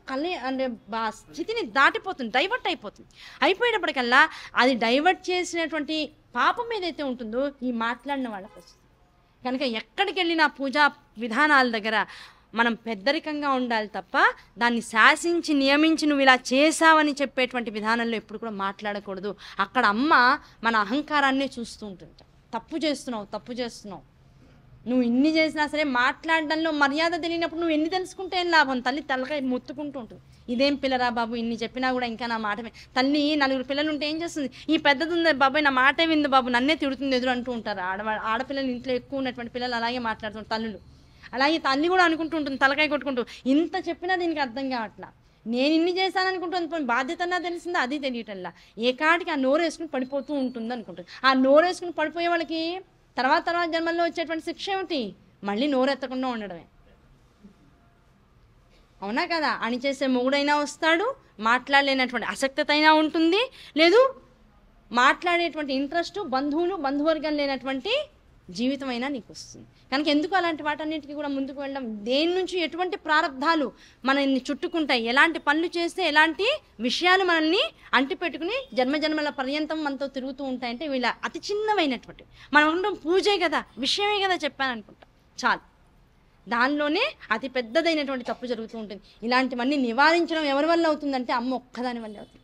అంటే స్థితిని దాటిపోతుంది, డైవర్ట్ అయిపోయేటప్పటికల్లా అది డైవర్ట్ చేసినటువంటి పాపం ఏదైతే ఉంటుందో ఈ మాట్లాడిన వాళ్ళకి వస్తుంది. కనుక ఎక్కడికి వెళ్ళినా పూజా విధానాల దగ్గర మనం పెద్దరికంగా ఉండాలి తప్ప దాన్ని శాసించి నియమించి నువ్వు ఇలా చేసావని చెప్పేటువంటి విధానంలో ఎప్పుడు కూడా మాట్లాడకూడదు. అక్కడ అమ్మ మన అహంకారాన్నే చూస్తూ ఉంటుంది. తప్పు చేస్తున్నావు, నువ్వు ఇన్ని చేసినా సరే మాట్లాడడంలో మర్యాద తెలియనప్పుడు నువ్వు ఎన్ని తెలుసుకుంటే ఏం లాభం. తల్లి తలకాయ ముత్తుకుంటూ ఉంటుంది, ఇదేం పిల్లరా బాబు, ఇన్ని చెప్పినా కూడా ఇంకా నా మాట తల్లి 4 పిల్లలు ఉంటే ఏం చేస్తుంది, ఈ పెద్దది ఉంది బాబాయ్ నా మాటే విందు బాబు, నన్నే తిడుతుంది ఎదురు అంటూ ఉంటారు. ఆడపిల్లలు ఇంట్లో ఎక్కువ ఉన్నటువంటి పిల్లలు అలాగే మాట్లాడుతుంటారు తల్లులు. అలాగే తల్లి కూడా అనుకుంటూ ఉంటుంది, తలకాయ కొట్టుకుంటూ, ఇంత చెప్పినా దీనికి అర్థం కావట్లా, నేను ఇన్ని చేశాను అనుకుంటుంది, బాధ్యత అన్నా తెలిసిందా అది తెలియటల్లా, ఏ కాటికి ఆ నోరు వేసుకుని పడిపోతూ ఉంటుంది అనుకుంటుంది. ఆ నోరు వేసుకుని పడిపోయే వాళ్ళకి తర్వాత జన్మల్లో వచ్చేటువంటి శిక్ష ఏమిటి, మళ్ళీ నోరు ఎత్తకుండా ఉండడమే. అవునా కదా, అని చేసే మొగుడైనా వస్తాడు, మాట్లాడలేనటువంటి ఆసక్తి అయినా ఉంటుంది, లేదు మాట్లాడేటువంటి ఇంట్రెస్ట్ బంధువర్గం లేనటువంటి జీవితం అయినా నీకు వస్తుంది. కనుక ఎందుకు అలాంటి వాటన్నిటికీ కూడా ముందుకు వెళ్ళడం, దేని నుంచి ఎటువంటి ప్రారంధాలు మనల్ని చుట్టుకుంటాయి, ఎలాంటి పనులు చేస్తే ఎలాంటి విషయాలు మనల్ని అంటిపెట్టుకుని జన్మజన్మల పర్యంతం మనతో తిరుగుతూ ఉంటాయంటే వీళ్ళ అతి చిన్నమైనటువంటి మనం ఉండడం పూజే కదా, విషయమే కదా చెప్పాను అనుకుంటాం చాలు, దానిలోనే అతి పెద్దదైనటువంటి తప్పు జరుగుతూ ఉంటుంది. ఇలాంటివన్నీ నివారించడం ఎవరి వల్ల అవుతుందంటే అమ్మ ఒక్కదాని వల్ల అవుతుంది.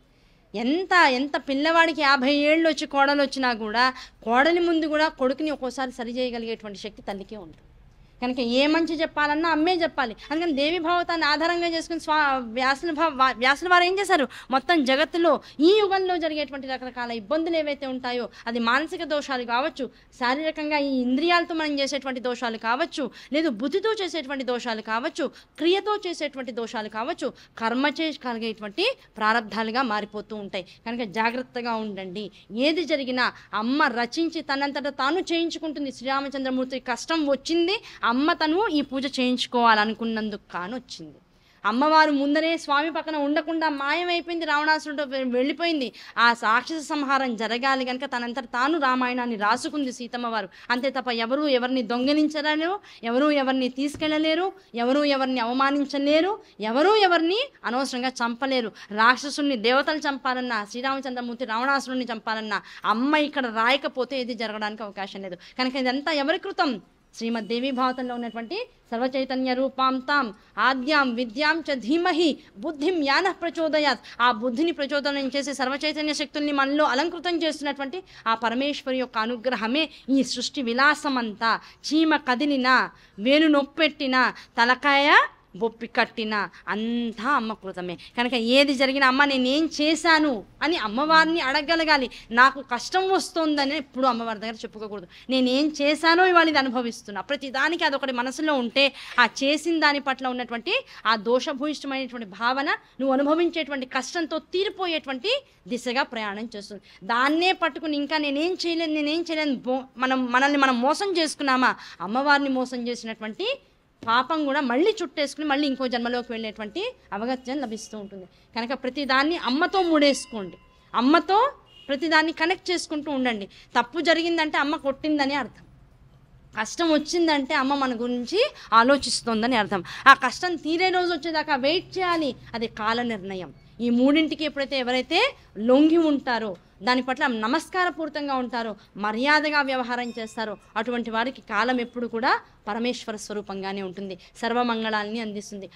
ఎంత పిల్లవాడికి 50 ఏళ్ళు వచ్చి కోడలు వచ్చినా కూడా కోడలి ముందు కూడా కొడుకుని ఒక్కోసారి సరి చేయగలిగేటువంటి శక్తి తల్లికే ఉంటుంది. కనుక ఏ మంచి చెప్పాలన్నా అమ్మే చెప్పాలి. అందుకని దేవి భావతాన్ని ఆధారంగా చేసుకుని వ్యాసుల వారు ఏం చేశారు, మొత్తం జగత్తులో ఈ యుగంలో జరిగేటువంటి రకరకాల ఇబ్బందులు ఏవైతే ఉంటాయో, అది మానసిక దోషాలు కావచ్చు, శారీరకంగా ఈ ఇంద్రియాలతో మనం చేసేటువంటి దోషాలు కావచ్చు, లేదు బుద్ధితో చేసేటువంటి దోషాలు కావచ్చు, క్రియతో చేసేటువంటి దోషాలు కావచ్చు, కర్మ చేసి కలిగేటువంటి ప్రారంధాలుగా మారిపోతూ ఉంటాయి. కనుక జాగ్రత్తగా ఉండండి. ఏది జరిగినా అమ్మ రచించి తనంతటా తాను చేయించుకుంటుంది. శ్రీరామచంద్రమూర్తి కష్టం వచ్చింది, అమ్మ తను ఈ పూజ చేయించుకోవాలనుకున్నందుకు కాను వచ్చింది. అమ్మవారు ముందరే స్వామి పక్కన ఉండకుండా మాయమైపోయింది, రావణాసురుడు వెళ్ళిపోయింది. ఆ రాక్షస సంహారం జరగాలి కనుక తనంతట తాను రామాయణాన్ని రాసుకుంది సీతమ్మ వారు. అంతే తప్ప ఎవరు ఎవరిని దొంగలించలేరు, ఎవరు ఎవరిని తీసుకెళ్ళలేరు, ఎవరు ఎవరిని అవమానించలేరు, ఎవరు ఎవరిని అనవసరంగా చంపలేరు. రాక్షసుని దేవతలు చంపాలన్నా, శ్రీరామచంద్రమూర్తి రావణాసురుడిని చంపాలన్నా అమ్మ ఇక్కడ రాయకపోతే ఇది జరగడానికి అవకాశం లేదు. కనుక ఇదంతా ఎవరి కృతం, శ్రీమద్దేవి భాగవతంలో ఉన్నటువంటి సర్వచైతన్య రూపాం తాం ఆద్యాం విద్యాం చ ధీమహి బుద్ధిం యానః ప్రచోదయాత్. ఆ బుద్ధిని ప్రచోదనం చేసి సర్వచైతన్య శక్తుల్ని మనలో అలంకృతం చేస్తున్నటువంటి ఆ పరమేశ్వరి యొక్క అనుగ్రహమే ఈ సృష్టి విలాసమంతా. చీమ కదిలినా, వేలు నొప్పెట్టినా, తలకాయ బొప్పి కట్టిన అంతా అమ్మ కృతమే. కనుక ఏది జరిగినా అమ్మ నేనేం చేశాను అని అమ్మవారిని అడగగలగాలి. నాకు కష్టం వస్తుందని ఎప్పుడు అమ్మవారి దగ్గర చెప్పుకోకూడదు. నేనేం చేశానో ఇవాళ ఇది అనుభవిస్తున్నా. ప్రతిదానికి అదొకటి మనసులో ఉంటే ఆ చేసిన దాని పట్ల ఉన్నటువంటి ఆ దోషభూయిష్టమైనటువంటి భావన నువ్వు అనుభవించేటువంటి కష్టంతో తీరిపోయేటువంటి దిశగా ప్రయాణం చేస్తుంది. దాన్నే పట్టుకుని ఇంకా నేనేం చేయలేను మనల్ని మనం మోసం చేసుకున్నామా, అమ్మవారిని మోసం చేసినటువంటి పాపం కూడా మళ్ళీ చుట్టేసుకుని మళ్ళీ ఇంకో జన్మలోకి వెళ్ళేటువంటి అవగత్యం లభిస్తూ ఉంటుంది. కనుక ప్రతిదాన్ని అమ్మతో ముడేసుకోండి, అమ్మతో ప్రతిదాన్ని కనెక్ట్ చేసుకుంటూ ఉండండి. తప్పు జరిగిందంటే అమ్మ కొట్టిందని అర్థం, కష్టం వచ్చిందంటే అమ్మ మన గురించి ఆలోచిస్తోందని అర్థం. ఆ కష్టం తీరే రోజు వచ్చేదాకా వెయిట్ చేయాలి, అది కాల నిర్ణయం. ఈ మూడింటికి ఎప్పుడైతే ఎవరైతే లొంగి ఉంటారో, దాని పట్ల నమస్కారపూరితంగా ఉంటారో, మర్యాదగా వ్యవహారం చేస్తారో, అటువంటి వారికి కాలం ఎప్పుడు కూడా పరమేశ్వర స్వరూపంగానే ఉంటుంది, సర్వమంగళాలని అందిస్తుంది.